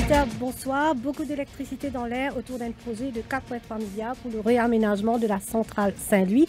auditeurs, bonsoir. Beaucoup d'électricité dans l'air autour d'un projet de 4,3 milliards pour le réaménagement de la centrale Saint-Louis.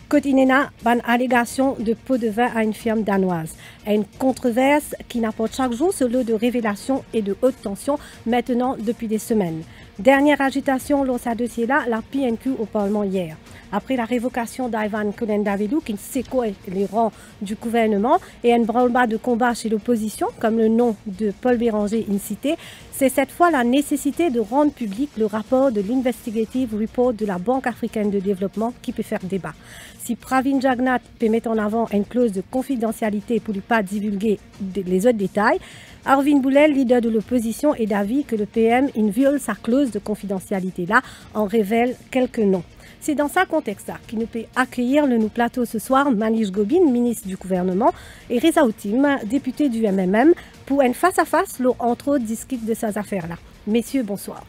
Cotinena, une allégation de pot de vin à une firme danoise. Une controverse qui n'apporte chaque jour ce lot de révélations et de haute tension maintenant depuis des semaines. Dernière agitation lors de ce dossier-là, la PNQ au Parlement hier. Après la révocation d'Ivan Kolendavilou, qui sécoue les rangs du gouvernement, et un branle-bas de combat chez l'opposition, comme le nom de Paul Béranger incité, c'est cette fois la nécessité de rendre public le rapport de l'Investigative Report de la Banque africaine de développement qui peut faire débat. Si Pravin Jagnat peut mettre en avant une clause de confidentialité pour ne pas divulguer les autres détails, Arvind Boulel, leader de l'opposition, est d'avis que le PM viole sa clause de confidentialité-là, en révèle quelques noms. C'est dans ce contexte-là qu'il nous peut accueillir le plateau ce soir Manish Gobin, ministre du gouvernement, et Reza Outim, député du MMM, pour un face-à-face, entre autres, discute de ces affaires-là. Messieurs, bonsoir.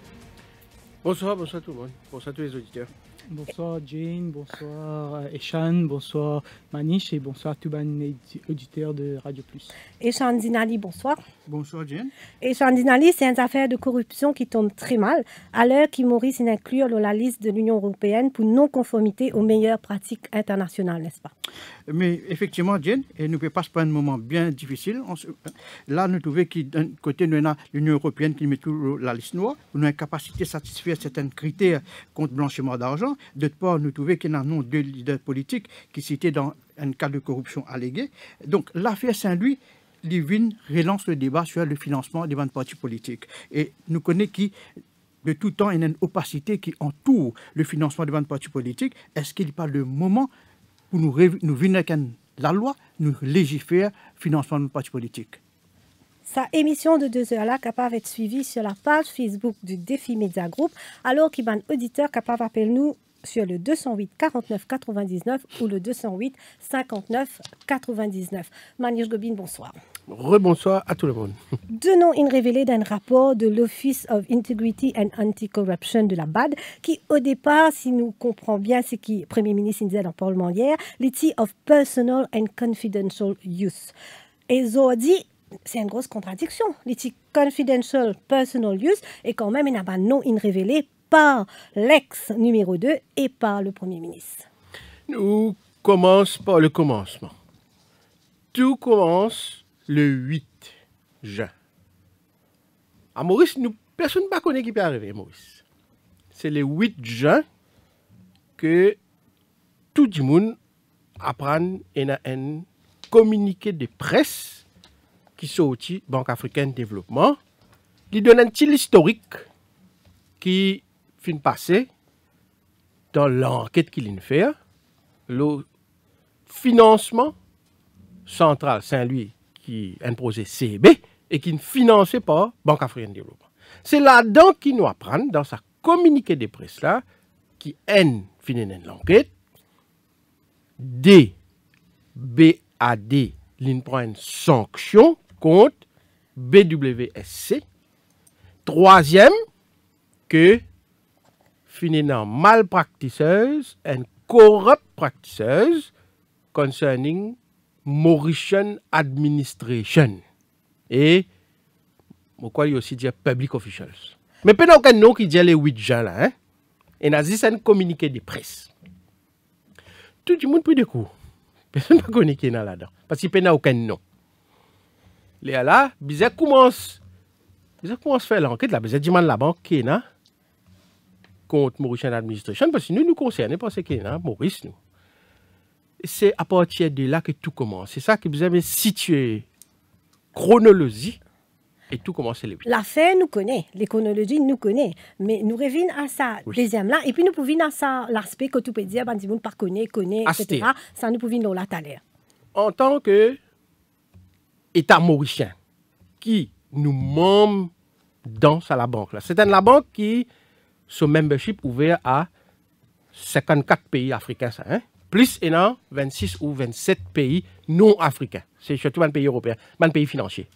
Bonsoir tout le monde. Bonsoir à tous les auditeurs. Bonsoir Jane, bonsoir Eshan, bonsoir Manish et bonsoir tous les auditeurs de Radio Plus. Eshan Dinali, bonsoir. Bonsoir Jane. Eshan Dinali, c'est une affaire de corruption qui tombe très mal, à l'heure qu'il Maurice inclure dans la liste de l'Union européenne pour non-conformité aux meilleures pratiques internationales, n'est-ce pas? Mais effectivement, Jane, nous ne pouvons pas se prendre un moment bien difficile. Là, nous trouvons que d'un côté, nous avons l'Union européenne qui met tout la liste noire, nous avons une capacité de satisfaire certains critères contre blanchiment d'argent. D'autre part, nous trouvons qu'il y a deux leaders politiques qui citaient dans un cas de corruption alléguée. Donc, l'affaire Saint-Louis, Livin relance le débat sur le financement des partis politiques. Et nous connaissons qui, de tout temps, il y a une opacité qui entoure le financement des partis politiques. Est-ce qu'il n'est pas le moment pour nous venir avec la loi, nous légiférer financement de partis politiques? Sa émission de 2 heures là capable d'être suivie sur la page Facebook du Défi Média Group, alors qu'il y a un auditeur capable d'appeler nous sur le 208 49 99 ou le 208 59 99. Manish Gobin, bonsoir. Rebonsoir à tout le monde. Deux noms révélés d'un rapport de l'Office of Integrity and Anti-Corruption de la BAD, qui au départ, si nous comprenons bien ce que le Premier ministre disait dans le Parlement hier, l'IT of Personal and Confidential Use. Et ils ont dit, c'est une grosse contradiction. L'IT Confidential Personal Use est quand même un nom révélé par l'ex numéro 2 et par le Premier ministre. Nous commençons par le commencement. Tout commence le 8 juin. À Maurice, personne ne connaît qui peut arriver, Maurice. C'est le 8 juin que tout le monde apprend un communiqué de presse qui sorti Banque africaine de développement, qui donne un petit historique qui fin passé dans l'enquête qu'il a fait, le financement central Saint-Louis qui a imposé CEB et qui est financé par Banque africaine de développement. C'est là-dedans qu'il nous apprend, dans sa communiqué de presse là, qui a fini l'enquête, BAD, il prend une sanction contre BWSC. Troisième, que fini dans malpracticeuse and corrupt practices concerning Mauritian administration. Et, pourquoi il y a aussi dit public officials. Mais pas aucun nom qui dit les 8 gens là, hein? Et il a dit c'est un communiqué de presse. Tout le monde peut découvrir. Personne ne connaît qui est là-dedans. Parce qu'il n'y a aucun nom. Là, bizarre commence à faire l'enquête, là, bizarre demande la banque qui est là contre Mauritian Administration, parce que nous concernons parce que là, Maurice, nous. C'est à partir de là que tout commence. C'est ça que vous avez situé chronologie et tout commence le 8. L'affaire nous connaît, l'éconologie nous connaît, mais nous revenons à ça deuxième là, et puis nous pouvons à ça l'aspect que tu peux dire, ben, ne pas connaît, etc. Ça nous pouvons nous la taler. En tant que État mauricien, qui nous membres dans la banque là, c'est la banque qui son membership ouvert à 54 pays africains, ça, hein? Plus il y a 26 ou 27 pays non africains. C'est surtout un pays européen, un pays financier.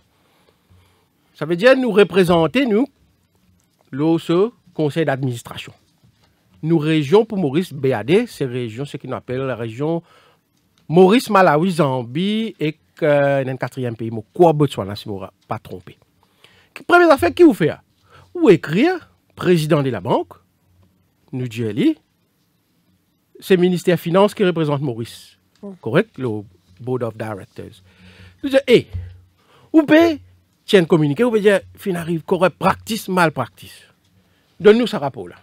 Ça veut dire nous représenter, nous, le conseil d'administration. Nous, région pour Maurice, BAD, c'est région, ce qu'on appelle la région Maurice, Malawi, Zambie et un quatrième pays, quoi Botswana, si je ne me pas trompé. Première affaire, qui vous fait? ou écrire président de la banque, New Delhi, c'est le ministère des Finances qui représente Maurice. Correct? Le Board of Directors. Nous disons, hey, ou peut tiens communiqué, ou peut dire, fin arrive, correct, practice, mal practice. Donne-nous ce rapport-là.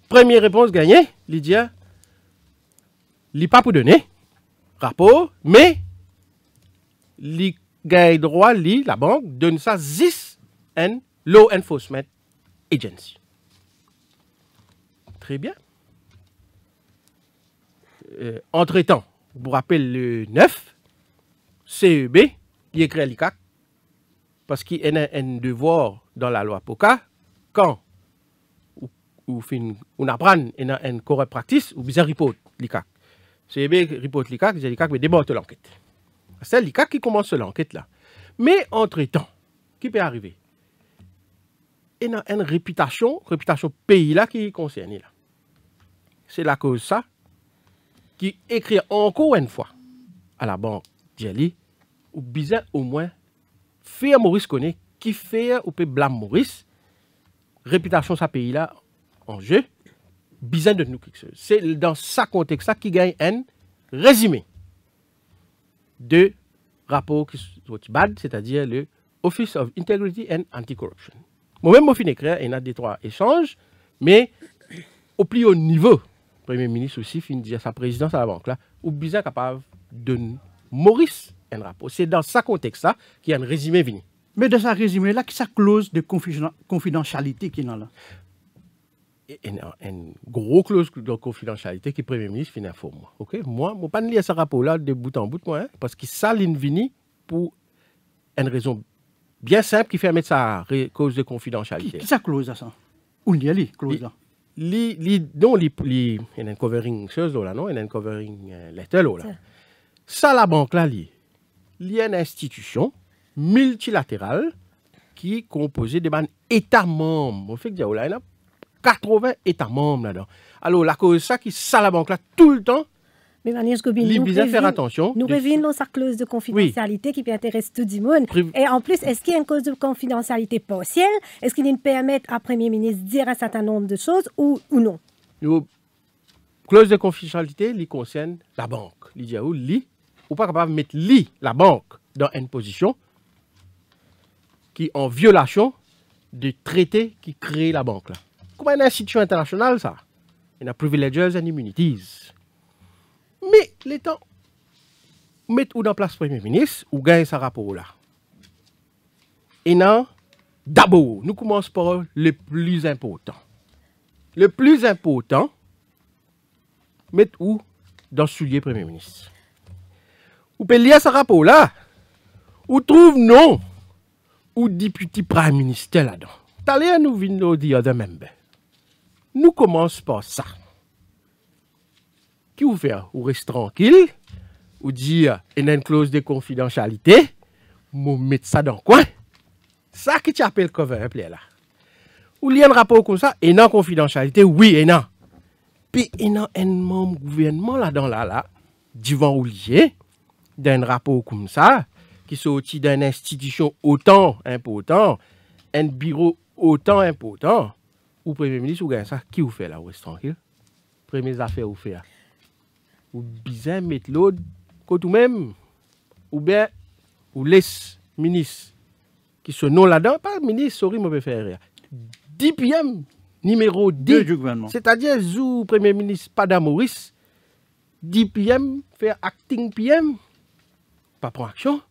Première réponse gagnée, Lydia, il pas pour donner rapport, mais il gagne droit, la banque donne ça ZIS and Law Enforcement Agency. Très bien. Entre-temps, vous vous rappelez le 9, CEB, il écrit à l'ICAC, parce qu'il y a un devoir dans la loi POCA, quand on apprend une correct practice, ou bien report l'ICAC. CEB report l'ICAC, l'ICAC démonte l'enquête. C'est l'ICAC qui commence l'enquête là. Mais entre-temps, qui peut arriver? Il y a une réputation pays là qui est concernée là. C'est la cause ça qui écrit encore une fois à la banque Jelly, ou bizarre au moins faire Maurice connaît, qui fait ou peut blâmer Maurice, réputation ça pays là en jeu, bizarre de nous quelque chose. C'est dans ce contexte ça qui gagne un résumé de rapport qui sont bad, c'est-à-dire le Office of Integrity and Anti-Corruption. Moi-même, je finis d'écrire, il y a des trois échanges, mais au plus haut niveau, le Premier ministre aussi finit de dire sa présidence à la banque là, ou bizarre capable de Maurice un rapport. C'est dans ce contexte-là qu'il y a un résumé venu. Mais dans ce résumé-là, qui sa clause de confidentialité qui est là? Une grosse clause de confidentialité qui le Premier ministre finit informe. Ok, moi, je ne pas lire ce rapport-là de bout en bout, moi, hein, parce que ça, il vient pour une raison bien simple qui fait mettre sa cause de confidentialité. Qui sa clause à ça? Où il y a les clauses là? Il y a un covering chose là, non? Il y a un covering letter là. Ça, la banque là, il y a une institution multilatérale qui est composée de États membres. On fait que il y a 80 États membres là-dedans. Alors, la cause ça qui ça la banque là tout le temps. Mais Manish Gobin, faire attention. Nous revenons sur sa clause de confidentialité qui peut intéresser tout le monde. Et en plus, est-ce qu'il y a une clause de confidentialité partielle? Est-ce qu'il permet à Premier ministre de dire un certain nombre de choses ou non? La clause de confidentialité, elle concerne la banque. Il dit ou pas capable de mettre la banque dans une position qui est en violation du traité qui crée la banque là. Comme une institution internationale, ça. Il y a privileges and immunities. Mais l'État met ou dans place Premier ministre ou gagne ce rapport là. Et non, d'abord, nous commençons par le plus important. Le plus important, mettre où dans le soulier Premier ministre. Ou peut lire ce rapport là, ou trouve non, ou député Prime Minister là-dedans. T'allez nous venir dire de même. Nous commençons par ça. Qui vous fait? Ou reste tranquille, ou dire, il y a une clause de confidentialité, vous mettez ça dans le coin. Ça qui t'appelle cover up là. Ou il y a un rapport comme ça, et non confidentialité, oui et non. Puis il y a un membre gouvernement là-dedans là, devant ou lié, d'un rapport comme ça, qui sorti d'une institution autant important, un bureau autant important, ou Premier ministre, ou gagne ça, qui vous fait là, ou reste tranquille? Premières affaires vous fait. Ou bien mettre l'autre côté même, ou bien ou laisse ministre qui se nom là-dedans, pas ministre, sorry, moi je vais faire rien. 10 PM, numéro 10, du gouvernement. C'est-à-dire, zou Premier ministre Pada Maurice, 10 PM, faire acting PM, pas prendre action,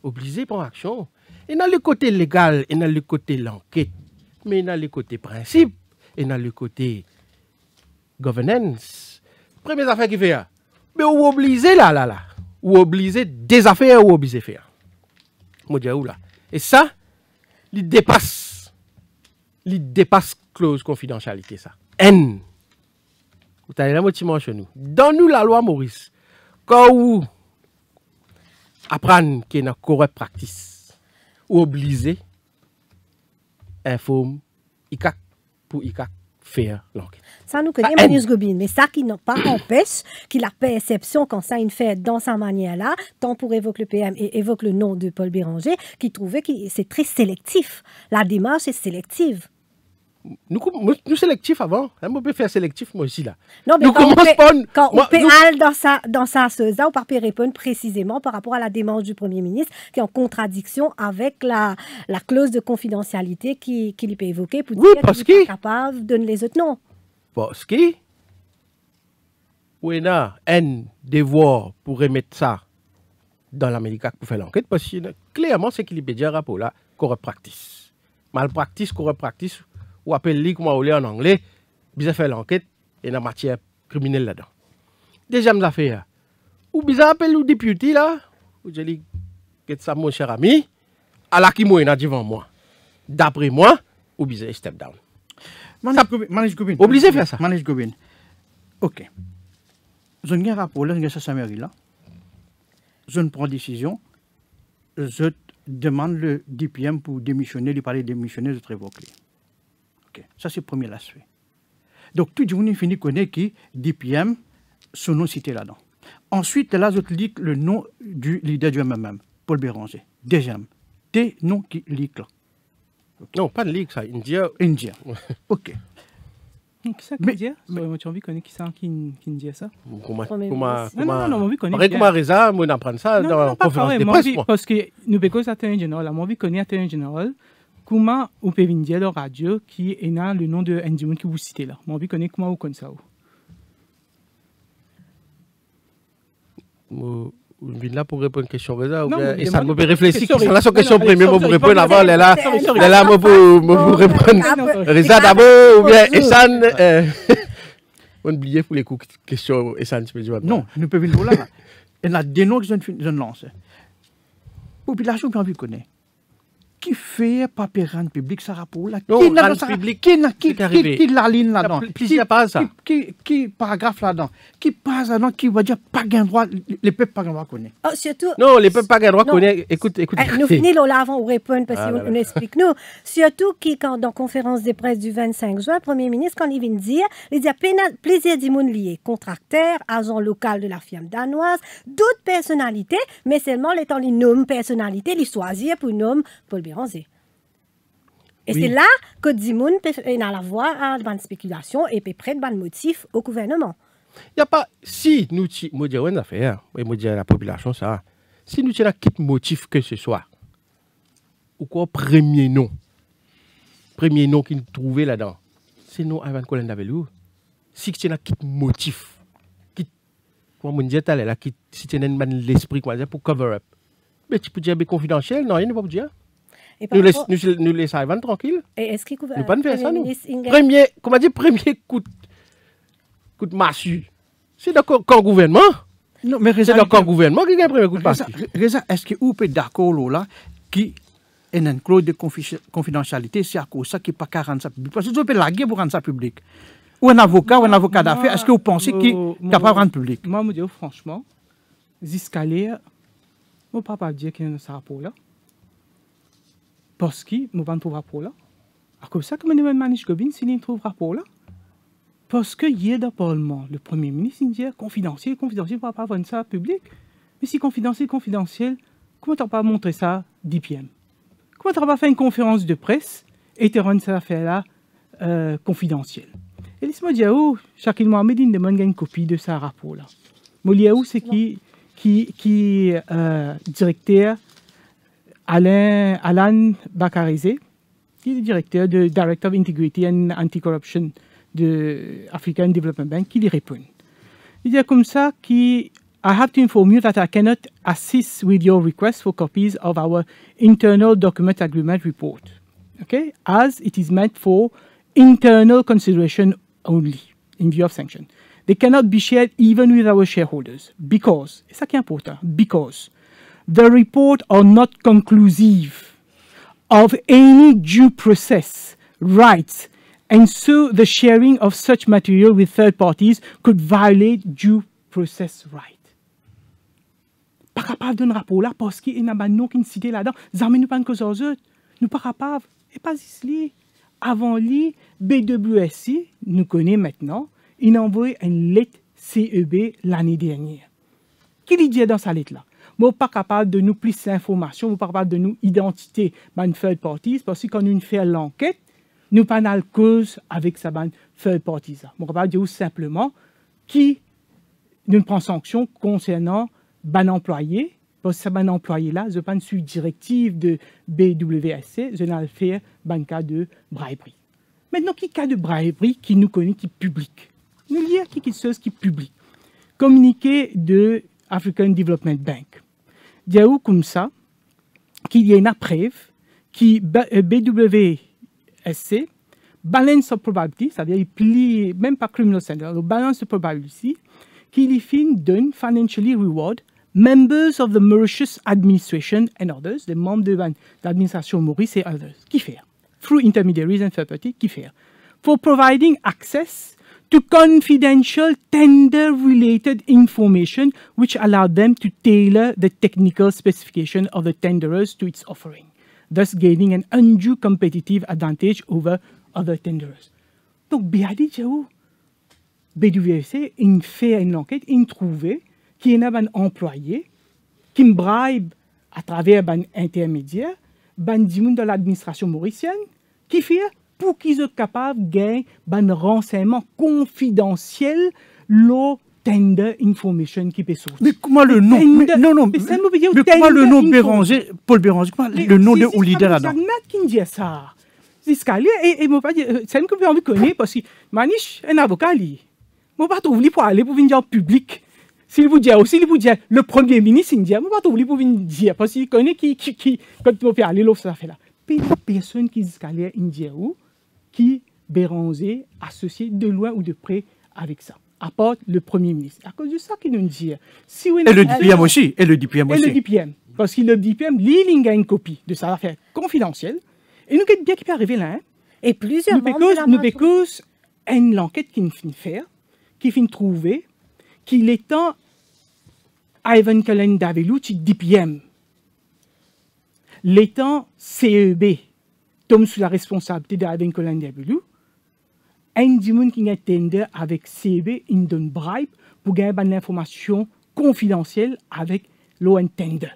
obligé prendre action. Et dans le côté légal, et dans le côté l'enquête, mais dans le côté principe, et dans le côté governance, première affaire qui fait, mais ou obligé là, ou obligé des affaires ou obligé faire. Moi dis où là. Et ça, il dépasse clause confidentialité ça. N. Vous avez la motivation chez nous. Dans nous la loi Maurice, quand vous apprenez qu'il y a une correct practice, ou obligé informe ICAC pour ICAC faire l'enquête. Ça nous connaît Ça Manus Gobin, mais ça qui n'a pas empêche qu'il a fait exception quand ça il fait dans sa manière-là, tant pour évoquer le PM et évoque le nom de Paul Béranger, qui trouvait que c'est très sélectif. La démarche est sélective. Nous sélectifs avant. Hein, on peut faire sélectif moi aussi là. Non, mais nous quand moi, on peut dans sa chose, on peut répondre précisément par rapport à la démarche du Premier ministre qui est en contradiction avec la clause de confidentialité qu'il peut évoquer pour Oui, dire parce qu'il n'est que- pas capable de donner les autres noms. Parce que on a un devoir pour remettre ça dans l'Amérique pour faire l'enquête, parce que clairement, c'est qu'il y a déjà un rapport là, corrupt practice. Malpractice, corrupt practice, ou appelle-le comme on dit en anglais, bien faire l'enquête et la matière criminelle là-dedans. Deuxième affaire, ou bien appelle le député là, ou je dis, que ça mon cher ami, à la qui moi devant moi. D'après moi, ou bien step down. Manage Gobin. Obligé de faire ça. Manage Gobin. OK. Je n'ai un rapport là, je n'ai ça mairie là. Je ne prends décision. Je demande le DPM pour démissionner, lui parler de démissionner, je te révoque. OK. Ça, c'est le premier aspect. Donc, tout le monde finit connaît qui DPM, son nom cité là-dedans. Ensuite, là, je te lis le nom du leader du MMM, Paul Béranger. Deuxième. Des noms qui lit là. Non, pas de ligue, ça. India. Indien. OK. Qui ça qui Mais- dit? Moi, tu as envie de connaître qui ça qui dit ça? Comment, Premier comment, ministre. Non, non, envie de connaître. Pareil comme Reza, moi, on apprend ça Non, dans non, la pas conférence pareil, de moi, presse. envie- moi. parce que nous avons atteint général, moi, envie de connaître atteint général, comment vous pouvez dire la radio qui est dans le nom de Andy Moon qui vous citez là. Moi, envie de connaître comment vous connaissez ça. Je viens là pour répondre à une question Reza. Non, Et mais ça demande- me peut réfléchir. Sorry. Ça, là, son Non, question non, première, moi, sorry, vous répondre sorry, avant. Elle est là, sorry. elle est là, moi, pour répondre. Reza d'abord, ou bien Essan. On oubliait pour les coups questions Essan, tu peux dire. Non, nous pouvons venir là. Et la dénonce que je lance. La population qui a envie de connaître. Qui fait papier rendre public ce rapport là? Non, Qui n'a rendre ça- public, qui c'est arrivé. qui la ligne là-dedans? Plusieurs pas ça. Qui paragraphe là-dedans? Qui passe là-dedans? Qui va dire pas gain droit, les peuples pas gain droit connaître? Oh, surtout, Non, les peuples pas gain droit Non. connaître. Écoute. nous finissons là avant de répondre parce Ah, qu'on là, là. on explique nous. Surtout quand dans la conférence de presse du 25 juin, le Premier ministre, quand il vient dire, il dit plaisir du monde lié, contracteur, agent local de la firme danoise, d'autres personnalités, mais seulement les temps les nomme personnalités, les choisir pour nommer Paul Béranger. Et Oui. c'est là que Dimoun peut a la voix à une spéculation et peut prendre un motif au gouvernement. Il n'y a pas. Si nous, moi, dire une affaire, moi, dire à la population, ça. Si nous avons quel motif que ce soit, ou quoi, premier nom qu'il nous trouvait là-dedans, c'est nous, Ivan Colin Davelou. Si tu as quel motif, comment on dit, là, si tu as l'esprit, pour cover up, mais tu peux dire confidentiel, non, il ne peut pas dire. Et par Nous rapport- laissons Ivan tranquille. et est-ce qu'il Nous pas faire ça, Premier nous. ministre Inge- Premier, comment dire, premier coup de massue. C'est dans le camp gouvernement. Non, mais C'est dans le camp gouvernement qui a le premier coup de massue. Reza, est-ce que vous êtes d'accord là qui est une clause de confidentialité, c'est à cause de ça qui n'est pas qu'à rendre ça public? Parce que vous pouvez laguer pour rendre ça public. Ou un avocat d'affaires, est-ce que vous pensez qu'il est capable de rendre public? Moi, je dis franchement, jusqu'à mon papa dit qu'il y a ce rapport-là. Parce que je ne trouve pas rapport-là. À cause de ça, comme je dis, Manish Gobin, s'il ne trouve rapport-là. Parce que hier, dans le Parlement, le Premier ministre, il dit confidentiel, on ne va pas vendre ça public. Mais si confidentiel, comment tu n'as pas montré ça d'IPM? Comment tu n'as pas fait une conférence de presse et te rendre cette affaire-là confidentielle? Et laisse-moi dire, Shakil Mohamed, il demande une copie de ce rapport-là. Moliaou, c'est qui directeur Alan Bakarizé, qui est le directeur de Director of Integrity and Anti-Corruption de African Development Bank, qui lui répond. Il dit comme ça I have to inform you that I cannot assist with your request for copies of our internal document agreement report, okay, as it is meant for internal consideration only in view of sanction. They cannot be shared even with our shareholders because, c'est ça qui est important, because the report are not conclusive of any due process rights, and so the sharing of such material with third parties could violate due process rights. Pas capable d'un rapport là parce qu'il y a un nom qui est cité là-dedans. Nous n'avons pas une cause aux autres. Nous pas capables. Et pas ici. avant lui, BWSC, nous connaît maintenant, il a envoyé une lettre CEB l'année dernière. Qu'est-ce qu'il dit dans sa lettre-là? Moi, pas capable de nous plus d'informations, moi, pas capable de nous identifier une third party, parce que quand nous faisons l'enquête, nous pas dans la cause avec sa third party. Moi, capable de dire simplement qui nous prend sanction concernant ban employé, parce que ce ban employé-là, je ne suis pas directive de BWSC, je n'ai fait un cas de bribery. Maintenant, qui cas de bribery qui nous connaît, qui est public? Nous lisons quelque chose qui est public. Communiqué de African Development Bank. Il y a eu comme ça qu'il y a une preuve qui BWSC balance of probability, c'est-à-dire il plie même pas criminal standard, le balance of probability, qu'il donne financially reward members of the Mauritius administration and others, les membres de l'administration Maurice et others, qui fait through intermediaries and third parties, qui fait for providing access to confidential tender-related information which allowed them to tailor the technical specification of the tenderers to its offering, thus gaining an undue competitive advantage over other tenderers. Donc, BAD, BWC, il fait une enquête, il trouve qu'il y a un employé qui me bribe à travers un intermédiaire, un de l'administration mauricienne, qui fait pour qu'ils soient capables de gagner un renseignement confidentiel, le tender information qui peut sortir. Mais comment le nom mais comment le nom Béranger, Paul Béranger, comment le nom de leader là-dedans? C'est qui dit ça. C'est ce et moi pas c'est une que j'ai envie de connaître parce que maniche un avocat lui. Moi pas trouver pour aller pour venir en public. S'il vous dit aussi, il vous dit le premier ministre, il dit moi pas trouver pour venir dire parce qu'il connaît qui quand tu peux aller l'autre ça fait là. Puis personne qui dit indien ou qui Béranger associé de loin ou de près avec ça. À part le Premier ministre. À cause de ça qu'il nous dit. Si et le DPM aussi. Et le DPM aussi. Et le DPM. Parce que le DPM, il a une copie de sa affaire confidentielle. Et nous, bien qu'il peut arriver là. Hein? Et plusieurs nous bécause une enquête qui finit faire, qui finit trouver, qu'il est temps Ivan Cullen Davelou, qui DPM. L'étant CEB tombe sous la responsabilité d'Ivan Cullen Davelou. Un dimanche qui a tendé avec CEB, il donne bribe pour gagner une information confidentielle avec l'ON tender.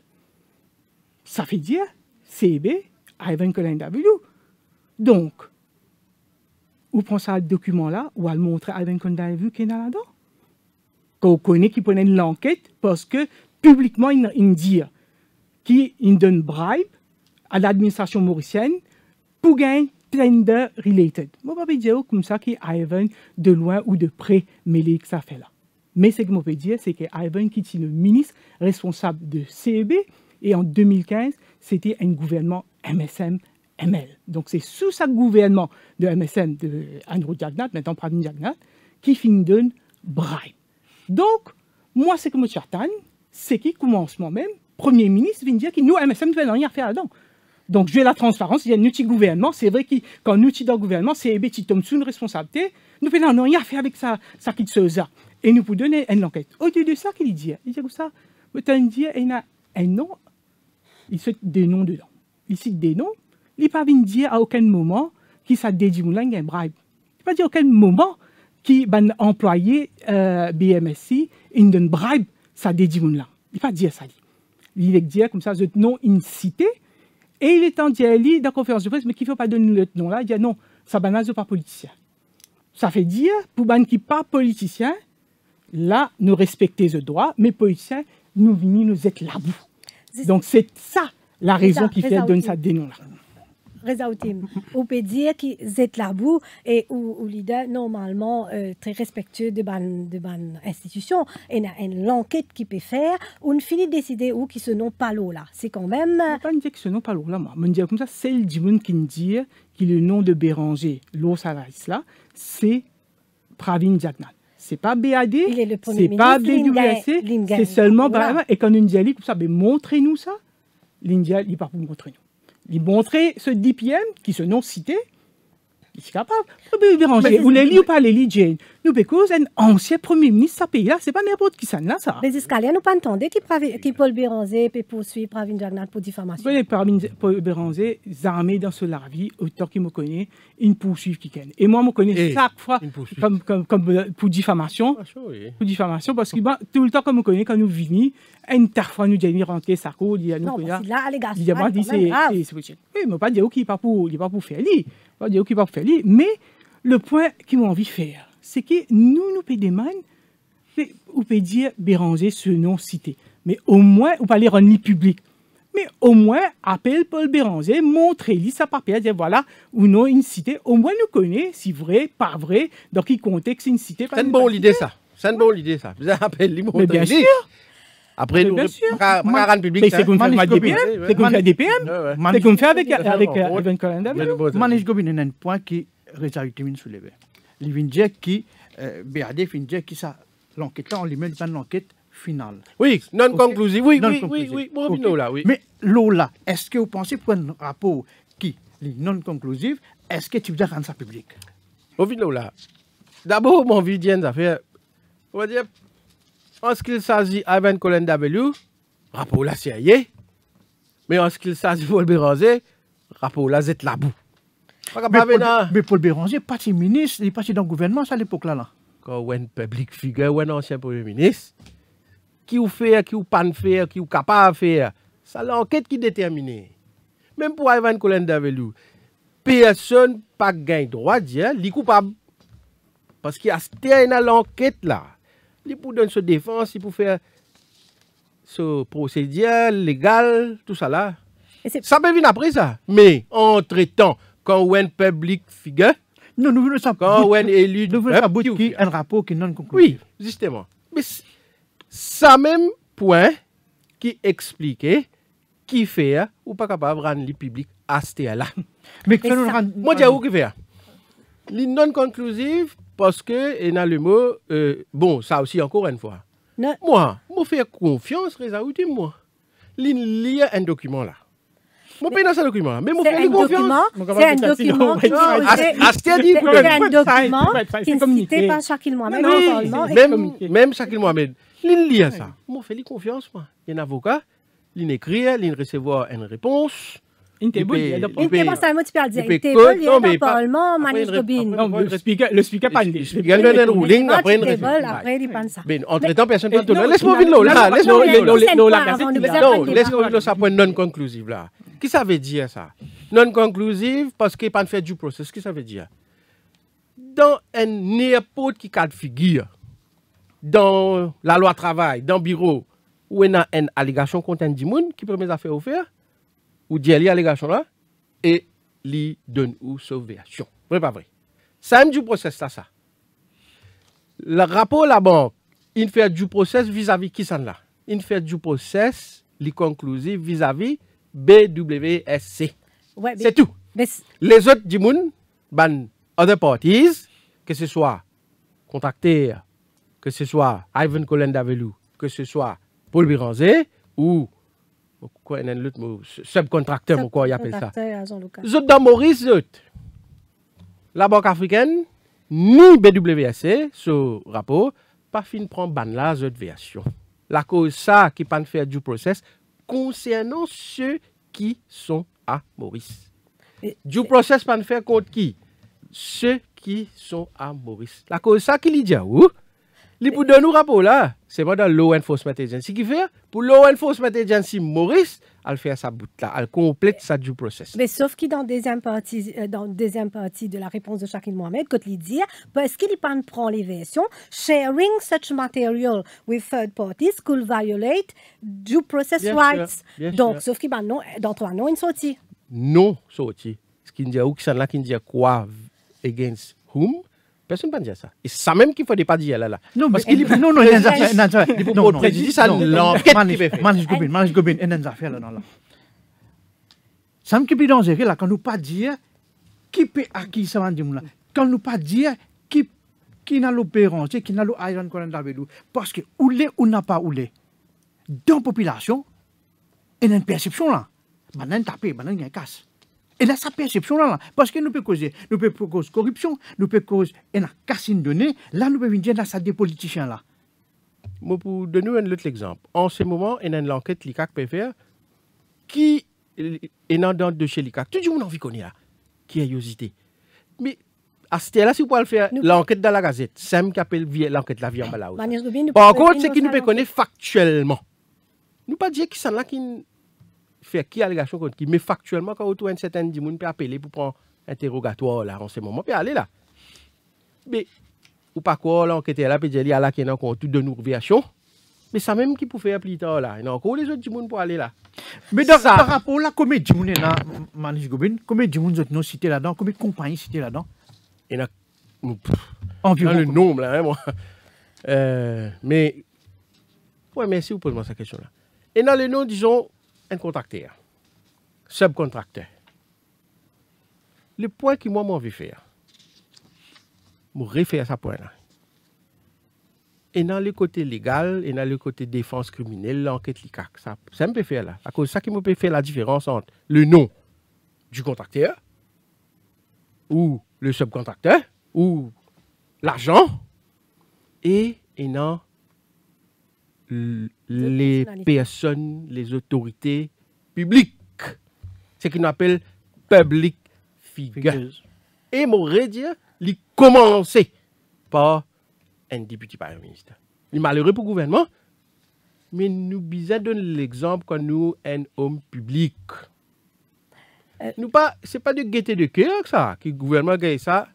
Ça fait dire CEB, Ivan Cullen Davelou. Donc, vous prenez ce document-là, ou à le montrer à Ivan Cullen Davelou qui est là-dedans. Qu'on connaît qui prenait l'enquête parce que publiquement, il dit qu'il donne bribe à l'administration mauricienne pour gagner tender related. Moi, je ne peux pas dire comme ça qu'Ivan, de loin ou de près, mêlé que ça fait là. Mais ce que je peux dire, c'est qu'Ivan, qui est le ministre responsable de CEB, et en 2015, c'était un gouvernement MSM-ML. Donc, c'est sous ce gouvernement de MSM, de Andrew Jagnat, maintenant Pravin Jagnat, qui finit donne bribe. Donc, moi, ce que je m'attends, c'est qu'il commence moi-même, Premier ministre, vient dire que nous, MSM, ne devons rien faire là-dedans. Donc, je vais la transparence, il y a un outil gouvernement. C'est vrai que quand nous sommes dans le gouvernement, c'est qui tombe sous une responsabilité. Nous faisons rien faire avec ça qui se faisait. Et nous pouvons donner une enquête. Au-delà de ça, qu'il dit, il dit comme ça, il y a un nom, il cite des noms dedans. Il cite des noms, il ne peut pas dire à aucun moment qu'il s'est dédié à un bribe. Il ne peut pas dire à aucun moment qu'il va employer BMSC, il donne bribe, ça dédié à il ne peut pas dire ça. Il va dire comme ça, ce nom incité. Et il est en dialogue dans la conférence de presse, mais qu'il ne faut pas donner le nom-là. Il dit non, ça ne pas politicien. Ça fait dire, pour les qui ne sont pas politiciens, là, nous respectons le droit, mais politiciens, nous venons nous être là-bout. Donc, c'est ça la raison qui fait donner ça dénom-là. Reza Outim, on peut dire qu'ils sont là-bout et où leader normalement très respectueux de ban institution et l'enquête qu'il peut faire, on finit de décider où qui se n'ont pas l'eau là. C'est quand même. Je ne peux pas dire que ce n'ont pas l'eau là, moi. Je dire comme ça, c'est le dimanche qui me dit que le nom de Béranger, l'eau salaris là, c'est Pravin Jagnat. C'est pas BAD, c'est pas BWSC, c'est seulement voilà. Et quand on dit comme ça, montrez-nous ça. L'India, il ne peut pas vous montrer nous. Il montrait ce DPM, qui se non cité, C'est capable. Béranger, vous les lisez ou pas les lisez, Jane. Nous, parce un ancien premier ministre de ce pays-là, c'est pas n'importe qui ça, là, ça. Mais jusqu'à là, nous pas entendons qui Paul Béranger peut poursuivre Pravin Jagnat pour diffamation. Vous connaissez Paul Béranger, armé dans la vie, autant qu'il me connaît, une poursuivre qui gagne. Et moi, je me connais chaque fois comme pour diffamation. Pour diffamation, parce que tout le temps, comme je me connais, quand nous venons, une fois nous disons rentrer sa cour, il y a nous là, allégation. il y a dit c'est possible. Oui, mais pas dire qu'il pas pour faire lui. Pas dire qu'il pas pour faire lui, mais le point qu'ils m'ont envie de faire, c'est que nous peut demander ou peut dire Béranger ce nom cité, mais au moins ou pas les rendre public. Mais au moins appelle Paul Béranger, montrez-lui sa papier, dire voilà ou non une cité, au moins nous connaît si vrai, pas vrai, dans quel contexte une cité. C'est une bonne idée ça. C'est une bonne idée ça. Vous appelez-lui montrez-lui. Mais bien sûr. Après, nous, rendre public. C'est comme faire DPM. C'est comme faire DPM. C'est comme faire avec Ivan Colenda. Manish Gobin est un point qui résultat soulevé. Il vient dire qui BAD vient dire qui ça l'enquête là on lui met dans l'enquête finale. Oui, non conclusive. Oui. Bon, là, oui. Mais là, est-ce que vous pensez pour un rapport qui est non conclusif, est-ce que tu veux rendre ça public? Au final là. D'abord, mon envie de dire affaire. On va dire en ce qu'il s'agit d'Ivan Colenda Bellew, rapport là c'est ailleurs. Mais en ce qu'il s'agit de Paul Béranger, rapport là c'est la boue. Mais Paul Béranger, parti ministre, il est parti dans le gouvernement à l'époque là. Quand on est public figure, on est ancien premier ministre, qui ou fait, qui ou pas faire, qui ou capable de faire, c'est l'enquête qui détermine. Même pour Ivan Colenda Bellew, personne pas gagne droit de dire qu'il est coupable. Parce qu'il y a l'enquête là. Il pour donner sa défense, il pour faire ce procédure légal, tout ça là. Ça peut venir après ça. Mais entre-temps, quand on est public figure, nous voulons ça. Quand on est élu, nous voulons ça un rapport qui est non conclusif. Oui, justement. Mais ça même point qui explique qui fait ou pas capable de rendre le public à ce là. Mais moi, je dis où qui fait. Les non conclusif parce que, et dans le mot, bon, ça aussi encore une fois. Non. Moi, je fais confiance, résultat, moi. Lire un document là. Moi, pas dans ce document là. Mais moi, fais confiance. C'est un document qui est cité par Shakil Mohamed. Même Shakil Mohamed. Il lit ça. Moi, fais confiance, moi. Il y a un avocat, il écrit, il recevoir une réponse. Il était pas seulement tu peux dire. Il était pas lié dans le Parlement, Manish Gobin. Non, le speaker pas le speaker donne un ruling après il pense ça. Mais entre-temps, personne ne peut laisse-moi venir là. Laisse-moi venir ça point non conclusive là. Qui ça veut dire ça? Non conclusive parce qu'il pas fait du process. Qu'est-ce que ça veut dire? Dans un n'importe qui cas de figure, dans la loi travail, dans le bureau, où il y a une allégation contre un monde qui permet d'affaires offertes, ou dire l'allégation là, et lui donne ou sauveversion. Vrai pas vrai? Ça aime du process ça. Le rapport la banque, il fait du process vis-à-vis qui ça là? Il fait du process, les conclusif vis-à-vis BWSC. Ouais, c'est tout. Les autres du monde, other parties, que ce soit contracteur, que ce soit Ivan Colenda Bellew, que ce soit Paul Béranger, ou quoi, l'autre mot, subcontracteur, quoi, il appelle ça. Zot dans Maurice, la Banque africaine, ni BWSC, ce rapport, pas fin prendre ban là, zot version. La cause ça qui pas faire du process concernant ceux qui sont à Maurice. Du process pas faire contre qui? Ceux qui sont à Maurice. La cause ça qui lui dit où? Li pour donner nous rapport là, c'est pas dans Law Enforcement Agency qui fait. Pour Law Enforcement Agency Maurice, elle fait sa bout là, elle complète ça du process. Mais sauf que dans deuxième partie de la réponse de Shakil Mohamed, quand il dit, parce qu'il ne prend les versions, sharing such material with third parties could violate due process rights. Donc, sauf qu'il non, dans toi non, il sorti. Non sorti. Ce qui dit où qui là qui dit quoi against whom? Personne ne peut dire ça. Et ça même qu'il ne faut pas dire là. Non, parce qu'il non, il faut préjudice à l'enquête qui fait. Manish Gobin, il y a une affaire là. Ça me qui est dangereux là, quand nous pas dire qui peut à qui ça va dire là. Quand nous pas dire qui n'a l'opérance, qui n'a l'Ivan Colenda Bellew. Parce que ou l'est ou n'a pas ou l'est. Dans la population, il y a une perception là. Maintenant, taper, maintenant, il y a une casse. Et là, sa perception-là, parce que nous pouvons causer corruption, nous pouvons causer une cassine de nez, là, nous pouvons dire là, ça des politiciens là. Moi, pour donner un autre exemple, en ce moment, il y a une enquête l'ICAC peut faire qui est dans le dossier l'ICAC. Tout le monde a envie qu'on est là. Curiosité. Mais à ce là si vous pouvez le faire, l'enquête dans la Gazette, c'est même qui appelle l'enquête de la vie en bas. Par contre, c'est qui nous peut connaître factuellement. Nous pas dire qui sont là qui fait qui allégation contre qui, mais factuellement, quand on trouve un certain monde peut appeler pour prendre interrogatoire là, en ce moment, peut aller là. Mais, ou pas quoi, l'enquête est là, puis il y a là qui est encore tout de nos versions. Mais ça même qui peut faire plus tard là. Il y a encore les autres monde pour aller là. Mais par rapport à la comédie, Manish Gobin, combien de monde nous cité là-dedans, combien de compagnies cité là-dedans? Il y en a environ le nombre là, hein, moi. Mais, ouais, merci vous posez-moi cette question-là. Et dans le nom, disons, un contracteur, subcontracteur. Le point que moi, m'envie faire, je réfère à ce point-là. Et dans le côté légal, et dans le côté défense criminelle, l'enquête LICAC, ça me peut faire là. À cause de ça qui me peut faire la différence entre le nom du contracteur, ou le subcontracteur, ou l'argent, et dans les personnes, les autorités publiques. C'est ce qu'on appelle public figures. Et m'aurait dit, il commencer par un député par un ministre. Il est malheureux pour le gouvernement, mais nous besoin donner l'exemple quand nous un homme public. Nous pas, c'est pas de gaieté de cœur que ça, que le gouvernement gagne ça,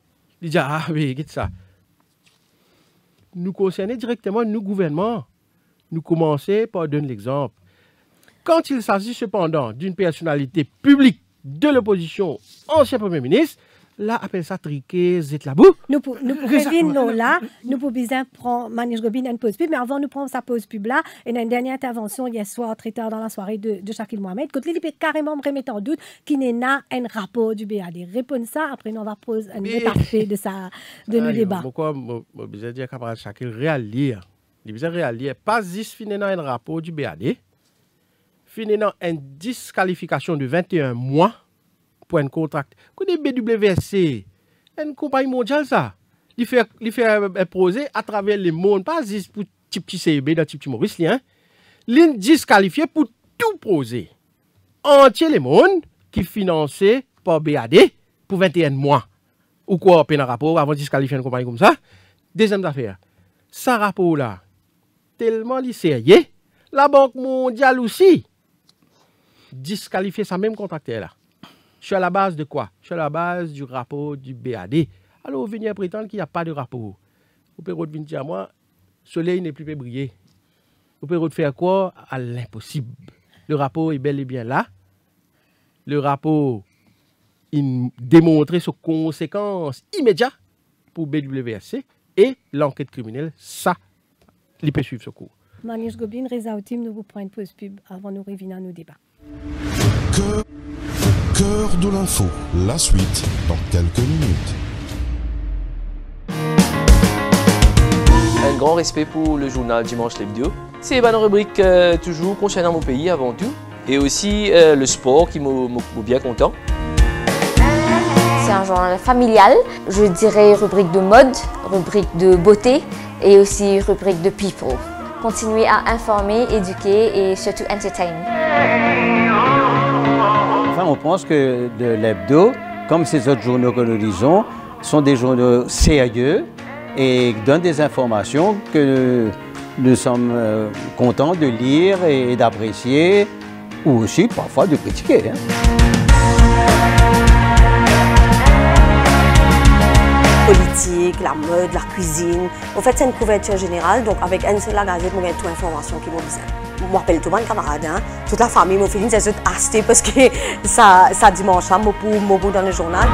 il dit ah oui, gagne ça. Nous concernons directement nous gouvernement. Nous commençons par donner l'exemple. Quand il s'agit cependant d'une personnalité publique de l'opposition, ancien Premier ministre, là, appelle ça triquer, zet la boue. Nous pouvons là, nous pouvons bien prendre Manish Gobin une pause pub, mais avant de prendre sa pause pub là, il y a une dernière intervention hier soir, très tard dans la soirée de Shakil Mohamed. Quand il peut carrément me remettre en doute qu'il n'est pas un rapport du BAD. Répondez ça, après on va poser un autre aspect de nos débats. Pourquoi je veux dire camarade Shakil réalise, pas juste finir dans un rapport du BAD, finir dans une disqualification de 21 mois pour un contrat. Quand les BWSC, une compagnie mondiale, ça, il fait imposer à travers le monde, pas juste pour petit CEB, dans petit Maurice, hein, il disqualifié pour tout poser. Entier le monde qui financé par BAD pour 21 mois. Ou quoi, un rapport avant de disqualifier une compagnie comme ça. Deuxième affaire, ce rapport-là, tellement sérieux, la Banque mondiale aussi disqualifié sa même contracteur-là. Je suis à la base de quoi? Je suis à la base du rapport du BAD. Alors, vous venez prétendre qu'il n'y a pas de rapport. Vous pouvez venir dire à moi, le soleil n'est plus briller. Vous pouvez faire quoi? À l'impossible. Le rapport est bel et bien là. Le rapport, il démontre ses conséquences immédiates pour BWSC et l'enquête criminelle, ça, il peut suivre ce cours. Manish Gobin, Reza Outim, nous vous prenons une pause pub avant de revenir à nos débats. Cœur de l'info, la suite dans quelques minutes. Un grand respect pour le journal Dimanche l'Hebdo. C'est une rubrique toujours concernant mon pays avant tout. Et aussi le sport qui m'a bien content. C'est un journal familial, je dirais rubrique de mode, rubrique de beauté et aussi rubrique de people. Continuez à informer, éduquer et surtout entertain. Enfin, on pense que l'hebdo, comme ces autres journaux que nous lisons, sont des journaux sérieux et donnent des informations que nous sommes contents de lire et d'apprécier, ou aussi parfois de critiquer. Politique, la mode, la cuisine. En fait, c'est une couverture générale, donc avec une seule gazette, on a toute l'information qui m'a besoin. Je m'appelle tout le monde camarade, hein. Toute la famille m'a fait une zeste acheter parce que ça dimanche, hein, pour dans le journal.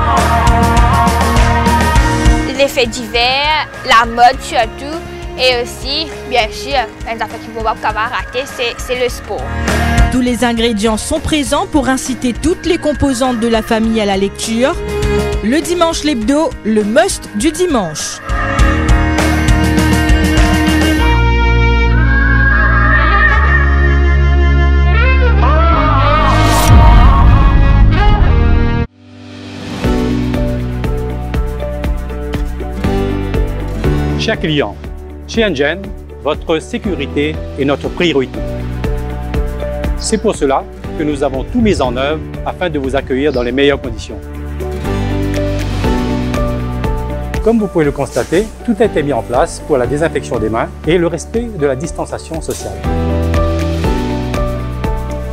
Les faits divers, la mode surtout, et aussi, bien sûr, une affaire qui ne va pas rater, c'est le sport. Tous les ingrédients sont présents pour inciter toutes les composantes de la famille à la lecture. Le Dimanche l'Hebdo, le must du dimanche. Chers clients, chez Engen, votre sécurité est notre priorité. C'est pour cela que nous avons tout mis en œuvre afin de vous accueillir dans les meilleures conditions. Comme vous pouvez le constater, tout a été mis en place pour la désinfection des mains et le respect de la distanciation sociale.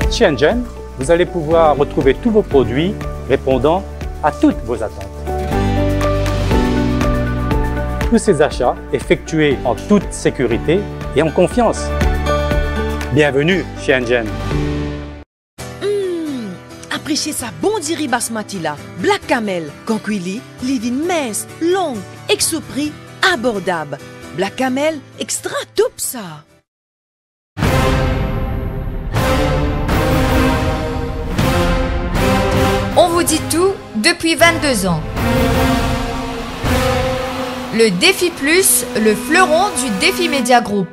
Chez Engen, vous allez pouvoir retrouver tous vos produits répondant à toutes vos attentes. Tous ces achats effectués en toute sécurité et en confiance. Bienvenue chez Engen. Appréciez sa bon diri basmati là, Black Camel, Conquili, livin mince, longue, ex-prix, abordable. Black Camel, extra top ça. On vous dit tout depuis 22 ans. Le Défi Plus, le fleuron du Défi Média Group.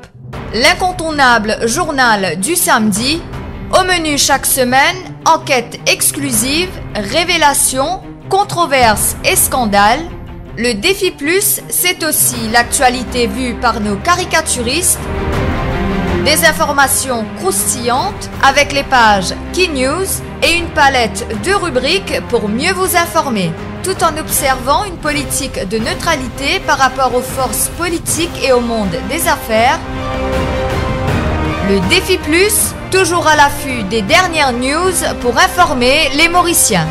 L'incontournable journal du samedi. Au menu chaque semaine, enquêtes exclusives, révélations, controverses et scandales. Le Défi Plus, c'est aussi l'actualité vue par nos caricaturistes. Des informations croustillantes avec les pages Key News et une palette de rubriques pour mieux vous informer, tout en observant une politique de neutralité par rapport aux forces politiques et au monde des affaires. Le Défi Plus, toujours à l'affût des dernières news pour informer les Mauriciens.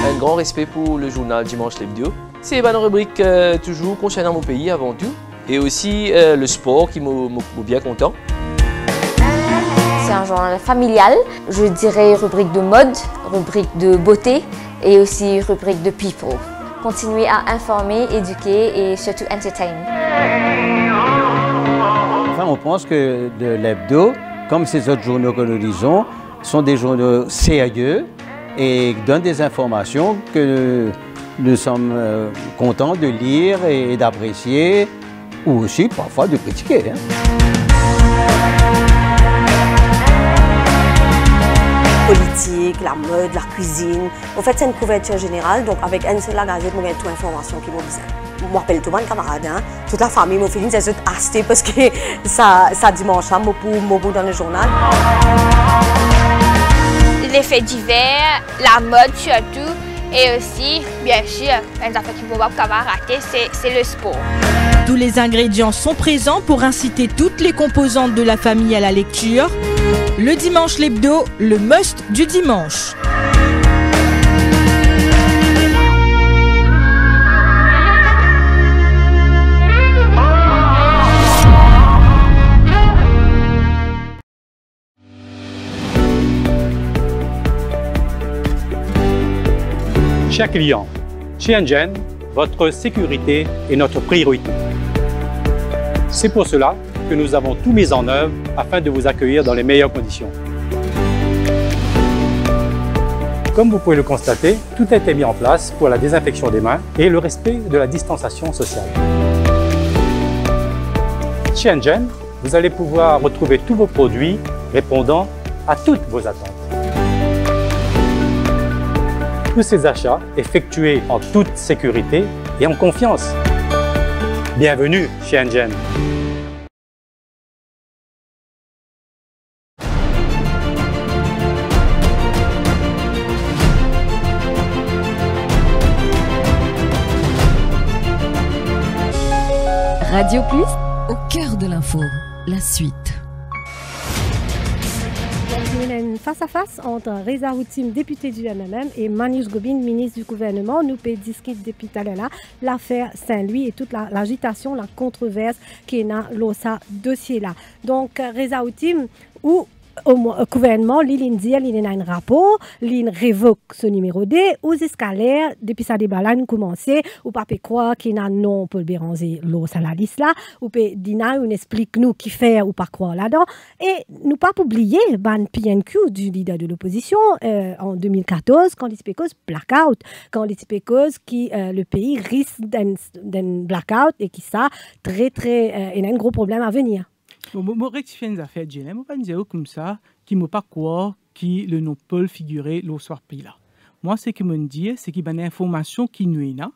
Un grand respect pour le journal Dimanche l'Hebdo. C'est une rubrique toujours concernant mon pays avant tout. Et aussi le sport qui m'a bien content. C'est un journal familial, je dirais rubrique de mode, rubrique de beauté et aussi rubrique de people. Continuez à informer, éduquer et surtout entertain. Enfin, on pense que l'hebdo, comme ces autres journaux que nous lisons, sont des journaux sérieux et donnent des informations que nous sommes contents de lire et d'apprécier, ou aussi parfois de critiquer. Politique, la mode, la cuisine. En fait, c'est une couverture générale, donc avec une seule gazette, on a toute l'information qui m'a besoin. Je m'appelle tout le monde camarade, toute la famille m'a fait une c'est acheté parce que ça dimanche, moi pour dans le journal. Les faits divers, la mode surtout, et aussi, bien sûr, les affaires qui vont pas rater, c'est le sport. Tous les ingrédients sont présents pour inciter toutes les composantes de la famille à la lecture. Le Dimanche l'Hebdo, le must du dimanche. Chers clients, chez Engen, votre sécurité est notre priorité. C'est pour cela que nous avons tout mis en œuvre afin de vous accueillir dans les meilleures conditions. Comme vous pouvez le constater, tout a été mis en place pour la désinfection des mains et le respect de la distanciation sociale. Chez Engen, vous allez pouvoir retrouver tous vos produits répondant à toutes vos attentes. Tous ces achats effectués en toute sécurité et en confiance. Bienvenue chez Engen. Radio Plus, au cœur de l'info, la suite. Il y a une face-à-face entre Reza Houtim, député du MMM, et Manouche Gobin, ministre du gouvernement. Nous pouvons discuter depuis tout à l'heure l'affaire Saint-Louis et toute l'agitation, la controverse qui est dans ce dossier-là. Donc, Reza Houtim, ou au gouvernement, il dit qu'il y a un rapport, il révoque ce numéro D, ou escalaire, depuis ça débat là, nous commençons, ou pas croire qu'il y a un nom pour le Béranger, sur la liste là, ou peut dire, on explique nous qui fait ou pas croire là-dedans, et nous pas oublier, ban PNQ du leader de l'opposition, en 2014, quand il se cause blackout, quand il se cause qui le pays risque d'un blackout, et qui ça, il y a un gros problème à venir. Je rectifie une affaire, je ne pas dire comme ça, qui ne pas croire que le nom Paul figurait le soir pris là. Moi, ce que je me dis, c'est qu'il y a une information qui nous est là,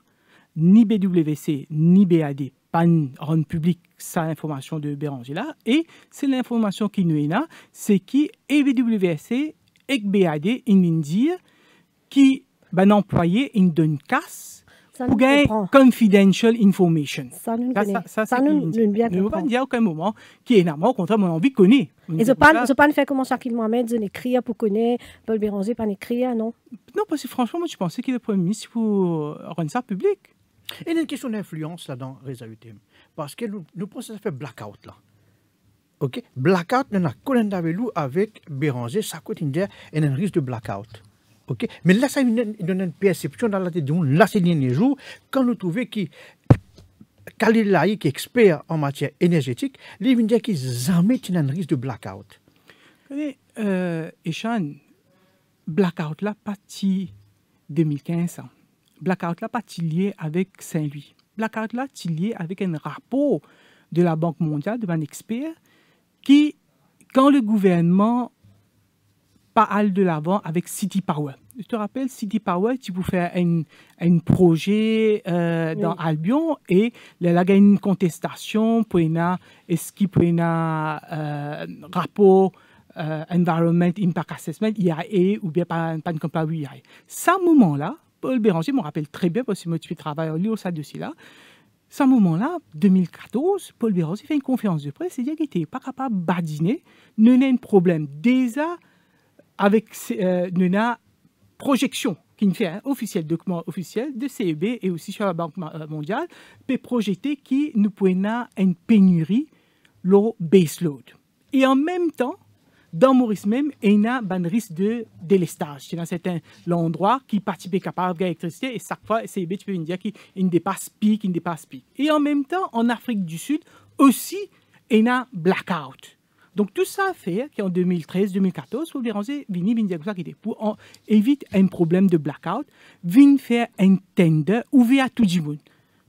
ni BWC, ni BAD, pas rendre public sa information de Béranger là, et c'est l'information qui nous est là, c'est qui BWC et BAD, ils dire qui ben employé une donne casse pour gagner confidential information. Ça nous bien ne pas dire à aucun moment qui est au contraire mon envie de connaître. Et je pas faire comment Shakil Mohamed je n'écris pour connaître Paul Béranger pas écrire non. Non parce que franchement moi je pensais qu'il est le premier ministre pour rendre ça public. Et il y a une question d'influence là dans Reza UTM parce que nous pensons que ça fait blackout là. OK, blackout nous a collé avec Béranger ça coûte une un risque de blackout. Okay. Mais là, ça donne une perception dans la tête du monde. Là, ces derniers jours, quand nous trouvons que Khalil Lahi, qui est expert en matière énergétique, lui, il dit qu'il jamais un risque de blackout. Echan, blackout là, parti 2015. Blackout là, parti lié avec Saint-Louis. Blackout là, parti lié avec un rapport de la Banque mondiale, de un expert, qui, quand le gouvernement pas aller de l'avant avec City Power. Je te rappelle, City Power, tu peux faire un projet dans Albion et là, il y a une contestation pour est-ce qu'il peut y avoir rapport Environment Impact Assessment, IAE, ou bien pas une compagnie IAE. Ça, moment-là, Paul Béranger me rappelle très bien parce que moi, tu travailles au ça dossier-là. Ce moment-là, 2014, Paul Béranger fait une conférence de presse et dit qu'il n'était pas capable de badiner, nous avons un problème. Déjà, avec une projection qui nous fait un document officiel de CEB et aussi sur la Banque mondiale, peut projeter qui nous pourrait une pénurie, le baseload. Et en même temps, dans Maurice même, il y a un risque de délestage. C'est dans certains endroits qui participent capable d'électricité et chaque fois, CEB, tu peux dire qu'il dépasse pic, il dépasse pic. Et en même temps, en Afrique du Sud, aussi, il y a un blackout. Donc tout ça fait qu'en 2013-2014, Paul Béranger vient dire qui était pour éviter un problème de blackout, vient faire un tender ouvert à tout le monde.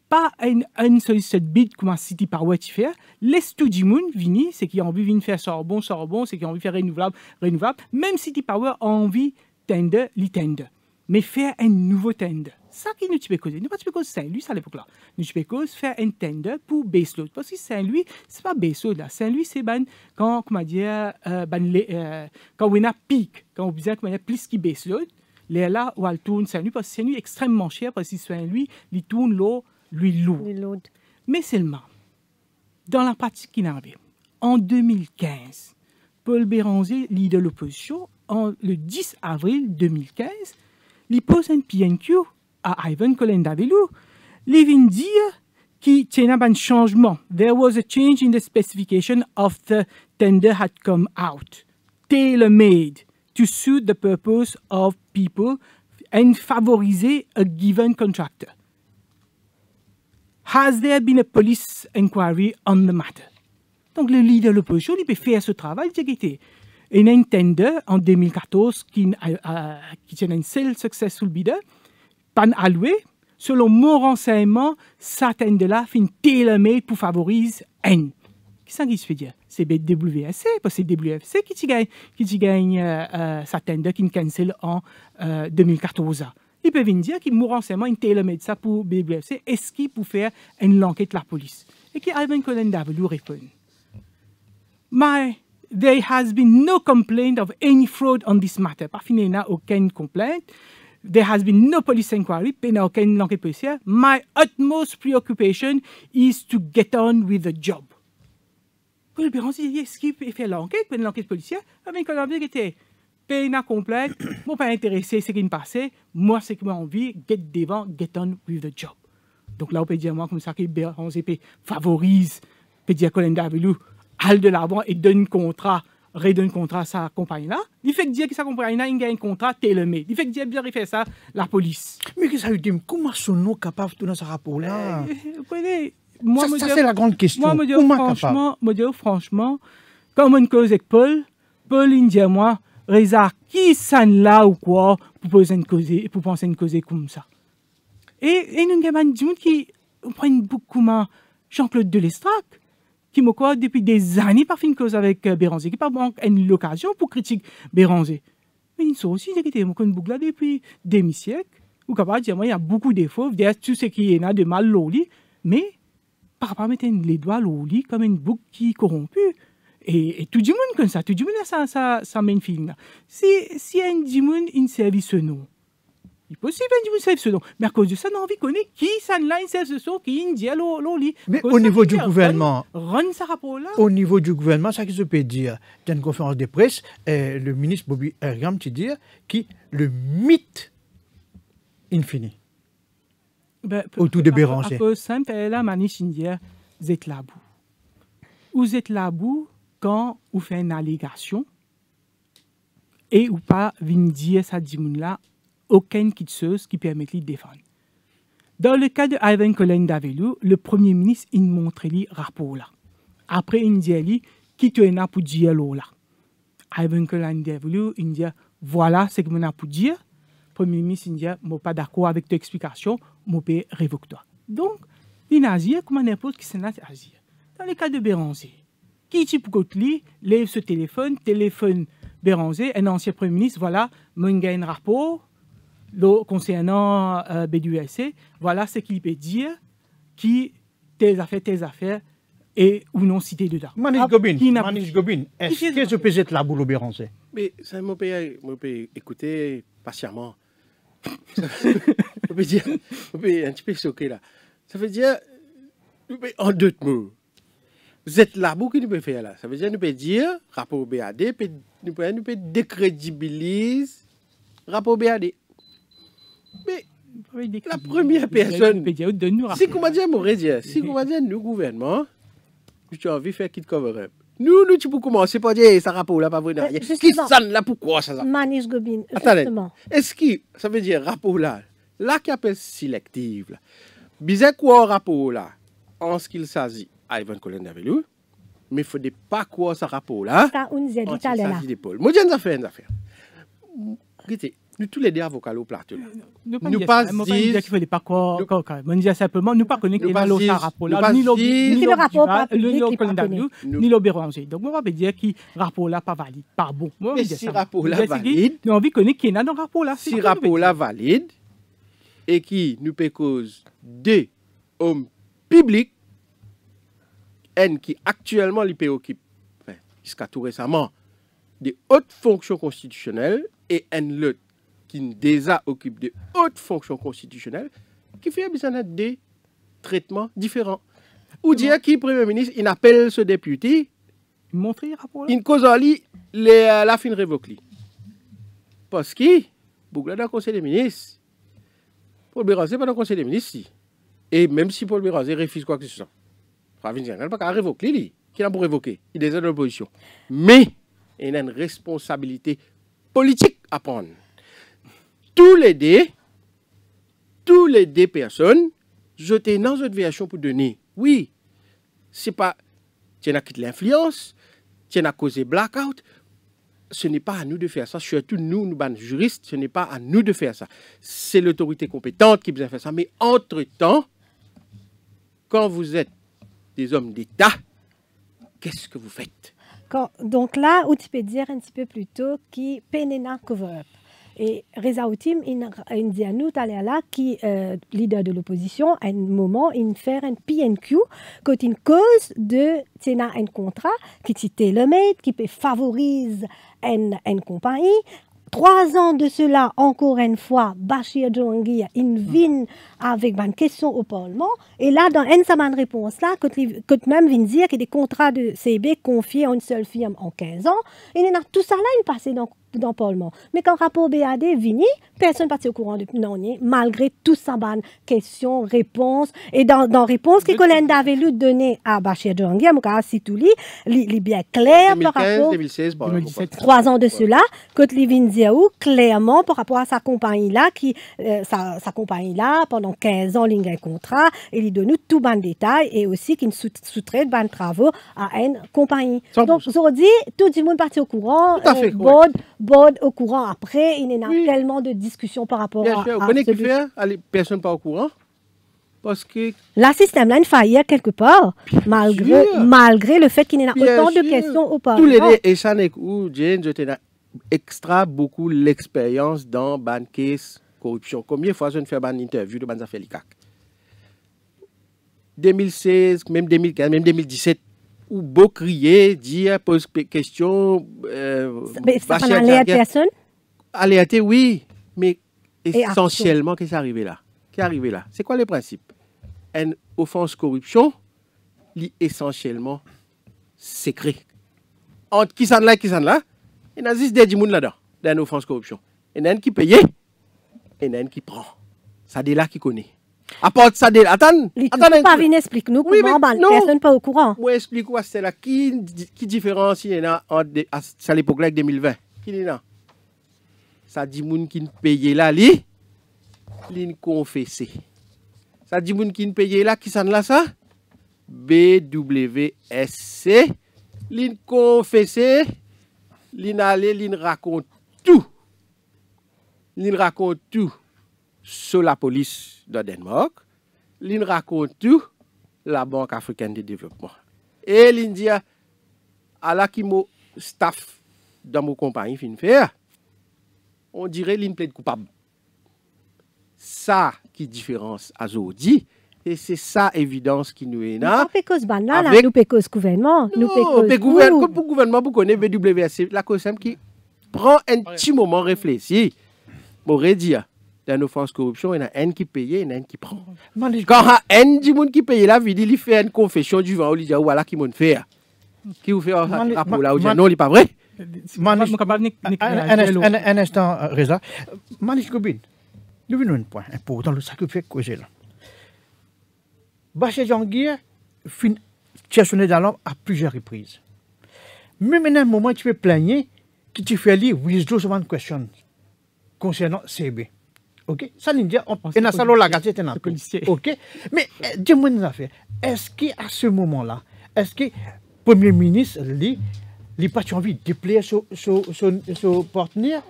Pas un sollicite bid comme City Power tu fais, laisse tout le monde venir, c'est qui a envie de faire sorbon, c'est qui a envie de faire renouvelable. Même City Power a envie tender, les tender. Mais faire un nouveau tender. Ça qui nous peut causer. Nous pas causer Saint-Louis à l'époque là. Nous peut causer faire un tender pour baseload. Parce que Saint-Louis, c'est pas baseload là. Saint-Louis c'est quand on a pic, quand on besoin qu'on a plus qui baseload, là où elle tourne Saint-Louis parce que Saint-Louis est extrêmement cher parce que Saint-Louis, il tourne l'eau, lui lourd. Mais seulement dans la pratique qu'il avait. En 2015, Paul Béranger, leader de l'opposition, le 10 avril 2015, il pose un PNQ à Ivan Kolendavelou. Il vient dire qu'il y a un changement. There was a change in the specification of the tender had come out, tailor-made to suit the purpose of people and favoriser a given contractor. Has there been a police inquiry on the matter? Donc le leader de l'opposition, il peut faire ce travail. Il y a un tender en 2014 qui tient un seul successful bidder, pas alloué. Selon mon renseignement, ça tender-là fait une tailor-made pour favoriser N. Qu'est-ce que ça veut dire? C'est BWSC, parce que c'est BWSC qui gagne sa tender qui cancel en 2014. Ils peuvent dire qu'il mon renseignement une tailor-made ça pour BWSC. Est-ce qu'il peut faire une enquête de la police? Et qui Ivan Kolendavelou répond. There has been no complaint of any fraud on this matter. Par fin, il n'y a aucune complainte. There has been no police inquiry. Il n'y a aucune enquête policière. My utmost preoccupation is to get on with the job. Paul Béranger dit, est-ce qu'il peut faire l'enquête policière? Avec un envie qui était peine complète, moi pas intéressé ce qui me passait, moi c'est que j'ai envie, get devant, get on with the job. Donc là on peut dire moi comme ça que Béranger favorise, peut dire Kolendavelou, aller de l'avant et donne contrat, redonne contrat à sa compagnie-là. Il fait dire que sa compagnie-là, il a un contrat tailor-made. Il fait dire bien, il fait ça, la police. Mais qu'est-ce que ça veut dire? Comment sont-nous capables de tourner ce rapport-là? Moi, ça c'est la grande question. Moi, me dire franchement, comme on cause avec Paul, il dit à moi, Reza, qui s'en là ou quoi, pour penser une cause comme ça. Et nous avons des gens qui prennent beaucoup comme Jean-Claude Delestrac. qui me croit depuis des années par fin cause avec Béranger, qui pas manque une occasion pour critiquer Béranger. Mais ils sont aussi qui étaient mon boucle depuis demi-siècle. Ou capable de dire, moi, il y a beaucoup de défauts, tout ce qui est là de mal loli, mais par rapport à mettre les doigts loli comme une boucle qui est corrompue. Et tout le monde comme ça, tout le monde a sa main film là. Si un monde une service non, il est possible un service non, mais à cause de ça, on a envie de connaître qui ça là une service non, qui une dia loli. Mais au niveau du gouvernement, au niveau du gouvernement, ça qui se peut dire, dans une conférence de presse, le ministre Bobby Ergam te dit que le mythe infini autour de Béranger. À cause simple, la maniche india, vous êtes là-bout. Vous êtes là-bout quand vous faites une allégation et ou pas venir dire ça dit là aucune quitteuse qui permet de défendre. Dans le cas de Ivan Colin Davelou, le premier ministre il montre lui rapport là. Après il dit qui tu es là pour dire là. Ivan Colin Davelou il dit voilà ce que je pour dire. Premier ministre il dit je suis pas d'accord avec tes explications, je peux révoquer toi. Donc il agit comme n'importe qui sénat agit. Dans le cas de Béranger, qui dit pour que lui lève ce téléphone Béranger, un ancien premier ministre, voilà, moi j'ai un rapport concernant BDUSC, voilà ce qu'il peut dire, qui tes affaires, et ou non cité dedans. Manish Gobin, est-ce que je peux être là pour le Béranger? Mais ça me peut écouter patiemment. On peut dire, un petit peu choqué là. Ça veut dire, en deux mots, vous êtes là pour qui nous peut faire là. Ça veut dire, nous peut dire, rapport BAD, nous peut décrédibiliser rapport BAD. Mais la première personne, si comment dire, si comment dire, nous gouvernement, tu as envie de faire quitte cover-up. Nous, tu peux commencer par dire, ça rapport là, pas vrai. Qui sonne là, pourquoi ça? Manish Gobin, justement. Est-ce que ça veut dire rapport là, qui appelle sélective, bizarre quoi rapport là, en ce qu'il s'agit, Ivan Colin Davelou, mais il ne faut pas quoi ça rapport là. Ça, on dit tout là. Moi, j'ai une affaire. Nous tous les deux avocats au plateau. Nous pas dire qu'il ne fallait pas quoi. Nous disons simplement, nous ne connaissons pas le rapport là, ni le rapport ni le Béranger. Donc, on va dire que le rapport là pas valide, pas bon. Mais si le rapport là valide, nous avons envie de connaître qui est dans le rapport là. Si le rapport là valide et qui nous peut cause deux hommes publics qui actuellement les préoccupent, jusqu'à tout récemment, des hautes fonctions constitutionnelles et l'autre qui déjà occupe de hautes fonctions constitutionnelles, qui fait besoin de des traitements différents. Ou dire qui, Premier ministre, il appelle ce député, il cause en lui la fin révoquée. Parce que, pour le Conseil des ministres, Paul Béranger pas dans le Conseil des ministres, et même si Paul Béranger refuse quoi que ce soit, il n'a pas qu'à révoquer, qui n'a pas révoquer, il est déjà dans l'opposition. Mais, il a une responsabilité politique à prendre. Tous les deux personnes, jetées dans une version pour donner. Oui, c'est pas, tu as quitté l'influence, tu as causé blackout. Ce n'est pas à nous de faire ça, surtout nous, juristes, ce n'est pas à nous de faire ça. C'est l'autorité compétente qui besoin de faire ça. Mais entre-temps, quand vous êtes des hommes d'État, qu'est-ce que vous faites? Donc là, où tu peux dire un petit peu plus tôt qui pénéna cover-up. Et Reza Outim, il dit à nous, là, qui leader de l'opposition, à un moment, il fait un PNQ, quand une cause de tenir un contrat qui est le maître, qui peut favoriser une compagnie. 3 ans de cela, encore une fois, Bachir Djonghi vient avec une question au Parlement. Et là, dans une réponse, là, quand même vient dire qu'il y a des contrats de CB confiés à une seule firme en 15 ans, il y a tout ça là, il passe dans le Parlement. Mais quand le rapport BAD vient, personne n'est au courant de non, malgré tout ça, questions, réponses. Et dans réponse que Colin Davelou donnait à Bachir Djonghi, à Moukara Sitouli, il est bien clair par rapport 2016, 2017, 3 ans de cela, quand il vient dire clairement par rapport à sa compagnie-là, sa compagnie-là, pendant 15 ans, il a un contrat, et il donne tout bon détail, et aussi qu'il sous-traite de travaux à une compagnie. 100%. Donc, aujourd'hui, tout le monde parti au courant, Bod au courant après, il y a tellement de discussions par rapport à ça. Les personnes pas au courant? Parce que... La système là, une faillite quelque part, malgré le fait qu'il y a autant de questions auparavant. Tous les deux, et ça n'est où, Jane, je t'ai extra beaucoup l'expérience dans ban case corruption. Combien de fois je ne fais une interview de ban affaires l'ICAC? 2016, même 2015, même 2017, où beau crier, dire, pose question. Mais ça n'a l'air personne? Aléaté, oui, mais essentiellement, qu'est-ce qui est arrivé là? C'est quoi le principe? Une offense corruption, essentiellement secret. Entre qui s'en là, il y a juste des gens là-dedans, dans une offense corruption. Il y en a un qui paye, et il y en a un qui prend. Ça c'est là qui connaît. À part ça, attends. Explique-nous comment personne pas au courant. Moi, explique-moi, c'est là. Qui différencie il y en a à l'époque-là avec 2020? Qui est là? Ça dit moun qui ne paye là, li confessé. Ça dit moun qui ne paye là, qui s'en là ça? BWSC, li confessé, li n'allé, li raconte tout. Li raconte tout sur la police de Danemark. Li raconte tout la Banque africaine de développement. Et li dit à la qui mo staff dans mon compagnie fin faire, on dirait li plaide coupable. Ça qui différence à Zodi, et c'est ça évidence qui nous est là. Nous pécos banal, nous pécos gouvernement, nous pécos pour gouvernement vous connaissez BWSC, la COSEM qui prend un petit moment réfléchir. M'aurait dit dans nos offense corruption, il y en a un qui paye, il y en a un qui prend. Quand il y a un qui paye la vie, il fait une confession du vent, il dit voilà qui m'ont fait. Qui vous fait un rapport là, non, il n'est pas vrai. Un instant, Reza. Manish Gobin, nous venons un point important, le sacrifice que j'ai là. Bachar Djangir fin questionné d'alors à plusieurs reprises. Même à un moment, tu peux plaigner que tu fais lire withdraw sur une question concernant CB. Ok? Ça veut dire, on a salon la gazette, ok? Mais dis-moi une affaire. Est-ce qu'à ce moment-là, est-ce que le Premier ministre, lui, il n'a pas envie de déplayer son partenaire?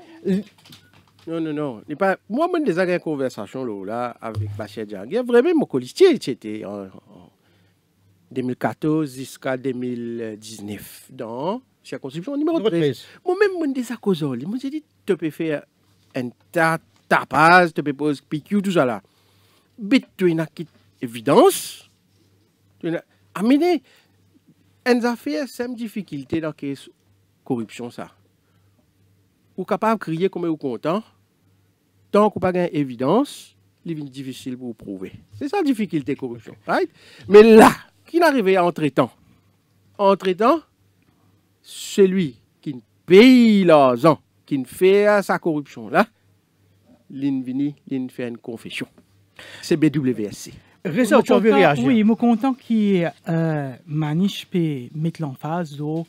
Non. Moi, j'ai déjà eu une conversation là, avec Bachar Djangir. Vraiment, mon colistier, c'était en 2014 jusqu'à 2019 dans la circonscription numéro 13. Moi-même, j'ai déjà causé. Moi, j'ai dit, tu peux faire un tapage, tu peux poser PQ, tout ça là. Mais tu as une évidence. Amener une affaire, c'est une difficulté dans la corruption, ça. Ou capable de crier comme vous content, tant qu'on n'a pas d'évidence, il est difficile pour vous prouver. C'est ça la difficulté de la corruption. Right? Mais là, qui n'arrive à entre-temps? Entre-temps, celui qui paye l'argent, qui fait sa corruption, là, il fait une confession. C'est BWSC. Reza, tu veux réagir? Oui, je suis content que Manish peut mettre l'emphase sur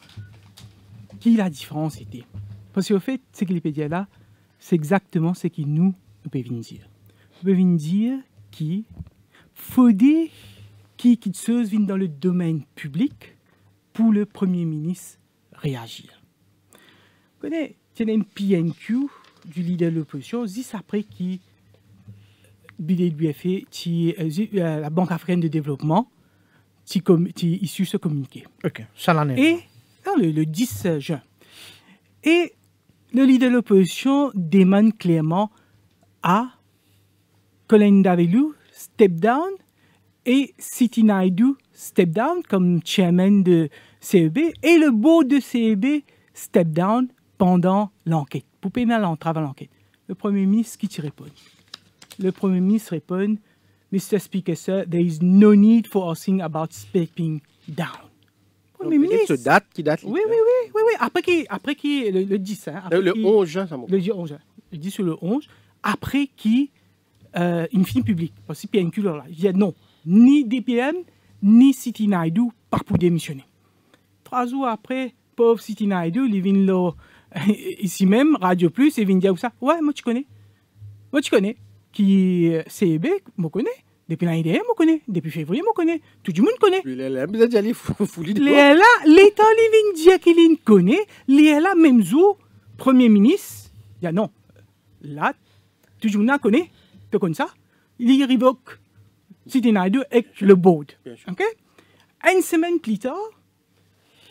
qui la différence était. Parce qu'au fait, ce qu'il peut dire là, c'est exactement ce que nous pouvons dire. Nous pouvons dire qu'il faudrait que quelque chose vienne dans le domaine public pour le Premier ministre réagir. Vous connaissez, il y a un PNQ du leader de l'opposition, juste après qu'il la Banque africaine de développement issu ce communiqué. Ok, ça l'en est. Et le 10 juin. Et le leader de l'opposition demande clairement à Colin Davelu step down et Siti Naidu step down comme chairman de CEB et le board de CEB step down pendant l'enquête, pour permettre l'entrave à l'enquête. Le Premier ministre qui répond. Le Premier ministre répond, Mr. Speaker, sir, there is no need for us think about stepping down. Premier ministre. Date qui date. Oui. Après qui le 10. Hein, le 11 juin, ça m'a le 11 juin. Le 10 sur le 11. Après qui, une fin publique. Parce que PNQ, là, il y a non. Ni DPM, ni Siti Naidu, pas pour démissionner. 3 jours après, pauvre Siti Naidu, il vient là, ici même, Radio Plus, il vient dire ça. Ouais, moi tu connais. Qui CEB, moi connais. Depuis l'année dernière, moi connais. Depuis février, moi connais. Tout le monde connaît. L'ELA, vous êtes allé fouler de l'ELA, l'État, il vient dire qu'il connaît. L'ELA, même jour, Premier ministre, il y a non. Là, tout le monde connaît. Tu connais ça? Il révoque Siti Naidu et le board. OK? Une semaine plus tard,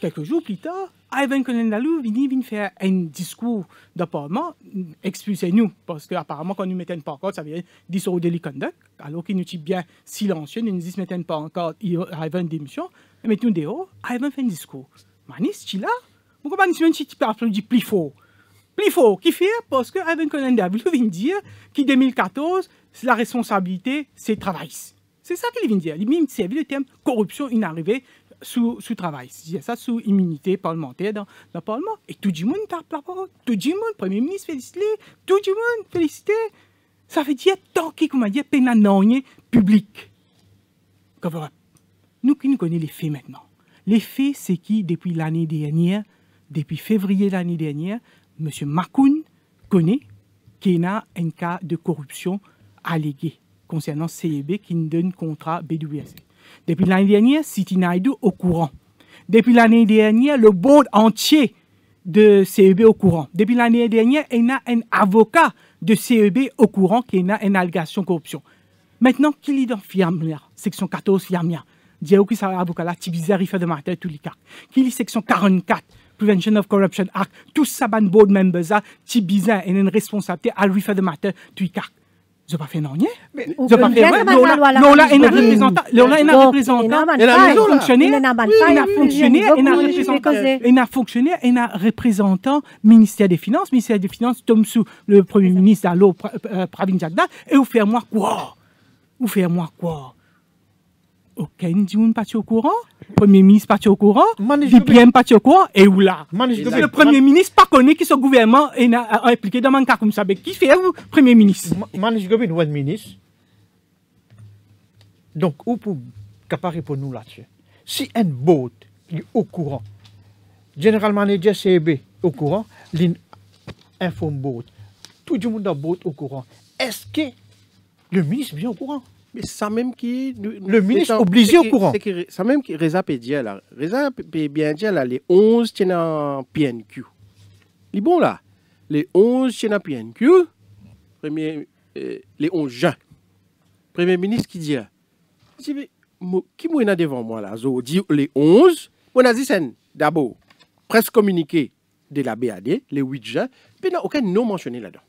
quelques jours plus tard, Ivan Konendalou vient faire un discours de parlement, expulsez-nous, parce qu'apparemment, quand nous mettons pas encore, ça veut dire disorderly conduct, alors qu'il nous dit bien silencieux, nous nous disons mettons pas encore, Ivan démission, mais nous dehors, Ivan fait un discours. Manis, tu là, vous comprenez, si tu peux applaudir plus fort. Plus fort, qui fait, parce que Ivan Konendalou vient dire qu'en 2014, la responsabilité, c'est travail. C'est ça qu'il vient dire. Il vient servir le terme corruption inarrivée sous travail. C'est ça, sous immunité parlementaire dans le Parlement. Et tout le monde tape la parole. Tout le monde, Premier ministre félicité. Tout le monde félicité. Ça veut dire tant qu'il, comme on dit, pénanonier public. Nous qui nous connaissons les faits maintenant. Les faits, c'est qui, depuis l'année dernière, depuis février l'année dernière, M. Makoun connaît qu'il y a un cas de corruption allégué concernant CEB qui nous donne contrat BWSC. Depuis l'année dernière, Siti Naidu au courant. Depuis l'année dernière, le board entier de CEB au courant. Depuis l'année dernière, il y a un avocat de CEB au courant qui a une allégation de corruption. Maintenant, qui est dans Fiamia, section 14 Fiamia, dit que ça avocat là, Tibizar, il fait de matin tous les cas. Qui est section 44, Prevention of Corruption Act, tous ça ban board members là, Tibizar, et une responsabilité à lui faire de matin tous les cas. Je n'ai pas fait non, mais je n'ai pas fait Lola est un représentant, il a représentant ministère des Finances, tombe sous le Premier ministre alors Pravin Jagda, et vous faites moi quoi? Aucun dit pas au courant, le Premier ministre pas au courant, le PM pas au courant, et où là? Le Premier ministre pas connaît qui ce gouvernement a impliqué dans un cas comme ça. Qui fait le Premier ministre? Manish Gobin, one ministre. Donc, où pour caparer pour nous là-dessus? Si un boat est au courant, General Manager CEB au courant, l'informe boat, tout le monde dans boat au courant, est-ce que le ministre vient au courant? Mais ça même qui... Le ministre obligé au courant. Ça même qui Reza peut dire là. Reza peut bien dire là, les 11 tiennent en PNQ. Les bons là. Les 11 tiennent en PNQ. Les 11 juin. Premier ministre qui dit, qui m'a devant moi là, zo dit les 11, on a dit c'est d'abord presque communiqué de la BAD, les 8 juin, puis il n'y a aucun nom mentionné là-dedans.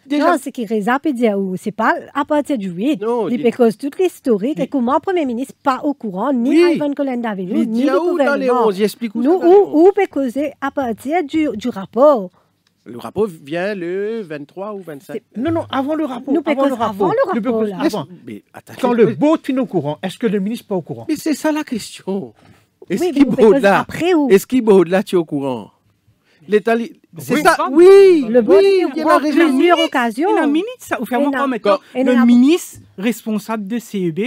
Déjà, non, c'est qu'il Reza peut dire, c'est pas à partir du 8. Parce que toute l'historique, et comment le Premier ministre pas au courant, ni Ivan Konendalou, ni le gouvernement. Nous, où peut causer à partir du rapport. Le rapport vient le 23 ou 25. Non, avant le rapport. Nous avant le rapport. Mais quand le boat est au courant, est-ce que le ministre n'est pas au courant? Mais c'est ça la question. Est-ce qu'il boat là, tu es au courant? L'État, c'est ça, oui. Le board il y a plusieurs occasions. Il y a un ministre, ça, ou faire maintenant, le ministre responsable de CEB,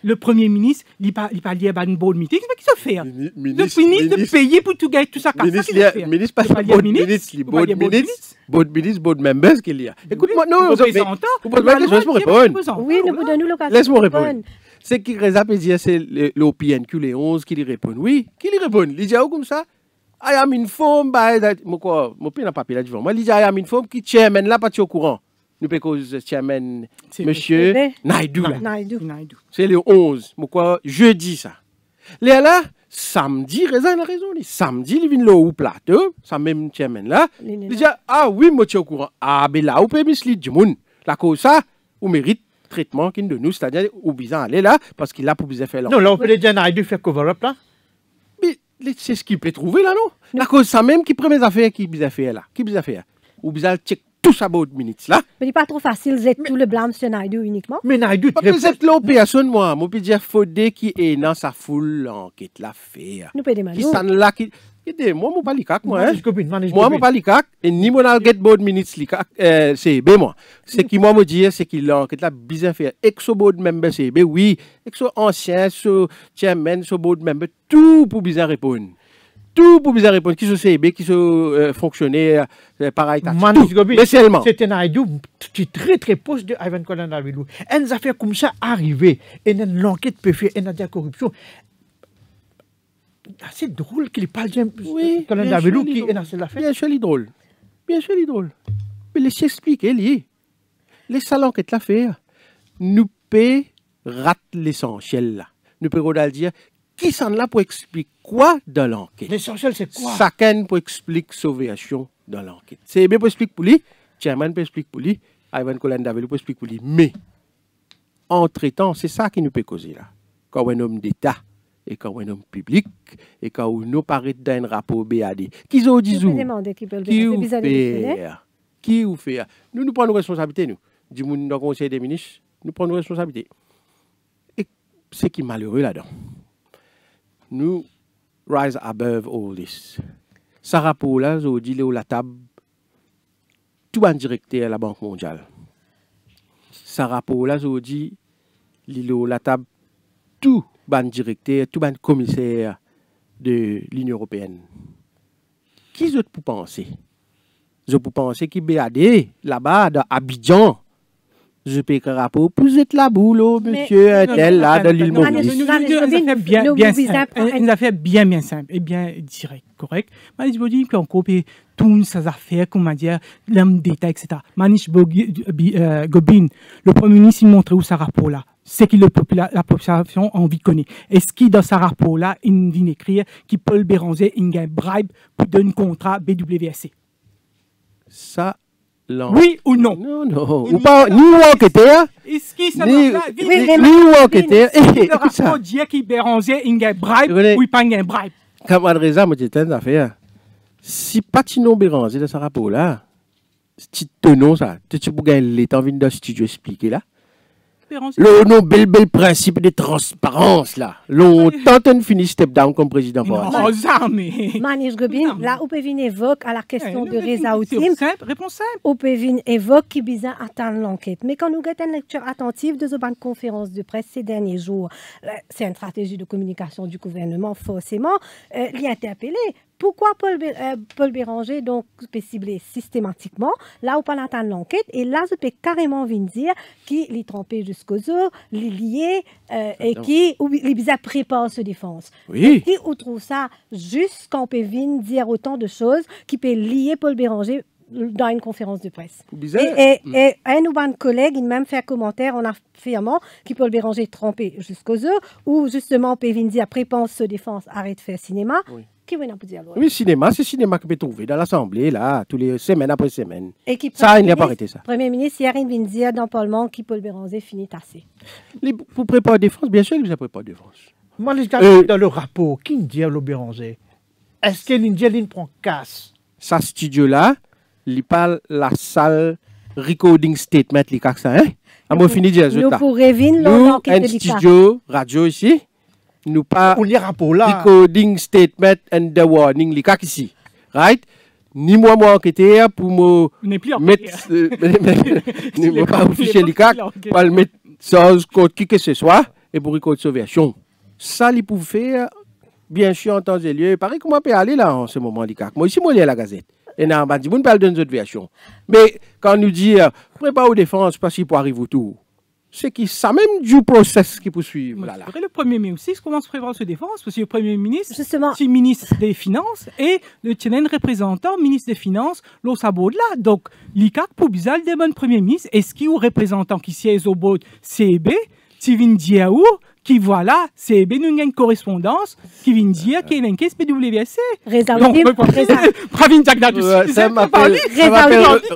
le Premier ministre, il parle à un board meeting, c'est ce qu'il se fait. Le ministre de payer pour tout gagner, tout ça. Ministre, pas board ministre, board ministre, board members qu'il y a. Écoute-moi, non, vous posez ma question, laisse-moi répondre. Oui, nous vous donnons l'occasion. Laisse-moi répondre. C'est qui Reza peut dire, c'est le PNQ, les 11 qui lui répondent. Oui, qui lui répondent? Il dit comme ça. I am informed by that. Mon pays n'a pas payé là devant moi. Il dit I am informed qui chairman là pas au courant. Nous peut cause chairman monsieur Naidu. C'est le 11. Pourquoi jeudi ça. Là samedi Reza a raison. Samedi il vient là au plateau, ça même chairman là. Il dit ah oui moi tu au courant. Ah ben là ou peut mislead du monde. La cause ça ou mérite traitement qu'il de nous c'est-à-dire ou bizarre aller là parce qu'il a pour bizarre faire là. Non là on peut dire Naidu fait cover up là. C'est ce qu'il peut trouver là, non? La cause, ça même qui prend mes affaires, qui bizarre faire là. Qui bizarre faire? Ou bizarre check tout ça about minutes là. Mais il n'est pas trop facile, vous êtes tout le blâme sur Naidu uniquement. Mais Naidu, vous êtes là, personne, moi. Moi, je dire, Fodé qui est dans sa foule enquête l'affaire. Nous peut demander. Qui s'en là, qui. Moi, je ne pas likak, moi. Moi, je pas likak. Et ni mon get board minutes likak, c'est B, moi. C'est qui, moi, me dire, c'est qu'il enquête là, bizarre faire. Exo board member, c'est B, oui. Exo ancien, so chairman, so board member, tout pour bizarre répondre. Tout pour bizarre répondre. Qui sont CB, qui sont fonctionnaires, pareil. Mais seulement. C'était Naidu, tu es très très proche de Ivan Konendalou. Une affaire comme ça arrivée, et l'enquête peut faire, et il y a de la corruption. C'est drôle qu'il parle de Konendalou qui est dans cette affaire. Bien sûr, il est drôle. Bien sûr, il est drôle. Mais laissez expliquer, les salons qu'est l'affaire, nous paient rate l'essentiel là. Nous pouvons dire qui s'en là pour expliquer quoi dans l'enquête. L'essentiel, c'est quoi? Chacun pour expliquer sauveation dans l'enquête. C'est bien pour expliquer pour lui, Chairman peut expliquer pour lui, Ivan Colin David peut expliquer pour lui. Mais, entre-temps, c'est ça qui nous peut causer là. Quand on est un homme d'État, et quand on est un homme public, et quand on nous paraît dans un rapport BAD, qui ont dit qui ou fait? Nous prenons nos responsabilités, nous. Du monde dans le Conseil des ministres, nous prenons nos responsabilités. Et ce qui est malheureux là-dedans, nous rise above all this. Ce rapport-là, je dis, la table, tout un directeur de la Banque mondiale. Ce rapport-là, je dis, la table, tout un directeur, tout un commissaire de l'Union européenne. Qui est-ce pour penser? Je peux penser qu'il y a BAD, là-bas, dans Abidjan. Je peux écrire un rapport pour être la boule, monsieur, tel, là, dans l'île Maurice. Une affaire bien simple et bien directe, correct. Je veux dire qu'on copie toutes ces affaires, comment dire, l'homme d'État, etc. Manish Gobin, le Premier ministre, il montre où ce rapport-là. C'est que la population a envie de connaître. Est-ce qu'il, dans ce rapport-là, il vient écrire qu'il peut le béranger, il a un bribe pour donner un contrat BWSC? Ça, oui ou non? Non. Ou pas, ni enquêteur. Ni enquêteur. Le rapport dit qu'il béranger, il a un bribe ou il pas un bribe. Camarade Reza, moi, j'ai une affaire. Si pas tu non béranger dans ce rapport-là, si tu tenons ça, tu peux gagner l'état venu dans le studio expliquer là. Le bel principe de transparence là. Longtemps on finit step down comme président. Manish Gobin, là où peut venir évoque à la question de Reza Outim. Réponse simple. Où peut venir évoque qui bizarre attendre l'enquête. Mais quand nous avons une lecture attentive de cette conférence de presse ces derniers jours, c'est une stratégie de communication du gouvernement forcément l'y interpellé. Pourquoi Paul Béranger donc peut cibler systématiquement là où pas attendre l'enquête et là je peux carrément venir dire qui l'y trompé jusqu'aux os, l'y lié et qui ou les bizarres prépare se défense. Oui. Qui ou trouve ça juste quand on peut venir dire autant de choses qui peut lier Paul Béranger dans une conférence de presse. Et un ou un collègue, il même fait un commentaire en affirmant qu'il Paul Béranger est trompé jusqu'aux os ou justement on peut venir dire prépense se défense, arrête de faire cinéma. Oui. Qui veut dire oui, cinéma, c'est cinéma que peut trouver dans l'Assemblée, là, tous les semaines après semaine. Et qui ça, il n'y a pas arrêté ça. Premier ministre, hier, il vient dire dans le Parlement qui Paul Béranger finit assez. Pour préparer défense, bien sûr, il vous prépare défense. Moi, dans le rapport, qui dit le Béranger? Est-ce qu'il dit qu'il prend casse? Sa studio-là, il parle la salle recording statement, les cas ça, hein? À moi, fini de dire, nous pourrions venir un studio radio ici. Nous pas recording statement and the warning les cas ici, right? Ni moi enquêteur pour me mettre ni pas officier les cas pour le mettre sans code qui que ce soit et pour record sauvetion. Ça il peut faire bien sûr en temps et lieu. Pareil comment peut aller là en ce moment les cas. Moi ici moi lis la gazette. Et non bah dit on parle d'une autre version. Mais quand on nous dit prépare aux défenses parce qu'il peut arriver autour. C'est qui ça même du process qui poursuit. Voilà. Le Premier ministre aussi commence à prévoir se défense parce que le Premier ministre, justement, c'est ministre des Finances et le tient représentant ministre des Finances, l'au sabot de là. Donc, l'ICAC pour bizarre demande Premier ministre, est-ce qu'il y a un représentant qui siège au bout de CEB, qui vient dire où, qui voilà, CEB nous a une correspondance, qui vient dire qu'il y a une caisse PWSC. Pravin Jagdad, ça m'appelle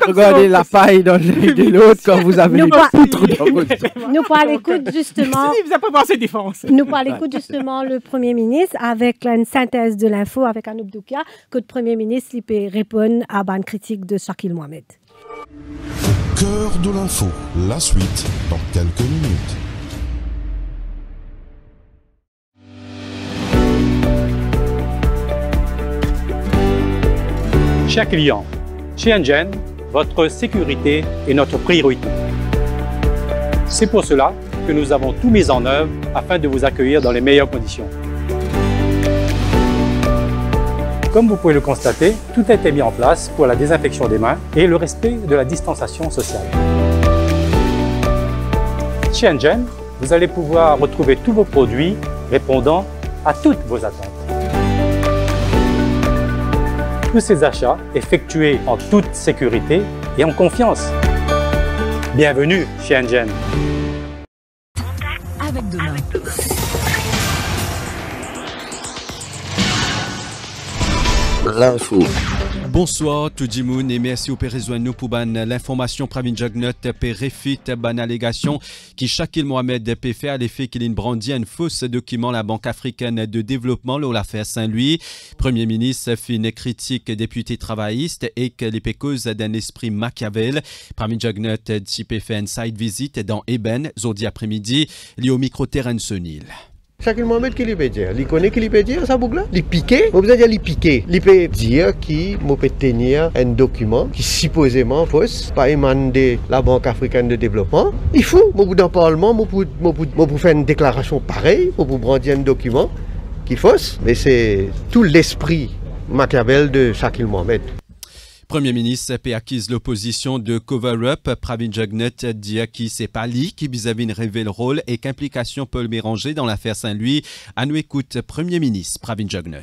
regarder la faille dans l'œil de l'autre quand vous avez les poutres dans votre... Nous parlons l'écoute justement... Nous parlons l'écoute justement le Premier ministre avec une synthèse de l'info avec Anouk Doukia que le Premier ministre il peut répondre à une critique de Shakil Mohamed. Cœur de l'info, la suite dans quelques minutes. Chers clients, chez Engen, votre sécurité est notre priorité. C'est pour cela que nous avons tout mis en œuvre afin de vous accueillir dans les meilleures conditions. Comme vous pouvez le constater, tout a été mis en place pour la désinfection des mains et le respect de la distanciation sociale. Chez Engen, vous allez pouvoir retrouver tous vos produits répondant à toutes vos attentes. Tous ces achats effectués en toute sécurité et en confiance. Bienvenue chez Engen. avec demain. L'info. Bonsoir tout le monde et merci au Pérézoinou pour l'information Pravin Jagnot refit ban allégation qui Shakil Mohamed peut faire à l'effet qu'il a brandi un faux document la Banque africaine de développement lors l'affaire Saint-Louis. Premier ministre fait une critique député travailliste et que les causes d'un esprit Machiavel. Pravin Jagnot peut faire une side visit dans Eben jeudi après-midi lié au micro-terrain Sonil. Shakil Mohamed qui peut dire, il connaît qui peut dire ça boucle, il piqué, on peut dire il piqué, il peut dire qui peut tenir un document qui supposément fausse, pas émane de la Banque africaine de développement. Il faut, au bout d'un parlement, pour faire une déclaration pareille, pour brandir un document qui fausse, mais c'est tout l'esprit Machiavel de Shakil Mohamed. Premier ministre peut accuse l'opposition de cover-up. Pravin Jagnot dit qu'il c'est pas lui qui vis-à-vis révèle le rôle et qu'implication peut le mélanger dans l'affaire Saint-Louis. À nous écoute Premier ministre Pravin Jagnot.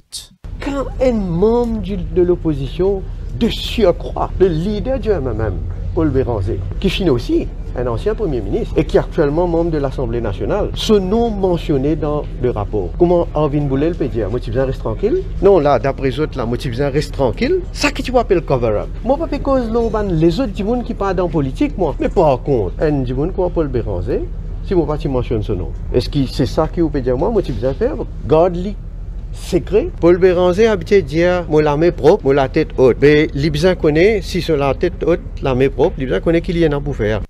Quand un membre de l'opposition de surcroît, le leader du MMM, Paul Béranger, qui finit aussi un ancien Premier ministre et qui est actuellement membre de l'Assemblée nationale, ce nom mentionné dans le rapport. Comment Arvin Boulel peut dire, moi tu viens rester tranquille? Non, là, d'après les autres, là, moi tu viens rester tranquille. Ça que tu appelles cover-up. Moi, pas cause les autres gens qui parlent dans la politique, moi. Mais par contre, un gens comme Paul Béranger, si moi pas tu mentionnes ce nom, est-ce que c'est ça que vous pouvez dire, moi tu viens faire? Garde-le. Secret. Paul Béranger a habitué de dire moi la main propre, moi la tête haute. Mais les besoins connaît si c'est la tête haute, la main propre, les besoins connaît qu'il y en a pour faire.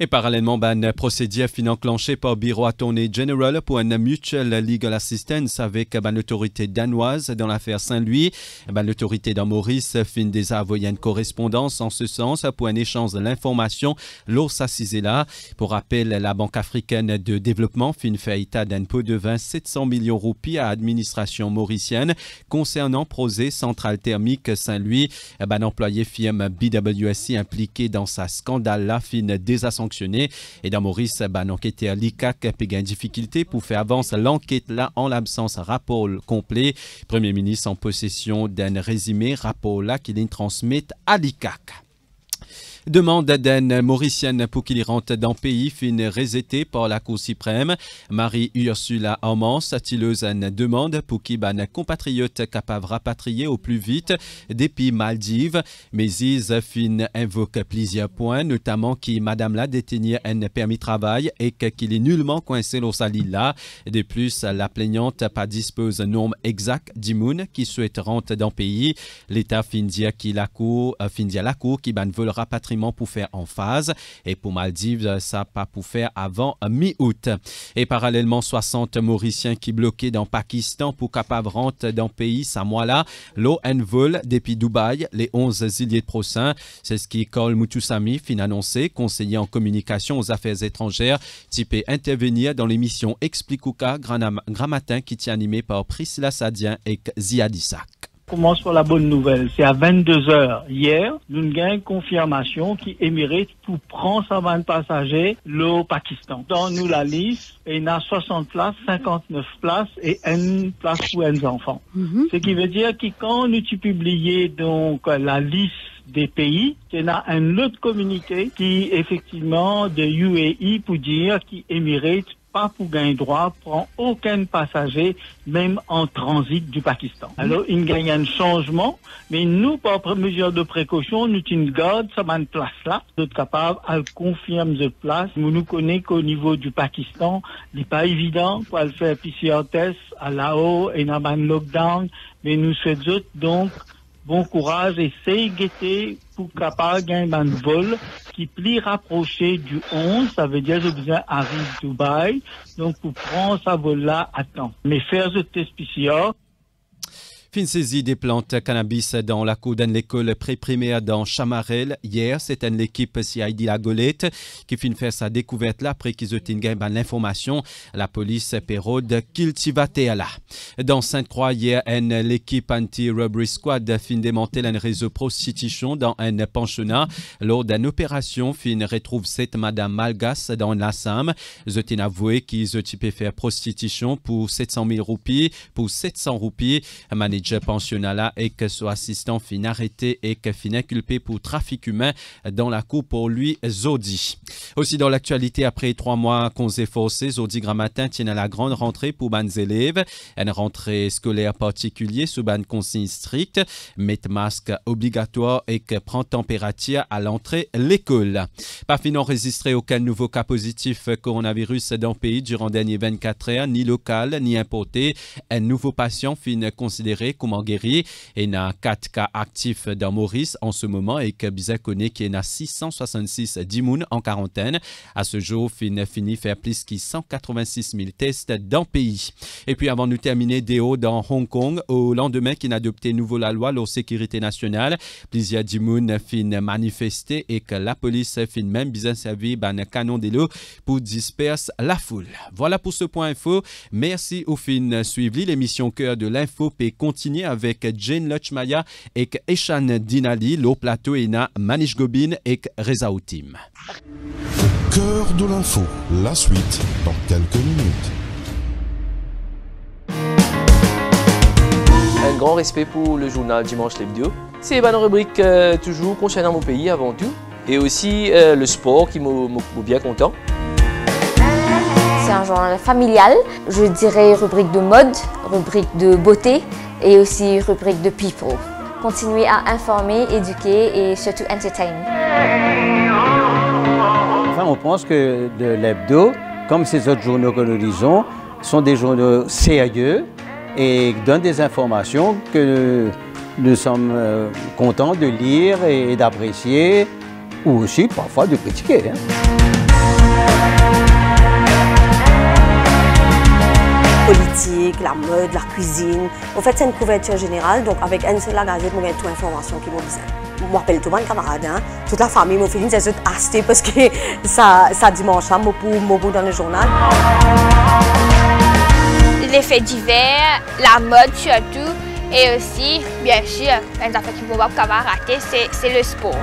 Et parallèlement, un procédé fin enclenché par Bureau Attorney General pour une mutual legal assistance avec l'autorité danoise dans l'affaire Saint-Louis. L'autorité dans Maurice fin déjà envoyé une correspondance en ce sens pour un échange de l'information lors de là. Pour rappel, la Banque africaine de développement fin fait état d'un pot de 700 millions de roupies à l'administration mauricienne concernant projet centrale thermique Saint-Louis. Employé firme BWSC impliqué dans sa scandale-là fin déjà sanctionné. Et dans Maurice, l'enquêteur l'ICAC a une difficulté pour faire avancer l'enquête là en l'absence de rapport complet. Premier ministre en possession d'un résumé rapport là qu'il transmet à l'ICAC. Demande d'une Mauricienne pour qu'il rentre dans le pays fin rejetée par la Cour suprême. Marie-Ursula Armand atileuse une demande pour qu'il un compatriote capable de rapatrier au plus vite depuis Maldives. Mais ils fin invoque plusieurs points, notamment que Madame la détenir un permis de travail et qu'il est nullement coincé dans sa île là. De plus, la plaignante pas dispose d'un nombre exact d'immunes qui souhaitent rentrer dans le pays. L'État fin dire qu'il la Cour qui veut le rapatriement pour faire en phase et pour Maldives ça pas pour faire avant mi-août. Et parallèlement 60 Mauriciens qui bloqués dans Pakistan pour capable rentrer dans le pays ça mois là l'eau en vol depuis Dubaï les 11 juillet prochain. C'est ce qui Col Mutusami fin annoncé, conseiller en communication aux affaires étrangères type intervenir dans l'émission Expliquouka Grand Matin qui est animée par Priscilla Sadien et Ziadisak. Commence par la bonne nouvelle. C'est à 22h hier, nous avons une confirmation qui Emirates pour prendre 120 passagers au Pakistan. Dans nous la liste, il y a 60 places, 59 places et une place pour les enfants. Ce qui veut dire que quand nous publions donc la liste des pays, il y a un autre communiqué qui effectivement de UAE pour dire qu'Emirates pas pour gagner droit, prend aucun passager, même en transit du Pakistan. Alors, il gagne un changement, mais nous, par mesure de précaution, nous gardons cette place-là, nous sommes capables de confirmer cette place. Nous connaissons qu'au niveau du Pakistan, il n'est pas évident pour le faire PCR test à là-haut et dans un lockdown, mais nous souhaitons donc bon courage et c'est guetter pour capable gagner un vol qui plus rapproché du 11, ça veut dire que je besoin arrive Dubaï, donc pour prendre ça vol-là à temps. Mais faire ce test PCR. Fin saisie des plantes cannabis dans la cour d'une école pré-primaire dans Chamarel. Hier, c'était l'équipe CID La Golette qui fin faire sa découverte là après qu'ils ont gagné l'information. La police pérode cultivaté là. Dans Sainte-Croix, hier, l'équipe anti-robbery squad fin démanteler un réseau prostitution dans un pensionnat. Lors d'une opération, fin retrouve cette madame Malgas dans l'Assam. Ils ont avoué qu'ils ont faire prostitution pour 700 000 roupies, pour 700 roupies. Manager collège pensionnat et que son assistant fin arrêté et que fin inculpé pour trafic humain dans la cour pour lui Zodi. Aussi dans l'actualité, après 3 mois qu'on s'est forcé, Zodi Gramatin tient à la grande rentrée pour les élèves. Une rentrée scolaire particulière sous ban consigne stricte, mettre masque obligatoire et que prend température à l'entrée l'école. Pas fin enregistré aucun nouveau cas positif coronavirus dans le pays durant les dernières 24 heures, ni local ni importé. Un nouveau patient fin considéré comme guéri et n'a 4 cas actifs dans Maurice en ce moment et que Bizarre connaît qu'il y a 666 dimoun en quarantaine. À ce jour, fini faire plus que 186 000 tests dans le pays. Et puis avant de terminer, DO dans Hong Kong, au lendemain qu'il a adopté nouveau la loi la sécurité nationale, plusieurs dimoun fin manifesté et que la police fin même bien servi un canon de l'eau pour disperser la foule. Voilà pour ce point info. Merci au fin suivi. L'émission Cœur de l'info peut continuer avec Jane Lochmaya et Eshan Dinali, l'au plateau et na Manish Gobin et Reza Outim. Cœur de l'info, la suite dans quelques minutes. Un grand respect pour le journal Dimanche l'Hebdo. C'est une rubrique toujours concernant mon pays avant tout. Et aussi le sport qui m'a bien content. C'est un journal familial, je dirais rubrique de mode, rubrique de beauté et aussi rubrique de people. Continuez à informer, éduquer et surtout entertain. Enfin, on pense que l'hebdo, comme ces autres journaux que nous lisons, sont des journaux sérieux et donnent des informations que nous sommes contents de lire et d'apprécier, ou aussi parfois de critiquer. Politique, la mode, la cuisine. En fait, c'est une couverture générale, donc avec une seule gazette, on a toute l'information qui m'a besoin. Je m'appelle tout mon camarade, toute la famille m'a fait une zeste acheter parce que ça dimanche, moi dans le journal. Les faits divers, la mode surtout, et aussi, bien sûr, les affaires qui vont pas rater, c'est le sport.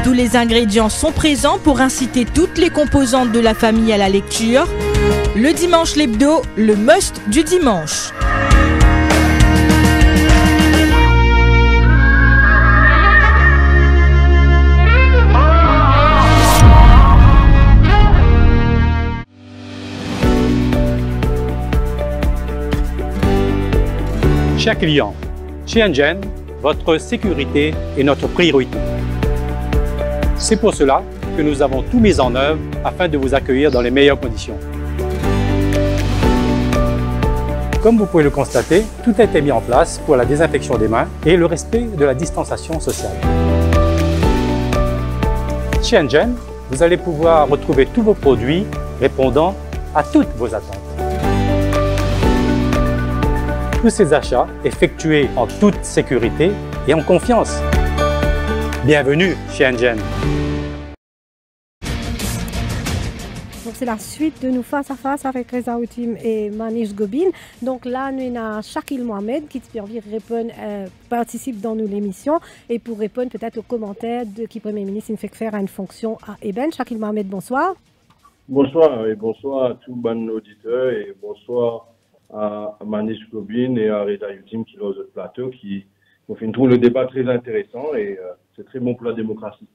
Tous les ingrédients sont présents pour inciter toutes les composantes de la famille à la lecture. Le dimanche l'hebdo, le must du dimanche. Chers clients, chez Engen, votre sécurité est notre priorité. C'est pour cela que nous avons tout mis en œuvre afin de vous accueillir dans les meilleures conditions. Comme vous pouvez le constater, tout a été mis en place pour la désinfection des mains et le respect de la distanciation sociale. Chez Engen, vous allez pouvoir retrouver tous vos produits répondant à toutes vos attentes. Tous ces achats effectués en toute sécurité et en confiance. Bienvenue chez Engen. Donc c'est la suite de nous face à face avec Reza Outim et Manish Gobin. Donc là, nous avons Shakil Mohamed qui participe dans nos émissions et pour répondre peut-être aux commentaires de qui Premier ministre il fait faire une fonction à Eben. Shakil Mohamed, bonsoir. Bonsoir et bonsoir à tous les auditeurs et bonsoir à Manish Gobin et à Reza Outim qui sont sur le plateau qui trouve le débat très intéressant et c'est très bon pour la démocratie.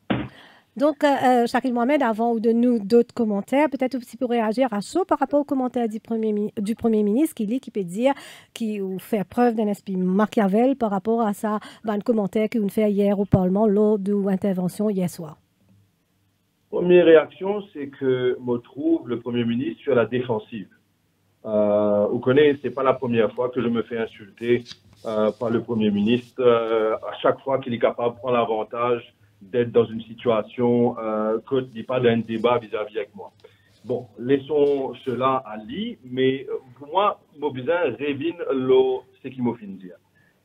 Donc, Shakil Mohamed, avant ou de nous d'autres commentaires, peut-être aussi pour réagir à ça par rapport aux commentaires du Premier ministre qui peut dire, qui fait preuve d'un esprit Machiavel par rapport à ça, un commentaire qu'il fait hier au Parlement lors de l'intervention hier soir. Première réaction, c'est que je trouve le Premier ministre sur la défensive. Vous connaissez, ce n'est pas la première fois que je me fais insulter par le Premier ministre. À chaque fois qu'il est capable de prendre l'avantage d'être dans une situation qu'il n'y a pas d'un débat vis-à-vis avec moi. Bon, laissons cela à lui, mais pour moi, mon besoin révine ce qu'il m'a fait dire.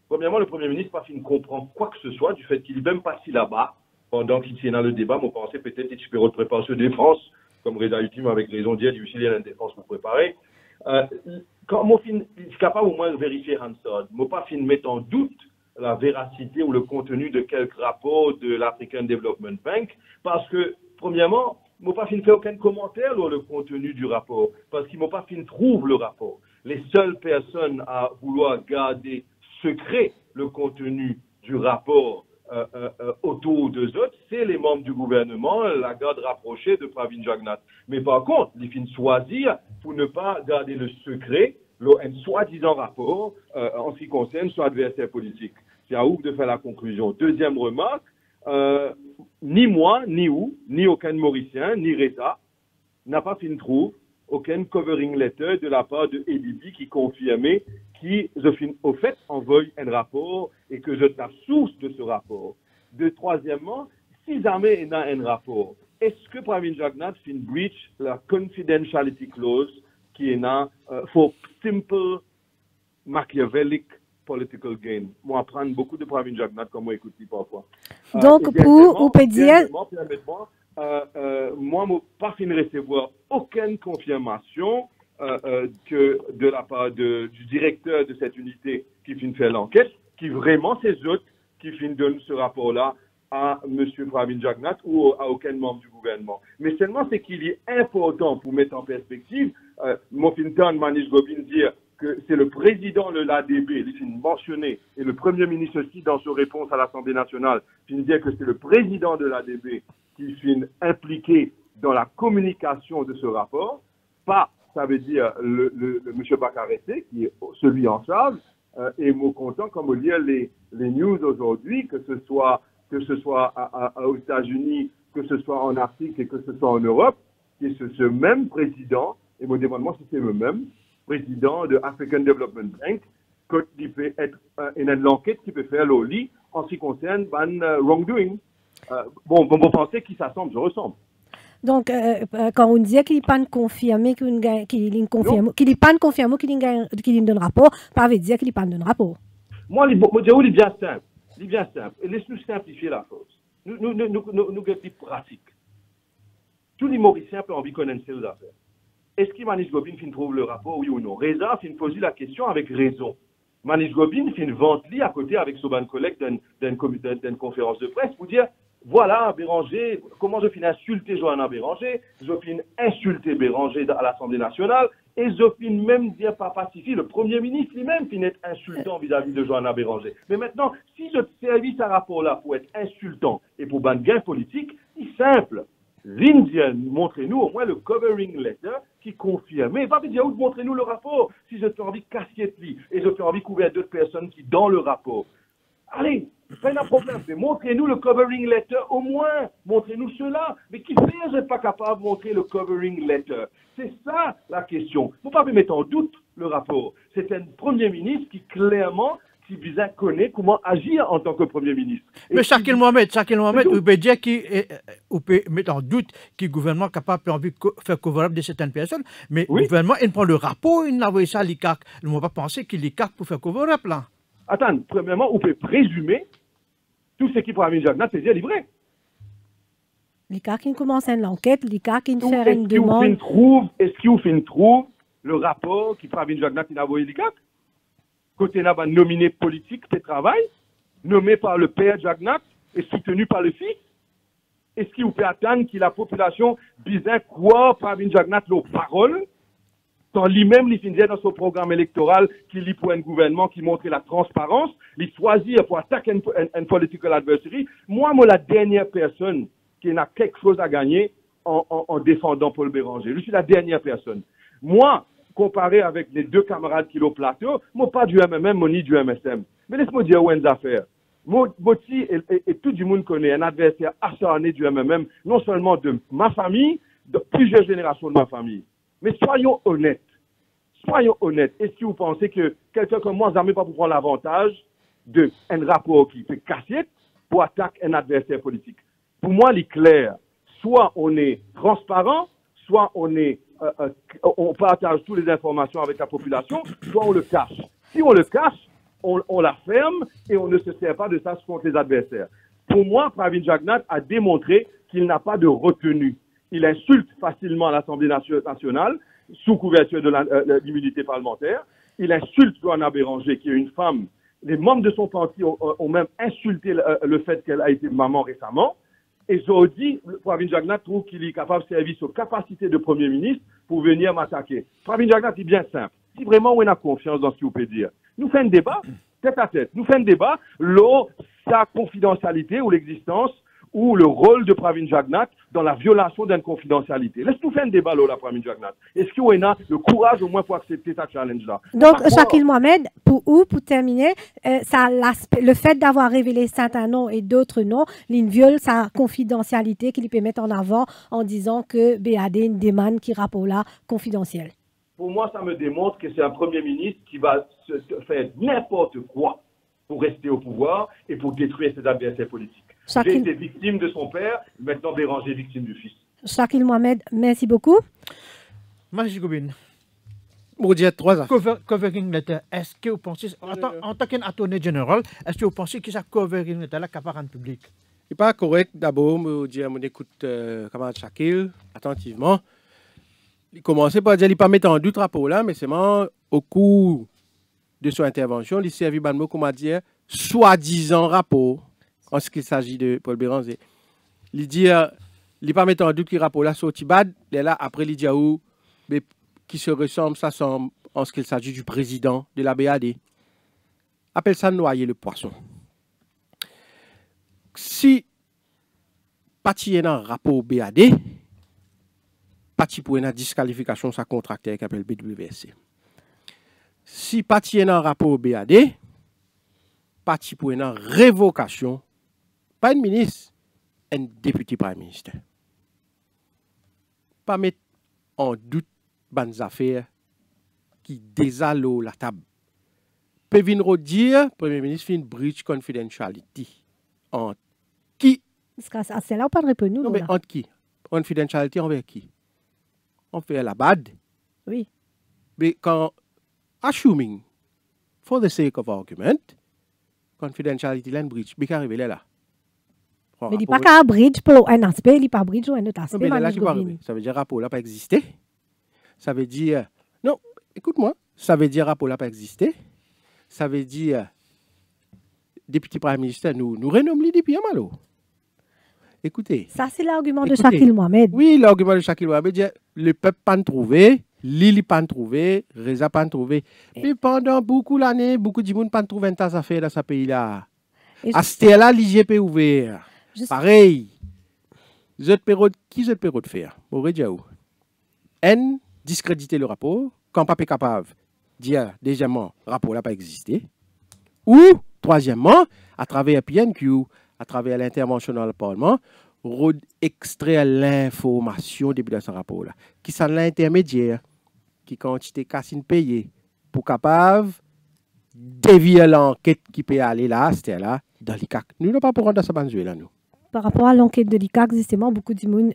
Premièrement, le Premier ministre n'a pas fini de comprendre quoi que ce soit du fait qu'il n'est même pas si là-bas pendant qu'il tient dans le débat. Moi, je pensais peut-être qu'il peut préparer ce défense, comme Reza Outim avec raison d'hier, du il y a une défense pour préparer. Quand moi, je suis capable au moins de vérifier Hansard, je n'ai pas fini de mettre en doute la véracité ou le contenu de quelques rapports de l'African Development Bank, parce que, premièrement, je n'ai pas fini de faire aucun commentaire sur le contenu du rapport, parce qu'ils n'ont pas fini de trouver le rapport. Les seules personnes à vouloir garder secret le contenu du rapport autour d'eux autres, c'est les membres du gouvernement, la garde rapprochée de Pravin Jagnnath. Mais par contre, ils finissent choisir pour ne pas garder le secret, un soi-disant rapport en ce qui concerne son adversaire politique. C'est à ouf de faire la conclusion. Deuxième remarque, ni moi, ni vous, ni aucun Mauricien, ni Reta, n'a pas fait trouve aucun covering letter de la part de ADB qui confirmait qui, au fait, envoie un rapport et que je la source de ce rapport. Troisièmement, si jamais il y a un rapport, est-ce que Pravin Jagnnath fait une breach la confidentiality clause qui est là for simple Machiavellic political gain? Moi, apprendre beaucoup de Pravin Jagnnath comme moi écoute parfois. Donc, pour ou peut dire... moi, je n'ai pas fini de recevoir aucune confirmation que de la part du directeur de cette unité qui finit de faire l'enquête, qui vraiment c'est eux qui finit de donner ce rapport-là à M. Pravin Jagnnath ou à aucun membre du gouvernement. Mais seulement c'est qu'il est important pour mettre en perspective, Mofintan Manish Gobin dire que c'est le président de l'ADB, il finit mentionné, et le Premier ministre aussi dans sa réponse à l'Assemblée nationale, finit dire que c'est le président de l'ADB qui finit impliqué dans la communication de ce rapport, pas, ça veut dire, le M. Bakarete, qui est celui en charge, et moi content, comme on lit les news aujourd'hui, que ce soit aux États-Unis, que ce soit en Afrique et que ce soit en Europe, c'est ce même président, et mon demandement si c'est le même, président de African Development Bank, qui peut être l'enquête qui peut faire l'OLI en ce qui concerne wrongdoing. Bon, vous pensez qui s'assemble, je ressemble. Donc, quand on dit qu'il n'est pas confirmé qu'il n'est pas confirmé qu'il donne rapport, ça veut dire qu'il n'est pas donne rapport. Moi, il est bien simple. Il est bien simple. Et laisse-nous simplifier la chose. Nous sommes pratiques. Tous les Mauriciens peuvent envie de connaître ces affaires. Est-ce que Manish Gobin trouve le rapport, oui ou non? Reza pose la question avec raison. Manish Gobin vente à côté avec son collègue d'une conférence de presse pour dire voilà, Béranger, comment je finis insulter Johanna Béranger, je finis insulter Béranger à l'Assemblée nationale, et je finis même dire pas pacifier, le Premier ministre lui-même finit être insultant vis-à-vis de Johanna Béranger. Mais maintenant, si je servis ce rapport-là pour être insultant et pour ban gain politique, c'est simple. L'Indien, montrez-nous au moins le covering letter qui confirme. Mais pas dire où montrez-nous le rapport si je fais envie de casquette et je fais envie de couvrir d'autres personnes qui dans le rapport. Allez, pas de problème, mais montrez-nous le covering letter au moins, montrez-nous cela. Mais qui fait, je n'êtes pas capable de montrer le covering letter? C'est ça la question. Il ne faut pas me mettre en doute le rapport. C'est un Premier ministre qui clairement qui bien connaît comment agir en tant que Premier ministre. Mais Shakil Mohamed, vous pouvez dire vous pouvez mettre en doute que le gouvernement est capable de faire cover-up de certaines personnes, mais le gouvernement, il prend le rapport, il envoie ça à l'ICAC. Il ne va pas penser qu'il est l'ICAC pour faire cover-up là. Attends, premièrement, vous pouvez présumer tout ce qui Pravin Jagnnath c'est livré. L'ICAC qui commence une enquête, l'ICAC qui fait une demande. Est-ce qu'il vous trouve le rapport qui Pravin Jagnnath a envoyé l'ICAC? Côté là, nominé politique de travail, nommé par le père Jagnnath et soutenu par le fils. Est-ce qu'il vous peut attendre que la population dise quoi Pravin Jagnnath leurs paroles, quand lui-même, il finit dans son programme électoral qu'il lit pour un gouvernement qui montre la transparence, il choisit pour attaquer un political adversary. Moi, la dernière personne qui a quelque chose à gagner en défendant Paul Béranger. Je suis la dernière personne. Moi, comparé avec les deux camarades qui sont au plateau, moi pas du MMM, moi ni du MSM. Mais laisse-moi dire où est l'affaire. Moi, et tout le monde connaît un adversaire acharné du MMM, non seulement de ma famille, de plusieurs générations de ma famille. Mais soyons honnêtes. Soyons honnêtes. Est-ce que vous pensez que quelqu'un comme moi n'a même pas pour prendre l'avantage d'un rapport qui fait cassette pour attaquer un adversaire politique? Pour moi, il est clair. Soit on est transparent, soit on partage toutes les informations avec la population, soit on le cache. Si on le cache, on la ferme et on ne se sert pas de ça contre les adversaires. Pour moi, Pravin Jagnnath a démontré qu'il n'a pas de retenue. Il insulte facilement l'Assemblée nationale sous couverture de l'immunité parlementaire. Il insulte Johanna Béranger, qui est une femme. Les membres de son parti ont même insulté le fait qu'elle a été maman récemment. Et aujourd'hui, Pravin Jagnnath trouve qu'il est capable de servir ses capacités de Premier ministre pour venir m'attaquer. Pravin Jagnnath est bien simple. Si vraiment on a confiance dans ce qu'il peut dire, nous faisons un débat. tête à tête. Nous faisons un débat, sa confidentialité ou l'existence ou le rôle de Pravin Jagnat dans la violation d'une confidentialité. Laisse-nous faire un débat là, Pravin Jagnat. Est-ce qu'il y a le courage au moins pour accepter ce challenge-là? Donc, Shakil Mohamed, pour terminer, le fait d'avoir révélé certains noms et d'autres noms, il viole sa confidentialité qu'il peut mettre en avant en disant que BAD une demande qui rapport là confidentielle. Pour moi, ça me démontre que c'est un Premier ministre qui va faire n'importe quoi pour rester au pouvoir et pour détruire ses adversaires politiques. J'ai été victime de son père, maintenant Béranger victime du fils. Shakil Mohamed, merci beaucoup. Manish Gobin. Pour dire 3 affaires. Covering letter, est-ce que vous pensez, en tant qu'attorney général, est-ce que vous pensez que ça covering letter là capable en public? C'est pas correct d'abord, me dire, on écoute camarade Shakil attentivement. Il commençait par dire qu'il ne pas mettre en doute rapport là, mais c'est au cours de son intervention, il servi banmo comme a dit soi-disant rapport en ce qu'il s'agit de Paul Béranger. Il dit il pas mettre en doute que rapport là sorti bad, là après il dit mais qui se ressemble ça semble en ce qu'il s'agit du président de la BAD. Appelle ça noyer le poisson. Si parti est dans rapport BAD, parti pour une disqualification sa contracteur qui appelle BWSC. Si parti est dans rapport BAD, parti pour une révocation, pas un ministre, un député premier ministre. Pas mettre en doute les affaires qui désalent la table. Peut venir dire, Premier ministre, fait une breach confidentiality. Entre qui? C'est là où pas de réponse. Non, mais entre qui? Confidentiality envers qui? On fait la bad. Oui. Mais quand, assuming, for the sake of argument, confidentiality land breach, mais qu'arrive là. Mais il n'y a pas qu'un bridge pour un aspect, il n'y a pas bridge pour un autre aspect. Mais là, ça veut dire rapport là pas existé. Ça veut dire, non, écoute-moi, ça veut dire rapport là pas existé. Ça veut dire, député premier ministre, nous renommons les députés à malo. Écoutez. Ça, c'est l'argument de Shakil Mohamed. Oui, l'argument de Shakil Mohamed dit le peuple pas trouvé, Lili pas trouvé, Reza pas trouvé. Mais pendant beaucoup d'années, beaucoup de monde pas trouvé un tas d'affaires dans ce pays-là. À ce là l'IGP ouvert. Pareil. Qui cette période faire? Aurait dit où? N, discréditer le rapport, quand pas capable dire, deuxièmement, le rapport n'a pas existé. Ou, troisièmement, à travers PNQ, à travers l'intervention dans le Parlement, extraire l'information depuis ce rapport-là. Qui sont l'intermédiaire, qui quantité cassine payée, pour capable dévier l'enquête qui peut aller là, c'était là, dans l'ICAC. Nous n'avons pas pour rendre ça banjoué là, nous. Par rapport à l'enquête de l'ICAC, justement, beaucoup de monde,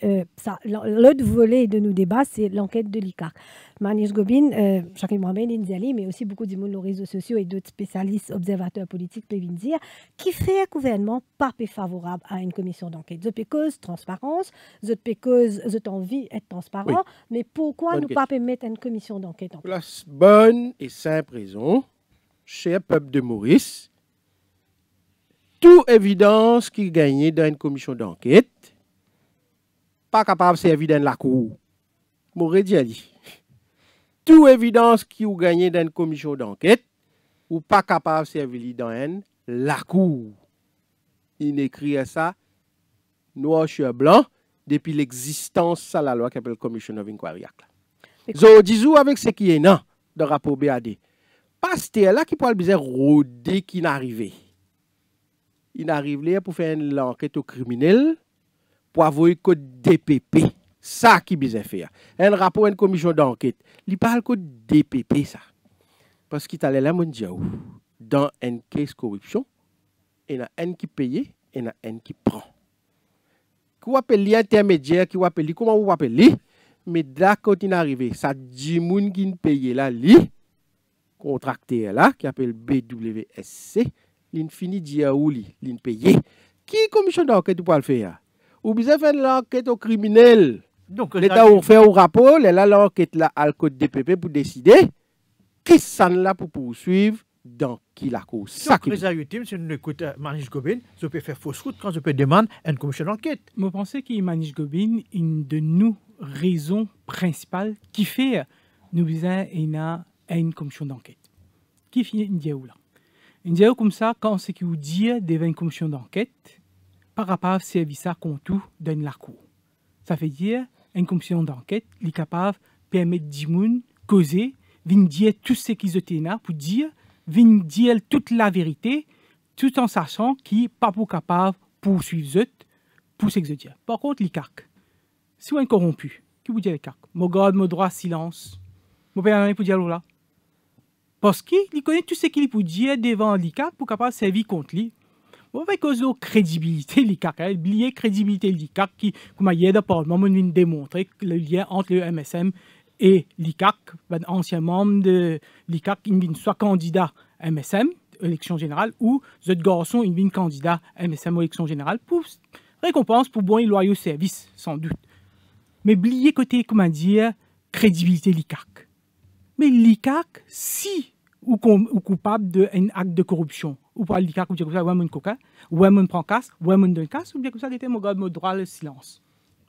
l'autre volet de nos débats, c'est l'enquête de l'ICAC. Manish Gobin, Shakil Mohamed, Indiali, mais aussi beaucoup de monde aux réseaux sociaux et d'autres spécialistes, observateurs politiques peuvent dire qui fait un gouvernement pas favorable à une commission d'enquête. Je peux cause transparence, je peux cause envie d'être transparent, oui. Mais pourquoi nous pas mettre une commission d'enquête en place? Bonne et simple raison, cher peuple de Maurice, toute évidence qui gagnait dans une commission d'enquête, pas capable de servir dans la cour. M'aurait dit. Toute évidence qui ou gagnait dans une commission d'enquête, ou pas capable de servir dans la cour. Il écrit ça, noir sur blanc, depuis l'existence de la loi qui s'appelle Commission of Inquiry. Je dis avec ce qui est dans le rapport BAD. Parce que là qui peut le rôder qui n'arrivait. Il arrive là pour faire l'enquête au criminel, pour avoir un code DPP. Ça qui bizarre faire. Un rapport, une commission d'enquête. Il parle code DPP, ça. Parce qu'il allait là, mon Dieu, dans une case corruption, il y a un qui paye et il y a un qui prend. Qui appelle l'intermédiaire, qui appelle comment vous appelez, mais là, quand il arrive, ça dit moun qui paye là, contracteur là, qui appelle BWSC, il finit dire où il paye. Qui commission d'enquête pour le faire? Ou bien faire l'enquête au criminel. Donc l'État a fait un rapport, là l'enquête là à le code DPP pour décider qui s'en là pour poursuivre dans qui la cause. Ça qui est ultime, si nous écoutons Manish Gobin, je peux faire fausse route quand je peux demander une commission d'enquête. Je pense que Manish Gobin, une de nos raisons principales qui fait nous besoin une commission d'enquête. Qui fait une diaoula. Il dit comme ça, quand c'est qu'il dit devant une commission d'enquête, par rapport au service à compte dans la cour. Ça veut dire, une commission d'enquête est capable de permettre de causer, de dire tout ce qu'ils ont là pour dire, de dire toute la vérité, tout en sachant qu'il n'est pas capable de poursuivre eux pour ce qu'ils ont. Par contre, les CAC, si on est corrompu, qui vous dit les CAC? Mon garde, mon droit, silence. Mon père, pour dire là. Parce qu'il connaît tout ce qu'il peut dire devant l'ICAC pour capable de servir contre lui. On va cause de crédibilité l'ICAC, oublier crédibilité l'ICAC qui, comme hier dans le Parlement, on vient démontrer le lien entre le MSM et l'ICAC, ancien membre de l'ICAC, il soit candidat MSM, élection générale, ou ce garçon, il vient candidat MSM, élection générale, pour récompense pour bon et loyaux service, sans doute. Mais oublier côté, comment dire, crédibilité l'ICAC. Mais l'ICAC, si ou coupable d'un acte de corruption, ou pas l'ICAC, ou dire comme ça, ou un coca, ou un prend casse, ou un donne casse, ou bien comme ça, il était mon droit le silence.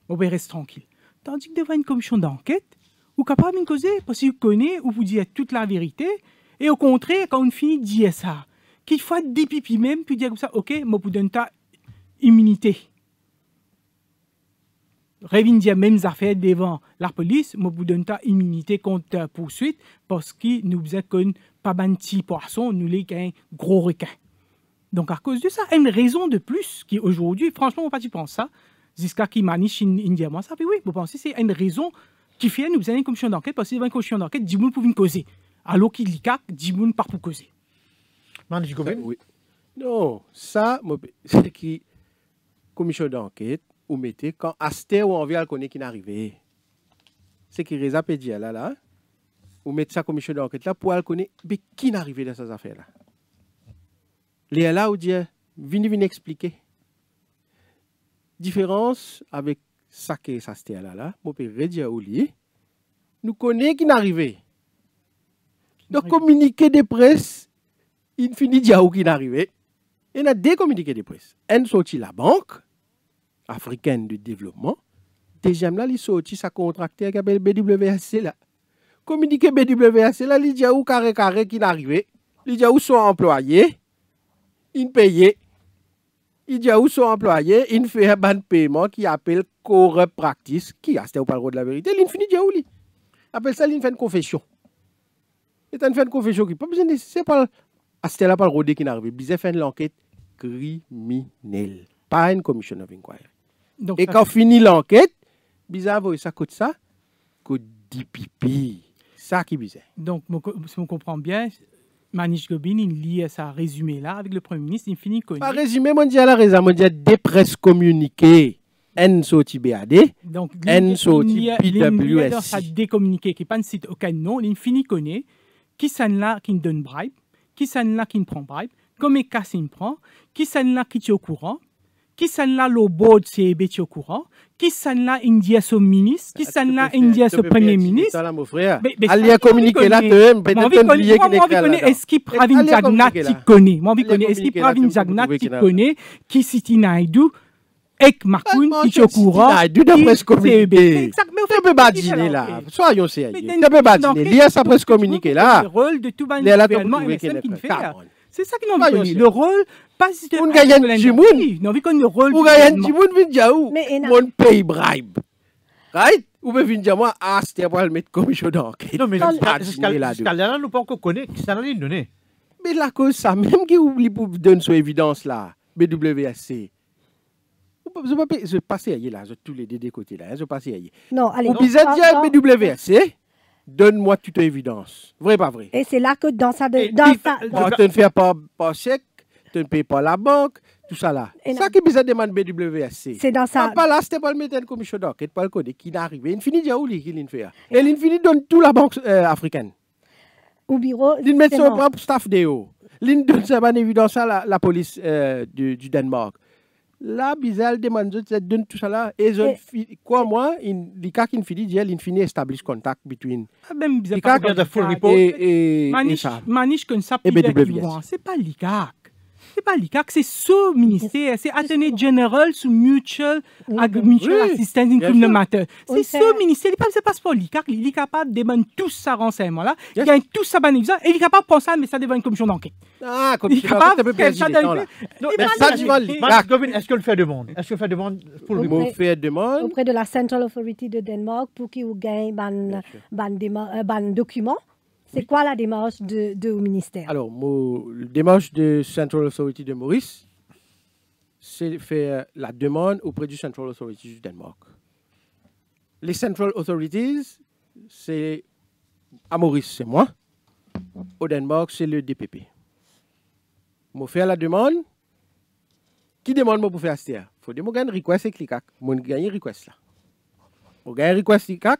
On va rester tranquille. Tandis que devant une commission d'enquête, ou capable de causer, parce qu'il connaît, ou vous dire toute la vérité, et au contraire, quand on finit de dire ça, qu'il faut des pipis même, puis dire comme ça, ok, moi, vous donne ta immunité. Revin dire mêmes affaires devant la police, moi vous donne ta immunité contre poursuite parce que nous faisons pas un petit poisson, nous les un gros requin. Donc à cause de ça, une raison de plus qui aujourd'hui, franchement, on pas y penser ça, jusqu'à qui maniche India, moi ça fait oui, vous pensez c'est une raison qui fait nous faisons une commission d'enquête parce que devant une commission d'enquête, 10 personnes peuvent causer, alors qu'il y a 10 personnes pas pour causer. Maniche oui. Non, ça c'est qui commission d'enquête. Ou mettez quand Aster ou Envia connaît qui n'arrive. C'est qui Reza Pédia là. Ou mettez sa commission d'enquête là pour elle connaître qui n'arrive dans ces affaires là. Les là ou dire venez expliquer. Différence avec ça que Aster là, moi peut redire au lieu. Nous connaît qui n'arrive. Donc communiqué de presse, il finit dire où qui n'arrive. Il y a deux communiqués de presse. Un sorti la banque africaine de développement. Deuxième là, il sorti sa contracteur qui s'appelle BWAC là. Communiqué BWAC là, il dit où carré qui n'arrive. Il dit où sont employés, ils payent. Il dit où sont employés, ils font un ban paiement qui appelle corrupt practice, qui a c'était au parole de la vérité. Il finit dire où lui. Appelle ça, il fait une confession. Il fait une confession qui pas besoin de c'est pas c'était là pas le rodé qui n'arrive. Il fait une enquête criminelle, pas une commission of inquiry. Donc, et quand finit l'enquête, bizarre, ça coûte ça, coûte 10 pipi. Ça qui est bizarre. Donc, si on comprend bien, Manish Gobin, il lit sa résumé là avec le Premier ministre, il finit connu. Pas résumé, mon dieu, la raison, mon dieu, des presses communiquées, N sorti BAD, N sorti PWS. Dans sa décommuniqué, qui pas un site aucun nom, il finit connu, qui s'en là qui donne bribe, qui s'en là qui prend bribe, comme cas il prend, qui s'en là qui est au courant. Qui s'en là le board c'est au courant, qui s'en là India son ministre, qui s'en là India son premier ministre. Mon frère. Allez communiquer là peut-être est-ce qu'il Pravin Jagnat qui connaît. Moi connais est-ce qu'il Pravin Jagnat qui connaît qui Siti Naidu Ek Makoun qui est au courant. Naidu de presse communiquée. Exactement. Tu peux pas dîner là. Soyons sérieux. Tu peux pas dîner. Il y a sa presse communiquée là. Le rôle de tout le gouvernement MSM qui fait. C'est ça qui nous connu. Le rôle, pas si tu as un Jimoun. Non, le rôle. Ou gagne Jimoun, vient diaou. Mon pays bribe. Right? Ou bien vient moi, ah, c'était pour le mettre commission d'enquête. Non, mais jusqu'à là, nous pas encore connaître qui ça n'a rien donné. Mais la cause, ça même qui oublie pour donner son évidence là, BWAC. Je passe ailleurs là, tous les deux côtés là, je passe ailleurs. Non, allez. Ou bien dire BWAC. Donne-moi toute évidence. Vrai ou pas vrai? Et c'est là que dans ça... Tu ne fais pas chèque, tu ne payes pas la banque, tout ça là. C'est ça qui besoin demande BWAC. C'est dans ça. Pas là, c'était pas le mettre une commission d'enquête, pas le code qui n'arrive. Il finit déjà où il fait. Et il finit donne toute la banque africaine. Au bureau. Il met son propre staff de haut. Il donne ça en évidence à la police du Danemark. Là, bizarre, demande donne tout ça là. Et quoi, moi, les cas qui finit, il finit establish contact between. Même bizarre, pas de full report. Et ça. Manish comme ça, c'est pas l'ICAC. c'est pas l'ICAC, c'est ce ministère, c'est Attorney General sous Mutual Assistance in Criminal Matter. C'est ce ministère, il passe pas l'ICAC, il est capable de demander tout ça renseignement-là, il gagne tout ça bénéfice, et il est capable de penser, mais ça devient une commission d'enquête. Ah, comme il est capable de faire ça. Est-ce que le fait demande? Est-ce que le fait demande pour le Auprès- fait demande Auprès de la Central Authority de Danemark pour qu'ils gagnent ban document. C'est quoi la démarche de au ministère? Alors, la démarche de Central Authority de Maurice, c'est faire la demande auprès du Central Authority du Danemark. Les Central Authorities, c'est à Maurice, c'est moi. Au Danemark, c'est le DPP. Je fais la demande. Qui demande moi pour faire ça? Il faut que je gagne request et cliquer. Je gagne request là. Je gagne request et cliquer.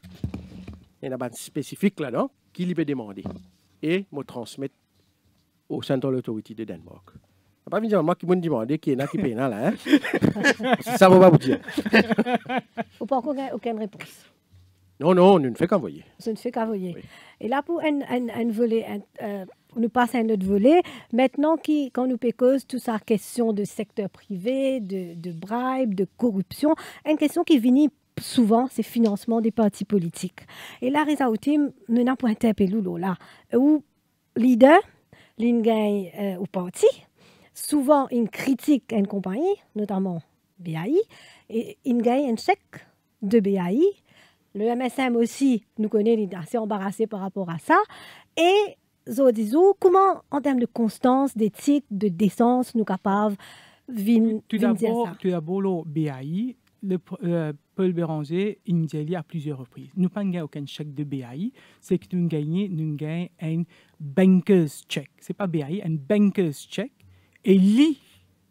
Il y a un spécifique là-dedans qui lui peut demander. Et me transmettre au Central Authority de Danemark. Je ne pas venir moi qui me demander qui est là, qui paye là. Hein? Ça ne va pas vous dire. Ou pas encore aucune réponse? Non, nous ne faisons qu'envoyer. Ça ne fait qu'envoyer. Et là, pour un volet, nous passons à un autre volet. Maintenant, quand nous pécose toute sa question de secteur privé, de bribe, de corruption, une question qui vient souvent, c'est le financement des partis politiques. Et là, Reza Outim, nous n'avons pas interpellé là, où leader, l'ingay au parti, souvent une critique à une compagnie, notamment BAI, et il gagne un chèque de BAI. Le MSM aussi, nous connaît, il est assez embarrassé par rapport à ça. Et Zodizou, comment, en termes de constance, d'éthique, de décence, nous capables de dire ça? Tout d'abord, le BAI, Paul Béranger, il nous a dit à plusieurs reprises. Nous n'avons pas aucun chèque de BAI, c'est que nous gagnons un banker's check. Ce n'est pas BAI, un banker's check. Et lui,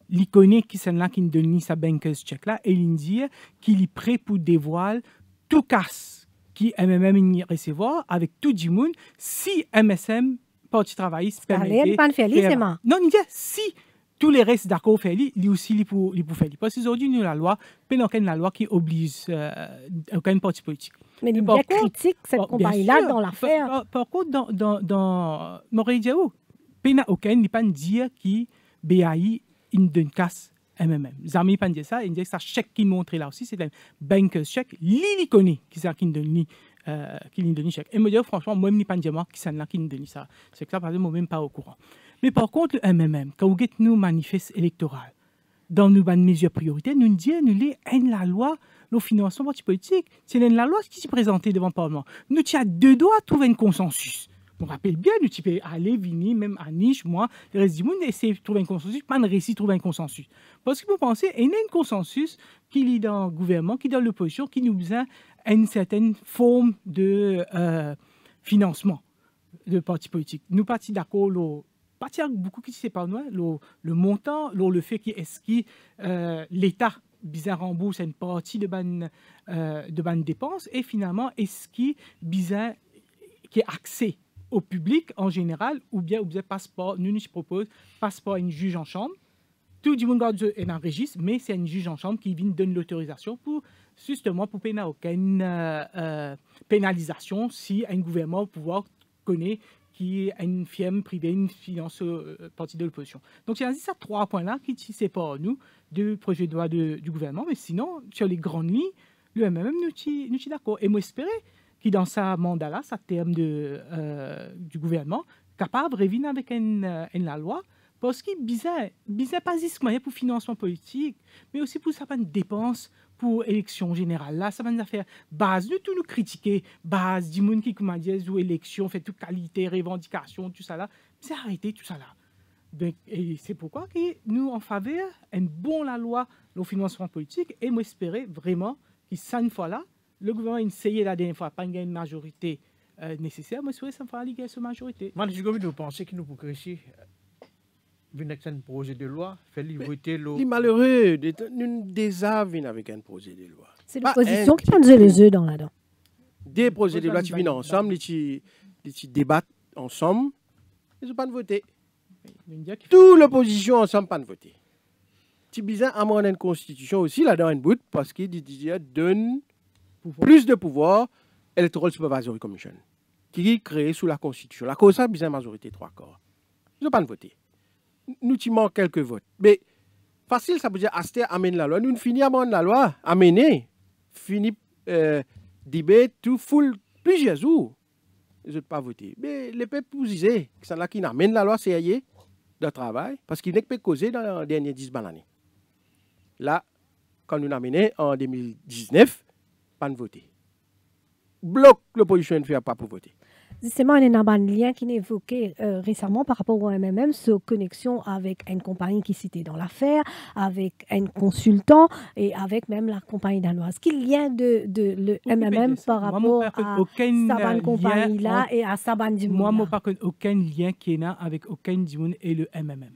il connaît qui c'est là qui nous donne sa banker's check là, et il nous dit qu'il est prêt pour dévoiler tout casse qui MMM recevoir avec tout le monde si MSM, Parti travailliste, permet. Non, il dit si tous les restes d'accord faire lui aussi il pour faire. Parce qu'aujourd'hui, nous la loi, la loi qui oblige aucun parti politique. Mais il y a critique cette compagnie-là dans l'affaire. Par contre, dans Morédiaou, il n'y a aucun qui peut dire que BAI une donne casse MMM. Zami pas dire ça, il dit que ça chèque qui montre là aussi, c'est un banker's check. Il connaît qui ça qui donne qui donne chèque. Et me dire franchement, moi je ne pas dire qui ça qui donne ça. C'est que ça parce que moi même pas au courant. Mais par contre le MMM, quand vous nous manifeste électoral, dans nos mesures prioritaires, nous disons nous la loi le financement parti politique, c'est la loi qui s'est présentée devant le Parlement. Nous avons deux doigts à trouver un consensus. On rappelle bien, nous pouvons aller, venir, même à Niche, moi, le reste du monde, essayer de trouver un consensus, pas de réussir à trouver un consensus. Parce que vous pensez, il y a un consensus qui est dans le gouvernement, qui est dans l'opposition, qui nous besoin une certaine forme de financement de partis politiques. Nous partons d'accord, beaucoup qui ne pas le montant, le fait qu'est-ce que l'État bizarre rembourse une partie de bonnes dépenses, et finalement, est-ce qui bizarre qui est accès au public en général, ou bien passeport, nous propose passeport à une juge en chambre. Tout le monde est en registre, mais c'est une juge en chambre qui vient donner l'autorisation pour justement pour aucune pénalisation si un gouvernement au pouvoir connaît qui est une firme privée, une finance partie de l'opposition. Donc, c'est ça 3 points-là qui séparent nous du projet de loi du gouvernement, mais sinon, sur les grandes lignes, le MMM nous sommes d'accord. Et moi, j'espère qui dans sa mandat-là, sa terme du gouvernement, capable de revenir avec la loi, parce qu'il bizarre pas juste pour financement politique, mais aussi pour certaines dépenses pour élection générale. Là, ça va nous faire base, nous tout nous critiquer, base du monde qui comment dire ou élection, fait toute qualité, revendication, tout ça là, c'est arrêter tout ça là. Donc, et c'est pourquoi que nous en faveur un bon la loi, le financement politique, et moi espérer vraiment que cette fois là le gouvernement a essayé la dernière fois, pas une majorité nécessaire, mais ça me fera ligue cette majorité. Moi, je vous pensez que nous pouvons réussir avec un projet de loi, faire voter l'eau. Les malheureux, nous désavons avec un projet de loi. C'est l'opposition qui prend les œufs dans là-dedans. Des projets de loi qui viennent ensemble, ils débattent ensemble, ils n'ont pas de voter. Toute l'opposition ensemble, pas de voter. C'est bizarre, à mon une constitution aussi, là-dedans, une bout, parce qu'il donne plus de pouvoir Electoral Supervisory Commission, qui est créé sous la Constitution. La cause, ça, bizarre, majorité 3 quarts. Ils n'ont pas voté. nous timons quelques votes. Mais facile, ça veut dire Aster amène la loi. Nous finissons la loi, amener, fini débat, tout full plusieurs jours. Ils n'ont pas voté. Mais les peuples vous disaient que c'est là qui amène la loi CAE de travail parce qu'il n'est pas causé dans les dernières 10 années. Là, quand nous l'amenons en 2019, pas de voter. Bloc l'opposition ne fait pas pour voter. Justement, il y a un lien qui est évoqué récemment par rapport au MMM, sur connexion avec une compagnie qui est citée dans l'affaire, avec un consultant et avec même la compagnie danoise. Quel lien de le MMM par rapport à Saban compagnie-là et à Saban Dimoun? Moi, je ne parle aucun lien qui est là avec aucun Dimoun et le MMM.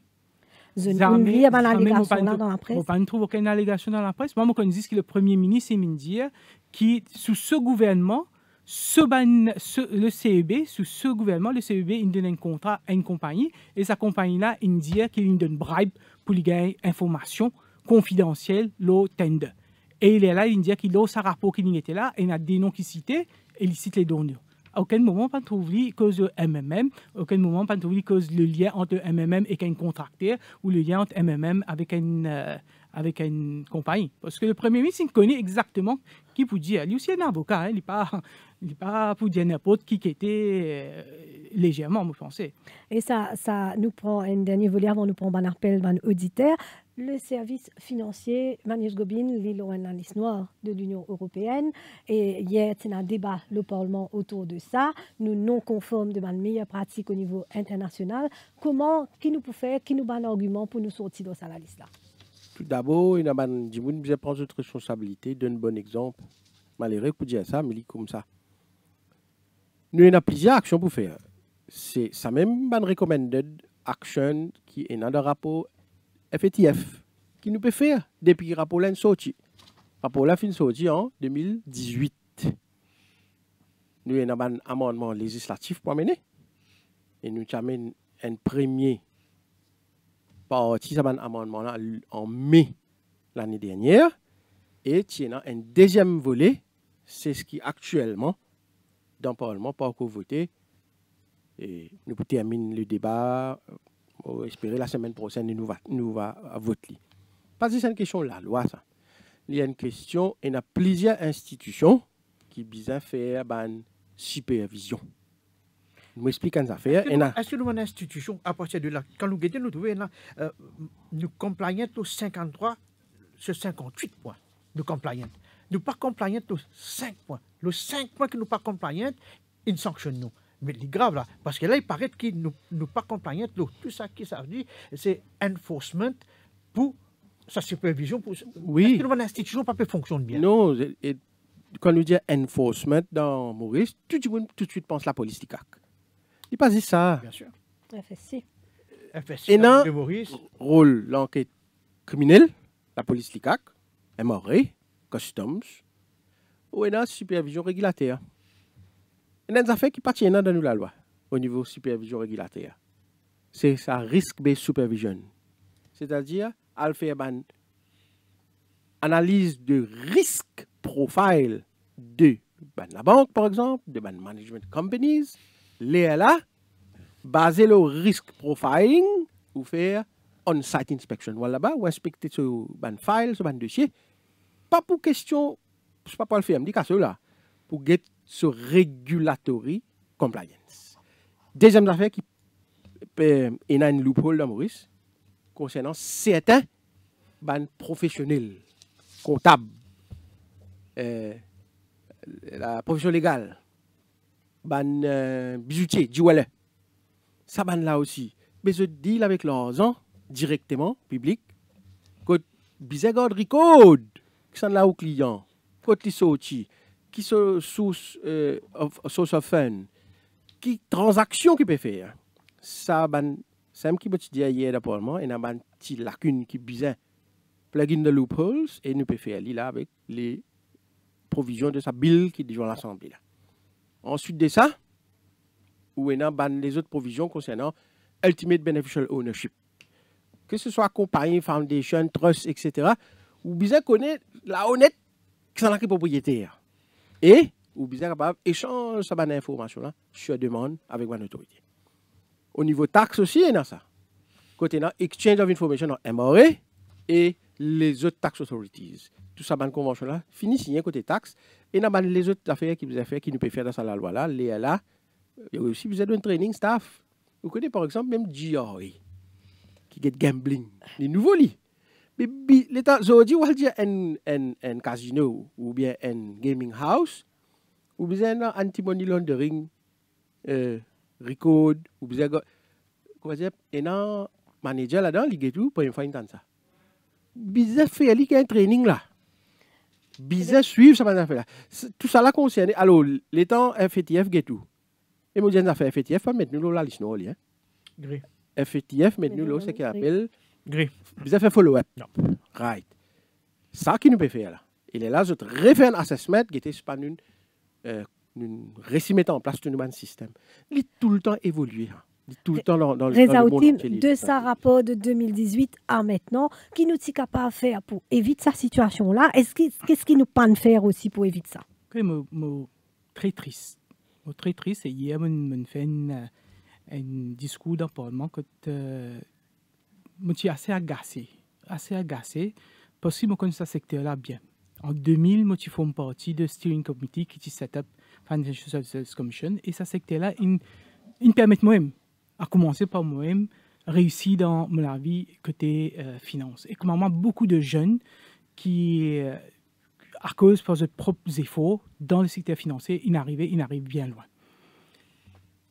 Je ne lis pas l'allégation dans la presse. Je ne trouve aucune allégation dans la presse. Moi, je dis que le Premier ministre, Mindir, qui, sous ce gouvernement, le CEB, sous ce gouvernement, le CEB, il donne un contrat à une compagnie et sa compagnie-là, il dit qu'il donne bribe pour lui gagner information confidentielle, le tender. Et il est là, il dit qu'il a sa rapport qui était là et il a des noms qui citent et il cite les donneurs. À aucun moment, pas trouvé cause de MMM, à aucun moment, pas trouvé cause le lien entre MMM et un contracteur ou le lien entre MMM avec une compagnie. Parce que le Premier ministre, il connaît exactement qui peut dire. Lui aussi est un avocat, il n'est pas pour dire n'importe qui était légèrement, je pensais. Et ça nous prend un dernier volet avant nous prendre un appel d'un auditeur. Le service financier, Magnus Gobin, l'île noire de l'Union européenne. Et hier, il y a un débat le Parlement autour de ça. Nous non conformes de ma meilleure pratique au niveau international. Qui nous peut faire, qui nous donne un argument pour nous sortir de cette liste-là? Tout d'abord, il y a des gens qui prennent notre responsabilité, donne un bon exemple. Malheureux pour dire ça, mais il comme ça. Nous avons plusieurs actions pour faire. C'est ça même une recommended action qui est dans le rapport FATF, qui nous peut faire depuis le rapport là sorti. Le rapport là fin sorti en 2018. Nous avons un amendement législatif pour mener. Et nous avons un premier parti de cet amendement là en mai l'année dernière. Et il y a un deuxième volet, c'est ce qui actuellement dans le Parlement pas encore voté. Et nous terminons le débat. On espérer la semaine prochaine, nous va voter. Parce que c'est une question de la loi, ça. Il y a une question, il y a plusieurs institutions qui visent à faire une supervision. Je m'explique une affaire. Est-ce que nous avons une institution à partir de là? Quand nous guettons, nous trouvons nous compliant aux 53 sur 58 points. Nous compliant. Nous pas compliant aux 5 points. Les 5 points que nous pas compliant, ils sanctionnent nous. Mais c'est grave là, parce que là, il paraît qu'ils ne pas compliant. Tout ça qui ça veut dire, c'est enforcement pour sa supervision. Oui. Est-ce que notre institution pas fonctionne bien? Non, et quand nous disons enforcement dans Maurice, tout de suite pense la police du CAC. Il pas dit ça. Bien sûr. FSC. Et dans le rôle l'enquête criminelle, la police du CAC, MRA, Customs, ou dans la supervision régulatoire. Il y a des affaires qui appartiennent dans la loi au niveau de supervision régulatoire. C'est ça, risk-based supervision. C'est-à-dire, elle fait une analyse de risque profile de la banque, par exemple, de management companies. Là, basé le risk profiling, ou faire on-site inspection. Voilà, ou inspecter sur un file, sur un dossier. Pas pour question, je ne sais pas pour le faire, je dis qu'à cela, pour get sur regulatory compliance. Deuxième affaire qui est une loophole dans Maurice concernant certains professionnels, comptables, la profession légale, bijoutiers, jewelers. Ça là aussi. Mais je deal avec l'argent directement, public, que bizarre record qui sont là aux clients, quand ils sortent, qui sont source of fund, qui transaction qui peut faire. Ça, c'est un qui peut dire hier d'apparemment, il y a une petite lacune qui bizarre. Plug in the loopholes et nous peut faire là avec les provisions de sa bill qui est devant l'Assemblée. Ensuite de ça, où il y a les autres provisions concernant Ultimate Beneficial Ownership. Que ce soit compagnie, foundation, trust, etc. Ou bien connaître la honnête qui sont les propriétaires. Et, ou bien capable d'échanger cette information-là sur demande avec une autorité. Au niveau taxe aussi, il y a ça. côté là, Exchange of Information en MRA et les autres tax authorities. Tout ça, bonne convention là, fini signé côté taxe. Et dans les autres affaires qui nous peuvent faire dans la loi là, il y a aussi besoin d'un training staff. Vous connaissez par exemple même GRA, qui get gambling, les nouveaux lits. Mais l'État, je dis, on dire un casino ou bien un gaming house, ou bien un anti-money laundering record, ou bien un manager là-dedans, il y tout pour une fin de ça. Bizarre faire un training là. Bizarre suivre ça va faire là. Tout ça là concerne. Alors, l'État FATF get tout. Et moi, j'ai fait FATF, pas mettre nous là, liste non, hein. FATF, mettre nous là, c'est qu'il appelle. Bizarre fait follow-up. Right. Ça qui nous peut faire là. Il est là, je refais un assessment qui était pas une mettre en place tout un système. Il est tout le temps évolué. Tout le temps dans le monde. De sa rapport de 2018 à maintenant, qui nous est capable de faire pour éviter cette situation-là? Qu'est-ce qui nous peut faire aussi pour éviter ça? Très triste. Très triste. Et hier, on fait un discours dans le Parlement que je suis assez agacé. Parce que je connais ce secteur-là bien. En 2000, je fais partie de Steering Committee qui est set up Financial Services Commission. Et ce secteur-là, il permet moi-même, à commencer par moi-même, réussir dans ma vie côté finance. Et comment beaucoup de jeunes qui, à cause de leurs propres efforts dans le secteur financier, ils arrivent bien loin.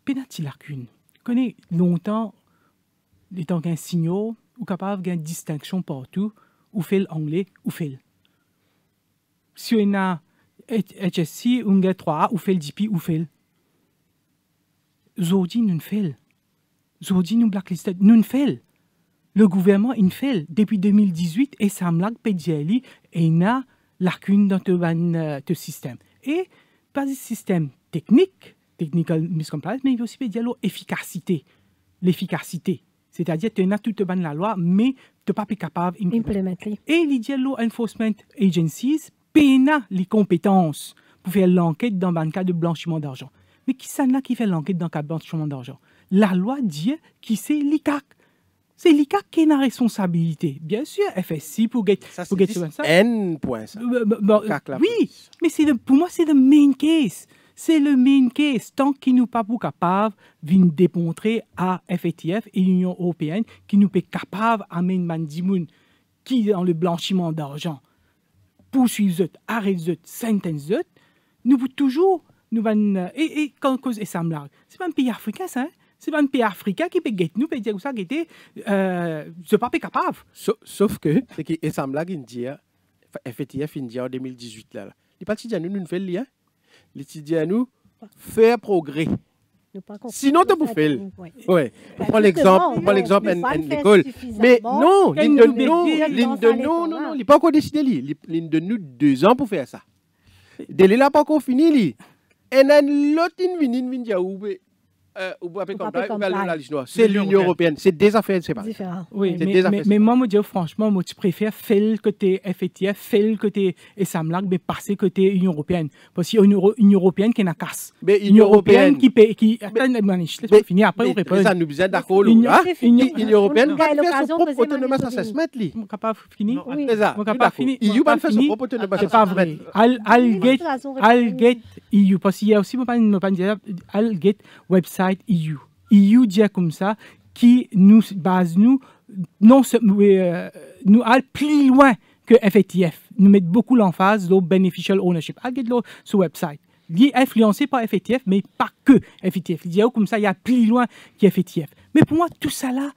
Pénalty lacune. Je connais longtemps, étant qu'un signal, ou capable d'une distinction partout, ou fait l'anglais, ou fait. Si on a HSC, on a 3A, ou fait le DP, ou fait. Aujourd'hui, nous fait. Aujourd'hui, nous blacklisted, nous fait. Le gouvernement, il fait. Depuis 2018, et ça me l'a pédiali, et il y a lacune dans ce système. Et pas du système technique, technical miscompliance, mais il y a aussi l'efficacité. L'efficacité. C'est-à-dire que tu as toute la loi, mais tu n'es pas capable d'implémenter. Et les law enforcement agencies peinent les compétences pour faire l'enquête dans le cas de blanchiment d'argent. Mais qui c'est là qui fait l'enquête dans le cas de blanchiment d'argent? La loi dit que c'est l'ICAC. C'est l'ICAC qui a la responsabilité. Bien sûr, FSC pour get ça. N point ça. Oui, mais pour moi, c'est le main case. C'est le main case. Tant qu'ils ne sont pas capables de démontrer à FATF et l'Union européenne qu'ils ne sont pas capables d'amener Mandimoun qui est dans le blanchiment d'argent, poursuivre, arrêter, sentence, nous pouvons toujours. Et quand cause ça me c'est pas un pays africain, ça. C'est pas un pays africain qui peut nous peut dire ça qui était c'est pas capable. Sauf que c'est que et ça me dit FATF en 2018 là. Les partis nous ne fait lien. Les étudiants nous faire progrès. Sinon, tu peux faire. Ouais. Prends l'exemple à l'école. Mais non, il n'est pas encore décidé. Il donne nous 2 ans pour faire ça. Délai là pas encore fini. Et l'autre c'est l'Union européenne. C'est des affaires séparées. Oui, mais moi, je dis franchement, je préfère faire le côté FATF, faire le côté SAMLAC, mais passer côté Union européenne. Parce qu'il y a une européenne qui n'a casse. Mais Union européenne qui attends, laisse-moi finir après vous répondre. Ça nous besoin d'accord. L'Union européenne va faire son propre autonomous assessment. Je suis capable de finir. Oui. C'est ça. EU va faire son propre autonomous assessment. C'est pas vrai. I'll get EU. Parce qu'il y a aussi, I'll get website EU. EU dit comme ça, qui nous base nous allons plus loin que FATF. Nous mettons beaucoup l'emphase sur le beneficial ownership. Regardez sur le website. Il est influencé par FATF, mais pas que FATF. Il dit comme ça, il y a plus loin que FATF. Mais pour moi, tout ça là,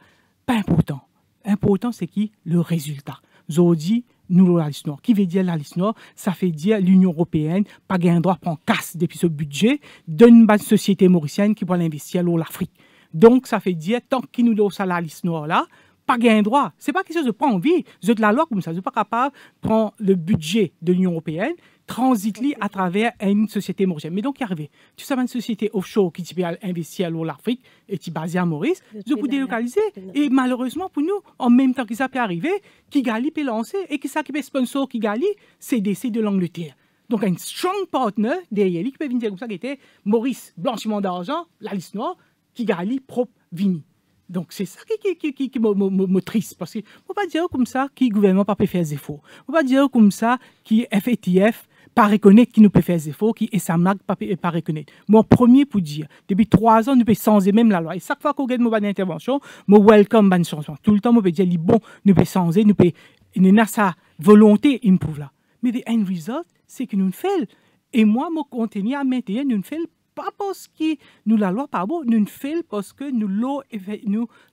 pas important. Important, c'est qui? Le résultat. Aujourd'hui, nous, la liste noire. Qui veut dire la liste noire? Ça fait dire l'Union européenne, pas un droit prend casse depuis ce budget d'une société mauricienne qui va l'investir dans l'Afrique. Donc, ça fait dire, tant qu'il nous donne ça la liste noire là, pas un droit. C'est pas quelque chose de pas envie. Vous êtes la loi comme ça. Vous n'êtes pas capable de prendre le budget de l'Union européenne, transiter à travers une société mauricienne. Mais donc, il arrive. Tu sais, une société offshore qui peut investir dans l'Afrique et qui est basée à Maurice, vous pouvez délocaliser. Et malheureusement, pour nous, en même temps que ça peut arriver, Kigali peut lancer et qui ça qui peut sponsor Kigali, CDC de l'Angleterre. Donc, un strong partner derrière lui qui peut venir comme ça, qui était Maurice, blanchiment d'argent, la liste noire, Kigali, propre, Vini. Donc, c'est ça qui me triste. Parce que ne faut pas dire comme ça que le gouvernement ne peut pas faire des efforts. Il ne faut pas dire comme ça que FATF pas reconnaître qui nous peut faire des efforts, qui SAMLAG pas reconnaître. Mon premier pour dire, depuis 3 ans, nous pouvons changer même la loi. Et chaque fois qu'on gagne une intervention, je welcome une changement. Tout le temps, je peux dire, bon, nous pouvons changer, nous avons sa volonté, il me là. Mais le end result, c'est que nous le faisons. Et moi, je continue à maintenir, nous le faisons pas parce que nous la loi pas bon, nous le faisons parce que nous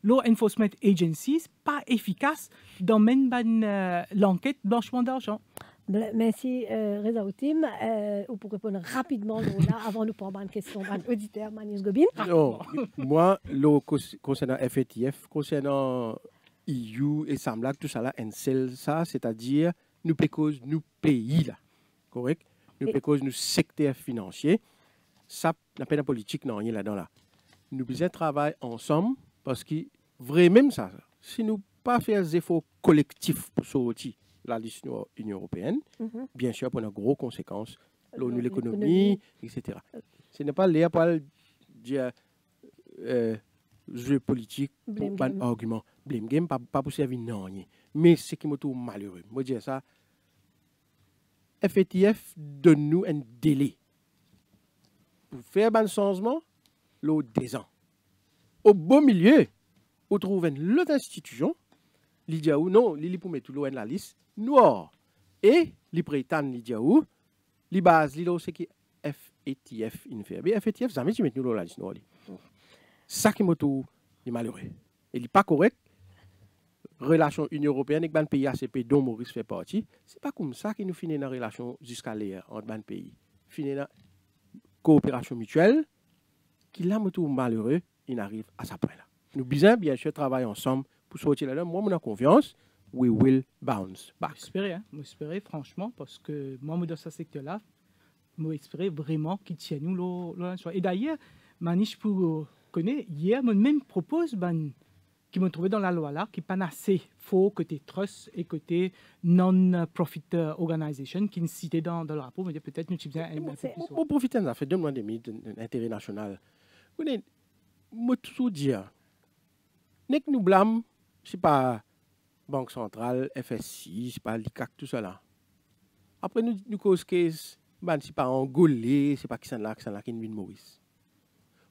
law enforcement agencies pas efficaces dans même l'enquête blanchiment d'argent. Merci, Reza Outim. Pour répondre rapidement là, avant de prendre une question d'un auditeur, Manish Gobin. Non, moi, concernant FATF, concernant EU et SAMLAG, tout ça là, ça, c'est-à-dire nous cause nous pays là, correct? Nous cause nous secteur financier. Ça, n'a pas de politique, non, rien là-dedans là. Nous besoin travailler ensemble parce que vraiment ça, si nous pas faire des efforts collectifs pour sortir la liste de l'Union européenne, bien sûr, pour une grosse conséquence, l'économie, etc. Ce n'est pas l'air pour dire jeu politique, pas argument, blame game, pas pour servir non. Mais ce qui me trouve malheureux, moi dire ça, FATF donne-nous un délai pour faire un changement, l'eau 2 ans. Au beau milieu, on trouve une autre institution, l'idée où non, l'île pour mettre tout l'eau dans la liste, noir. Et les prétendent l'idéal, les bases, l'idéal, c'est que FATF, il fait. Mais FATF, ça veut dire que nous la liste noire. Ça qui est malheureux. Et il n'est pas correct. Relation Union européenne avec le pays ACP dont Maurice fait partie, ce n'est pas comme ça que nous finissons dans la relation jusqu'à l'air entre les pays. Finissons dans coopération mutuelle, qui là, me trouve malheureux, il arrive à sa point là. Nous besoin bien sûr travailler ensemble pour sortir là-dedans. Moi, j'ai confiance. We will bounce back. J'espère franchement, parce que moi, dans ce secteur-là, j'espère vraiment qu'il tient nous là. Et d'ailleurs, Manish pour connaître, hier, je même propose qui me trouvait dans la loi là, qui n'est pas assez faux côté trust et côté non-profit organization, qui est cité dans le rapport, mais peut-être nous avons pour profiter de ça, fait 2 mois et demi d'intérêt national. Vous savez, je toujours dire, n'est que nous blâme, ce n'est pas Banque centrale, FSI, c'est pas l'ICAC, tout ça là. Après, nous cause que c'est pas Angolais, c'est pas qui là qui est Maurice.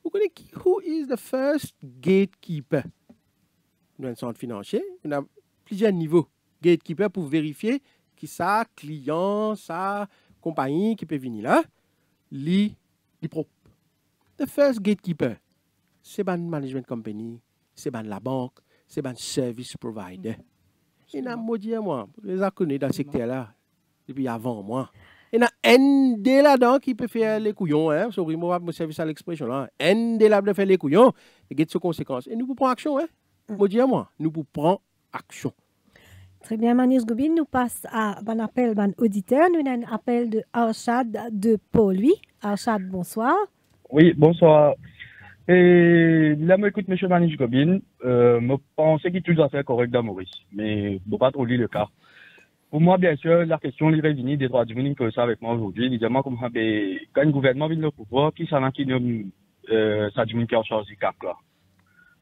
Vous connaissez qui? Who is the first gatekeeper dans un centre financier? Il y a plusieurs niveaux. Gatekeeper pour vérifier qui ça, client, ça, compagnie qui peut venir là, li propre. The first gatekeeper, c'est ban management company, c'est ban la banque, c'est ban service provider. Il y a maudit moi, les a connus dans ce secteur-là, depuis avant moi. Il y a un des là-dedans qui peut faire les couillons, hein, sorry, moi, mon service à l'expression là, un des là de faire les couillons, et il y a des conséquences. Et nous pouvons prendre action, hein, maudit moi, nous pouvons prendre action. Très bien, Manish Gobin, nous passons à un appel d'un auditeur. Nous avons un appel de Arshad de Pau-Louis. Arshad, bonsoir. Oui, bonsoir. Et là, moi, écoute, M. Manish Gobin, je pense qu'il est tout à fait correct dans Maurice, mais je ne peux pas trop lire le cas. Pour moi, bien sûr, la question est revenue des droits humains que ça avec moi aujourd'hui. Évidemment, comme quand un gouvernement vient le pouvoir, qui s'en a qui nomme ça qui est en charge du CAC là.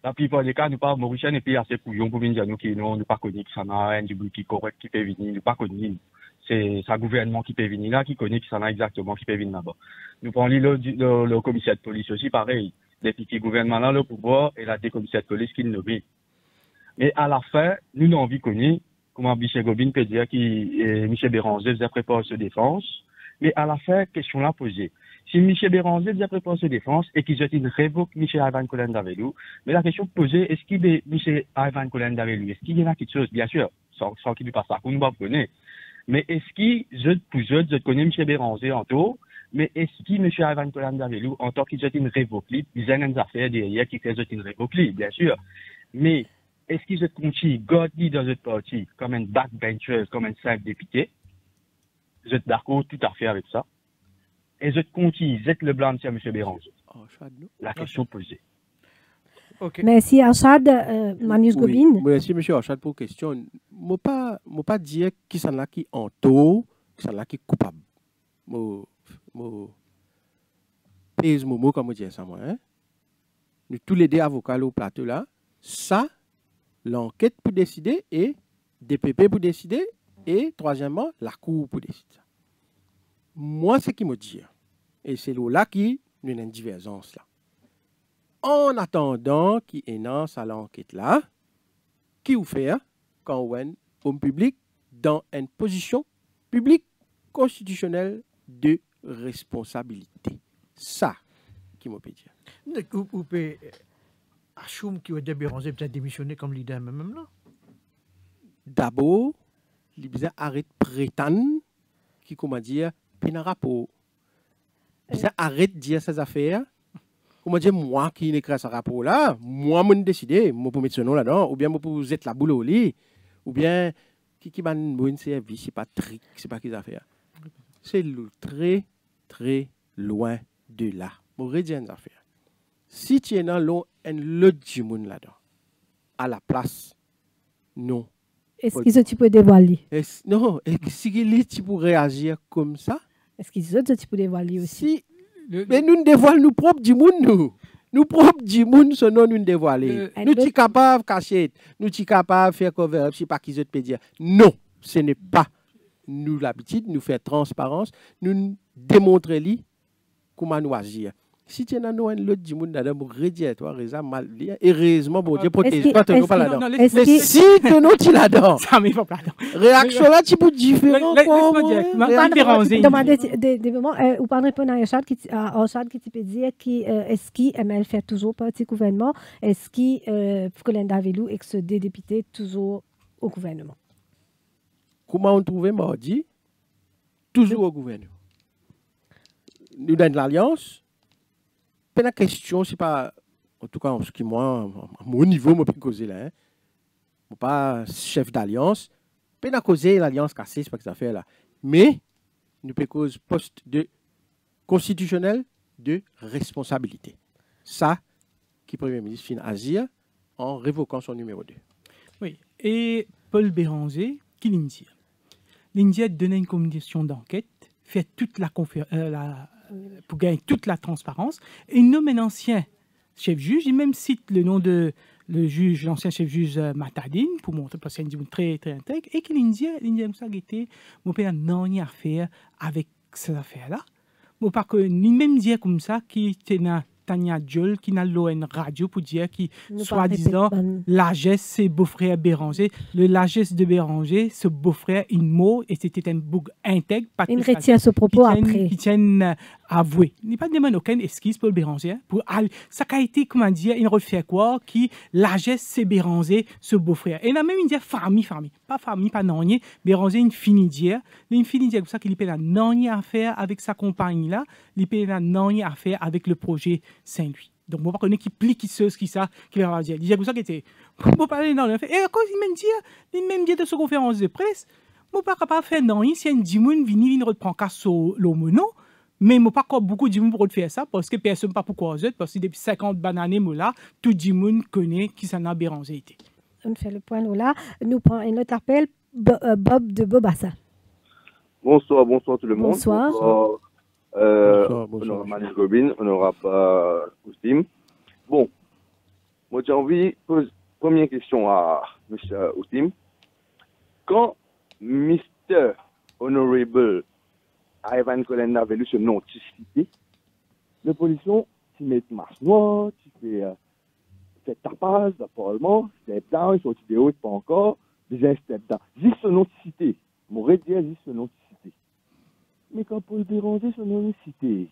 La plupart des cas, nous pas Mauriciens et puis assez couillons pour venir dire nous qui nous pas connus que ça n'a un du qui correct qui peut venir, nous pas connus. C'est ça gouvernement qui peut venir là, qui connaît que ça n'a exactement qui peut venir là-bas. Nous prenons le commissaire de police aussi pareil. Depuis que le gouvernement a le pouvoir et la commissaire de police qui nous nomme. Mais à la fin, nous n'avons envie connu, comment Michel Gobin peut dire que Michel Béranger faisait préparer sa défense. Mais à la fin, question là posée. Si Michel Béranger faisait préparer sa défense et qu'il jette une révoque Michel Ivan Collen d'Avelou, mais la question posée, est-ce qu'il est Michel Ivan Collen d'Avelou? Est-ce qu'il y a quelque chose? Bien sûr, sans qu'il lui passe ça, qu'on ne va pas connaître. Mais est-ce qu'il, je connais Michel Béranger en tout, mais est-ce que M. Ivan Collen d'Avelou, en tant qu'il jette une révoque, il y a des affaires derrière qui fait une révoque, bien sûr. Mais est-ce qu'il se continue, Godly dans notre parti, comme un backbencher, comme un simple député? Vous êtes d'accord tout à fait avec ça? Et je continue, vous êtes le blanc de M. Béranger. La question posée. Okay. Merci Arshad, Manish Gobin. Merci M. Arshad pour la question. Je ne peux pas dire qui sont là qui en tort, qui sont là qui coupable. Je pèse mon mot comme je dis ça moi. Hein? Nous tous les deux avocats au plateau là, Ça, l'enquête pour décider et DPP pour décider et troisièmement, la Cour pour décider. Moi, c'est qui me dit, et c'est là qui nous avons une divergence là. En attendant qu'il énonce à l'enquête là, qui vous fait quand on est homme public dans une position publique constitutionnelle de responsabilité. Ça qui me peut dire. Vous pouvez assumer qu'il va Béranger peut-être démissionner comme leader même là. D'abord, il faut arrêter de prétendre qui, comment dire, puis un rapport. Arrête de dire ces affaires. Comment dire, moi qui écrit ce rapport-là, moi, je décide, moi, pour mettre ce nom là-dedans, ou bien moi, pour être la boule au lit, ou bien, qui m'a un service, c'est pas trick, c'est pas qu'ils affaires. C'est très, très loin de là. Pour dire une affaire. Si tu es dans l'autre du monde là-dedans, à la place, non. Est-ce qu'ils tu peux dévoiler? Non, est-ce qu'il peut réagir comme ça? Est-ce qu'ils tu peux dévoiler aussi? Mais nous dévoilons nous propres du monde, nous. Nous propres du monde, ce nom nous dévoiler. Nous sommes capables de cacher, nous sommes capables de faire cover-up, je ne sais pas qui je peux dire. Non, ce n'est pas nous l'habitude, nous faire transparence, nous démontrer comment nous agir. Si tu es dans l'autre du monde, pour redire, toi, Reza, mal lire, heureusement, bon Dieu, protège-toi, tu n'es pas là-dedans. Mais si tu n'es pas là-dedans, réaction là, tu peux différent. Des moments, ou pas répondre à Richard qui te dire est-ce qu'il aime faire toujours partie du gouvernement, est-ce qu'il Colin Davelou et que ce député toujours au gouvernement? Comment on trouve mardi? Toujours au gouvernement. Nous donnons l'alliance. La question, c'est pas, en tout cas, en ce qui moi, à mon niveau, je peux causer là. Je ne suis pas chef d'alliance. Je peux causer l'alliance cassée, c'est pas que ça fait là. Mais, nous pouvons causer poste de constitutionnel de responsabilité. Ça, qui le Premier ministre finit agir en révoquant son numéro 2. Oui, et Paul Béranger, qui l'India. L'India donne une commission d'enquête, fait toute pour gagner toute la transparence, et nomme un ancien chef juge, il même cite le nom de l'ancien chef juge Matadine, pour montrer parce qu'il est très, très intègre, et que l'Indien ça était, mon père n'a rien à faire avec ces affaires-là. Bon, parce que ni même dire comme ça, qui était Tania Diol, qui n'a une radio pour dire qui, soi-disant, Lagesse, c'est beau-frère Béranger. Le Lagesse de Béranger, ce beau-frère, il mot, et c'était un bouc intègre. Il retient ce propos après. Qui tiennent avoué. Il n'y a pas de aucune esquisse pour le Béranger. Ça a été, comment dire, il refait quoi, qui Lagesse, c'est Béranger, ce beau-frère. Et il a même une dire famille. Pas famille, pas non-nier. Béranger, une finie dire. Une finie dire comme ça qu'il peut la non-nier à faire avec sa compagne-là. Il peut la non-nier à faire avec le projet Saint-Louis. Donc, moi, je ne connais qui plie, qui se, qui ça, qui va dire. Il y a comme ça qui était. Moi, parler dans le fait. Et à cause, il même dit de cette conférence de presse, moi, pas capable de faire non, si un dimoun vini reprend casse au mono, mais moi, pas beaucoup de dimoun pour faire ça, parce que personne pas pourquoi parce que depuis 50 bananes, moi, là, tout dimoun connaît qui s'en a Béranger été. On fait le point là. Nous prenons un autre appel, Bob de Bobassa. Bonsoir tout le monde. Bonsoir. Honorable Manish Gobin, honorable Oustim. Bon, moi j'ai envie de poser première question à M. Oustim. Quand Mr. Honorable Ivan Colin Davelou ce nom cité, l'opposition s'y met marche noire, tu fais tapage, d'apparemment, step down, ils sont idéaux, pas encore, déjà step down. Juste ce nom cité, m'aurait dit juste ce nom cité. Mais quand Paul Béranger ce nom cité,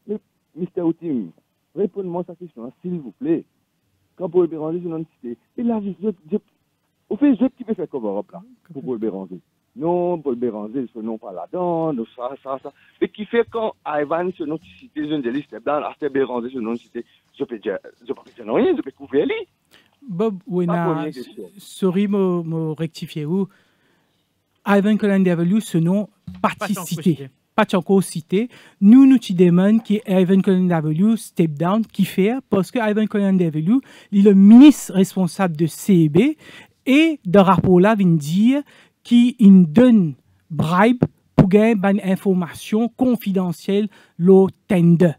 mais Mr. Oustim, répondez-moi à sa question, s'il vous plaît. Quand Paul Béranger ce nom cité, et là, au fait, je peux faire cover-up là, pour Paul Béranger. Non, Paul Béranger, ce nom pas là-dedans, ça. Mais qui fait quand Ivan, ce nom cité, je ne dis pas dans l'artère Béranger, ce nom cité, je peux dire rien, je peux couvrir lui. Bob, sorry, me rectifier où. Ivan Colin Davelou, ce nom, pas cité. Pas encore cité. Nous demandons qui Ivan Colin Davelou step down, qui fait, parce que Ivan Colin Davelou, il est le ministre responsable de CEB, et dans le rapport-là, il dit qu'il donne bribe pour gagner une information confidentielle, le tender.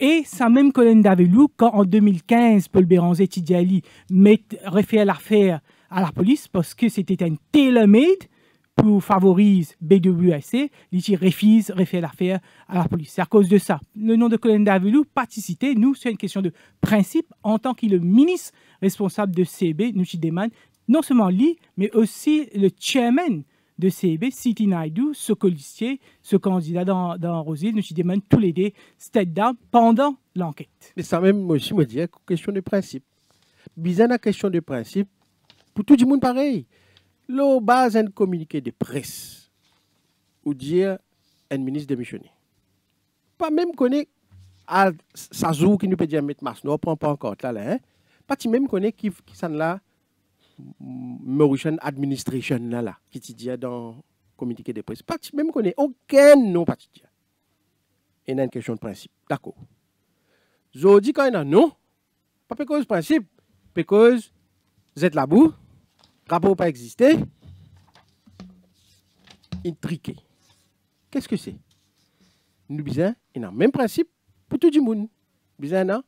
Et ça même Colin Davelou, quand en 2015, Paul Béranger Tidjali refait l'affaire à la police parce que c'était un tailor-made pour favoriser BWSC, il refuse refaire l'affaire à la police. C'est à cause de ça. Le nom de Colin Davelou, participé, nous, c'est une question de principe. En tant que le ministre responsable de CB, nous demandons non seulement lui, mais aussi le chairman de CB, Siti Naidoo, ce colistier, ce candidat dans Rosil, nous demandons tous les deux, step down pendant l'enquête. Mais ça même aussi me dit, question de principe. Bizarre la question de principe, pour tout le monde pareil. Le base un communiqué de presse ou dire un ministre démissionné. Pas même connaître à Sazou qui nous peut dire mettre masse, non, prend pas encore là, hein. Pas même connaître qui s'en là Mauritian Administration là, qui te dit dans communiqué de presse. Pas même connaître aucun nom pas te dire. Et il y a une question de principe, d'accord. Je dis quand il y a non, pas parce que principe, parce que vous êtes là-bas. Rapport pas existé, intriqué. Qu'est-ce que c'est? Nous disons, il y a le même principe pour tout le monde. Nous disons,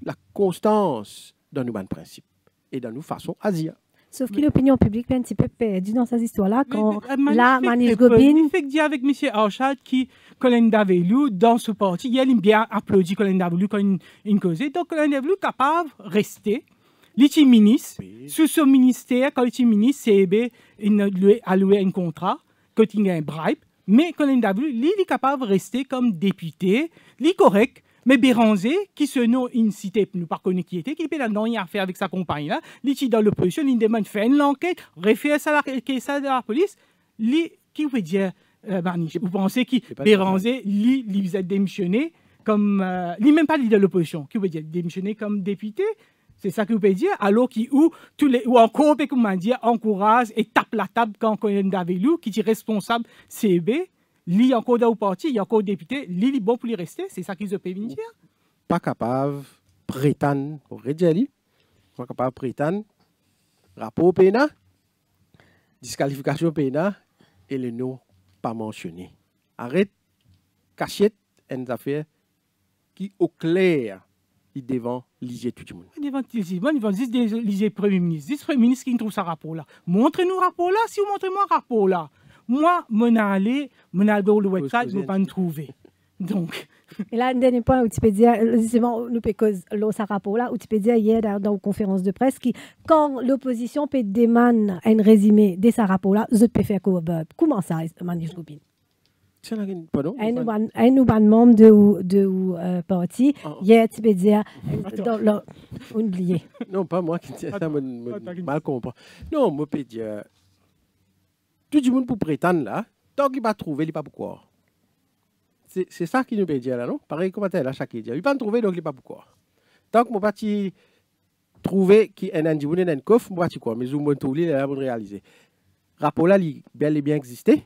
la constance dans nos bons principes et dans nos façons d'agir. Sauf que l'opinion publique est un petit peu perdue dans ces histoires-là. Quand là, Manish Gobin. Il fait dire avec M. Arshad qui, Colin Davelou, dans ce parti, il aime bien applaudir Colin Davelou quand il cause. Donc, Colin Davelou est capable de rester. L'ITI ministre, sous ce ministère, quand l'ITI ministre, CEB, il a loué un contrat, quand il a un bribe, mais Colin Davelou, il est capable de rester comme député, il est correct, mais Béranger, qui se nomme une cité, nous ne connaissons pas qui était, qui peut dans rien à faire avec sa compagne là, il est dans l'opposition, il demande de faire une enquête, refaire ça de la police, qui veut dire, vous pensez que Béranger, il a démissionné comme, il même pas de l'opposition, qui veut dire démissionner comme député? C'est ça que vous pouvez dire, alors ou encore, comment dire, encourage et tape la table quand Colin Davelou, qui est responsable CB, lui encore dans le parti, il y a encore député, lui est bon pour lui rester, c'est ça qu'ils peuvent dire. Pas capable de prétendre, pas capable de prétendre, rapport PNA, disqualification PNA et le nom pas mentionné. Arrête, cachette, une affaire qui au clair, devant liser tout le monde. Devant liser Premier ministre. Dis Premier ministre qui trouve ce rapport-là. Montrez-nous le rapport-là. Si vous montrez-moi le rapport-là, moi, je vais aller sur le website, je ne vais pas le trouver. Donc. Et là, un dernier point où tu peux dire, justement, nous peut ce rapport-là, où tu peux dire hier dans une conférence de presse, quand l'opposition peut demander un résumé de ce rapport-là, je peux faire quoi? Comment ça, Manish Gobin? Un nouveau membre de parti, hier, tu peux dire, oublié. Non, pas moi qui dis ça, mal comprend. Non, moi, je peux dire, tout le monde pour prétendre là, tant qu'il va trouver, il ne va pas pourquoi. C'est ça qu'il nous peut dire là, non? Pareil, comment là, chaque dia. Il ne va pas trouver, donc il ne va pas pourquoi. Tant que moi, je trouver qu'il y a un individu, un coffre, moi, je quoi, mais je vais le réaliser. Rapport là, il bel et bien existé,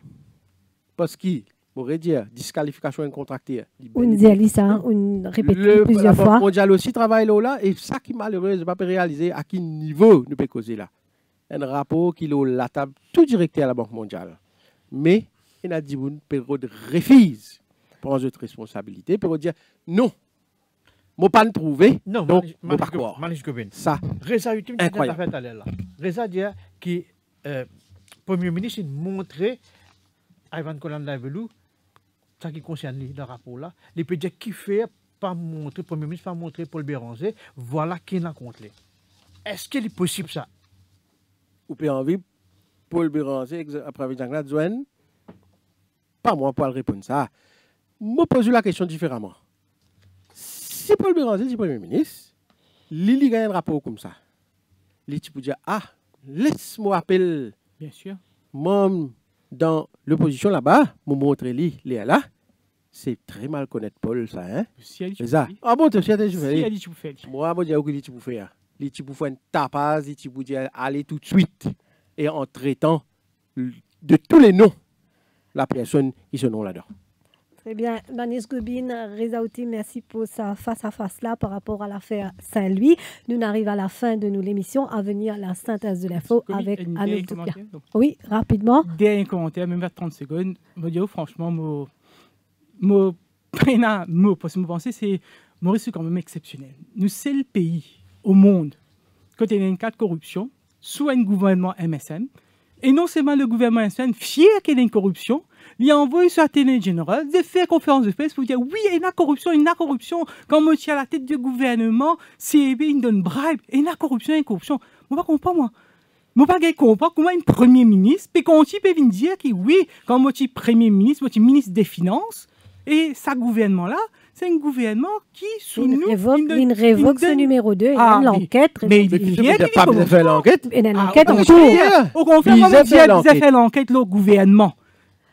parce qu'il pourrait dire disqualification incontractée. On dit ça, on répète plusieurs fois. Le mondial aussi travaille là, et ça qui malheureusement ne pas réaliser à quel niveau nous peut causer là. Un rapport qui est la table tout directeur à la Banque mondiale. Mais il a dit une période refuse prendre cette responsabilité pour dire non. Je ne pas le trouver. Non, donc je ne pas croire. Ça, incroyable. Reza dit que le Premier ministre a montré à Ivan Colin Davelou ça qui concerne le rapport-là. Il peut dire qui fait pas montrer, le Premier ministre pas montrer Paul Béranger, voilà qui n'a compté. Est-ce qu'il est possible ça? Ou peut envie Paul Béranger, après Vincent Zouane, pas moi pour répondre ça. Je pose la question différemment. Si Paul Béranger dit Premier ministre, il gagne un rapport comme ça. Il peut dire, laisse-moi appeler. Bien sûr. Moi, dans l'opposition là-bas, me montrer lui, là. C'est très mal connaître Paul, ça, hein? Si elle dit ça. Ah bon, tu sais, tu fais. Moi, je dis que tu peux faire. Tu peux faire une tapage, tu peux dire aller tout de suite. Et en traitant de tous les noms, la personne qui se nomme là-dedans. Très bien. Manish Gobin, Reza Outi, merci pour sa face-à-face-là par rapport à l'affaire Saint-Louis. Nous arrivons à la fin de l'émission. À venir la synthèse de l'info avec Anouk Doupia. Oui, rapidement. Dernier commentaire, même à 30 secondes. Je dis franchement, parce que je pense c'est Maurice est quand même exceptionnel. Nous, c'est le pays au monde, quand il y a une cas de corruption, sous un gouvernement MSM, et non seulement le gouvernement MSM, fier qu'il y ait une corruption, il a envoyé sur la télé générale, de faire conférence de presse pour dire oui, il y a corruption, il y a corruption. Quand moi, je suis à la tête du gouvernement, CEB, il donne bribe, il y a corruption, il y a corruption. Moi, je ne comprends pas, moi. Moi, je ne comprends pas comment un premier ministre, puis quand tu peux dire que oui, quand moi, je suis premier ministre, moi, je suis ministre des Finances, et ce gouvernement-là, c'est un gouvernement qui, sous nous... Il révoque ce numéro 2, il y a l'enquête. Mais il n'a pas fait l'enquête. Il y a l'enquête en cours. cours. Au contraire, moi, je disais fait l'enquête, le gouvernement.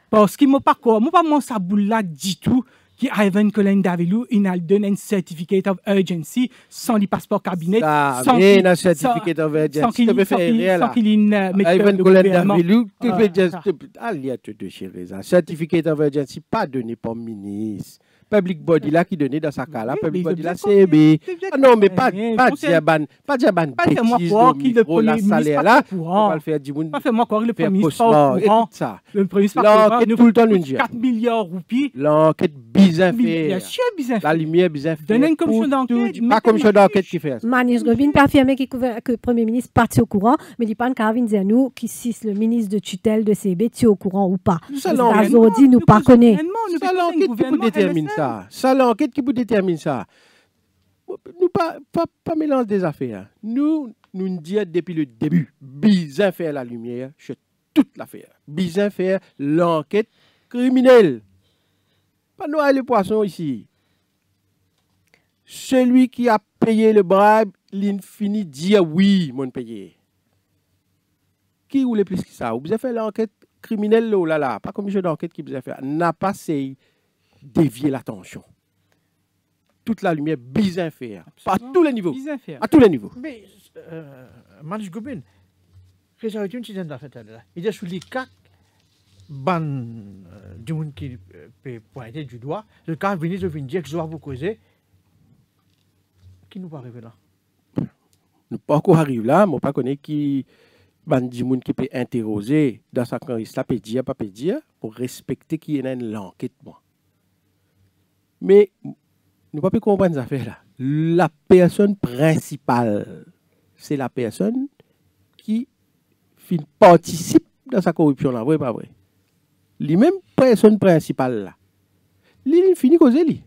Parce qu'il ne m'a pas quoi. Moi, pas mon saboule-là du tout. Qui Ivan Colin Davilou, il a donné un certificate of urgency sans le passeport cabinet. Sans un certificate of urgency. Sans qu'il Ivan Colin Davilou, tu peux dire, allez, tu te déchirer ça. Certificate of urgency, pas donné par ministre. Public body là qui donnait dans sa cas là, public body là CB. Non, mais pas dire ban bêtise pour la salaire là. On va le faire 10 moun. Pas fait-moi croire le premier ministre. Écoute ça. Le premier ministre l'enquête tout le temps nous dit. 4 milliards de roupies. L'enquête bizarre fait. Bien sûr bizarre. La lumière bizarre fait. Donner une commission d'enquête. Pas commission d'enquête qui fait ça. Manish Gobin pas affirmé que le premier ministre parti au courant, mais il pas Carvin dit à nous qui si le ministre de tutelle de CB tu au courant ou pas. Ça l'enquête nous pas connaît. Ça l'enquête qui peut déterminer ça. Ça l'enquête qui peut déterminer ça. Nous pas mélanger des affaires. Nous disons depuis le début, bizarre faire la lumière sur toute l'affaire. Bizarre faire l'enquête criminelle. Pas noyer le poisson ici. Celui qui a payé le bribe, il finit dire oui, mon payé. Qui voulait plus que ça? Vous avez fait l'enquête criminelle là, pas comme jeu d'enquête qui vous a fait. N'a pas essayé dévier l'attention. Toute la lumière bizarre faire. À tous les niveaux. À tous les niveaux. Mais, Manish Gobin, réserve une petite affaire là. Il est sous les quatre ban du monde qui peut pointer du doigt. Le cas venu de dire que je dois vous causer. Qui nous va arriver là? Nous pas encore arriver là, mais pas connaître qui ban du monde qui peut interroger dans sa carrière, ça peut dire, pas peut dire, pour respecter qui est dans l'enquête. Mais nous ne pouvons pas comprendre ces affaires-là. La personne principale, c'est la personne qui participe dans sa corruption-là. Vrai, pas vrai? Lui-même, personne principale, là. Il finit causer, lui.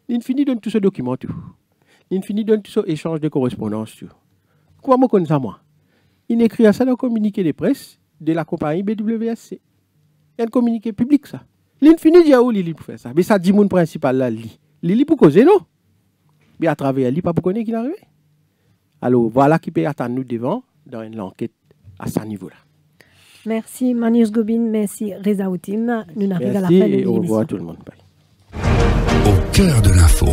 Il finit de tout ce document, tout. Il finit de tout ce échange de correspondance, tout. Comment moi connais ça, moi? Il écrit ça dans le communiqué de presse de la compagnie BWSC. Il y a un communiqué public, ça. Il finit de dire où il pour faire ça. Mais ça dit mon principal, là, lui. Lili pour causer, non? Mais à travers lui, pas pour connaître qui est arrivé. Alors, voilà qui peut attendre nous devant dans une enquête à ce niveau-là. Merci Manish Gobin, merci Reza Outim. Nous n'arrivons à la fin de l'émission. l'émission. Au revoir tout le monde. Bye. Au cœur de l'info.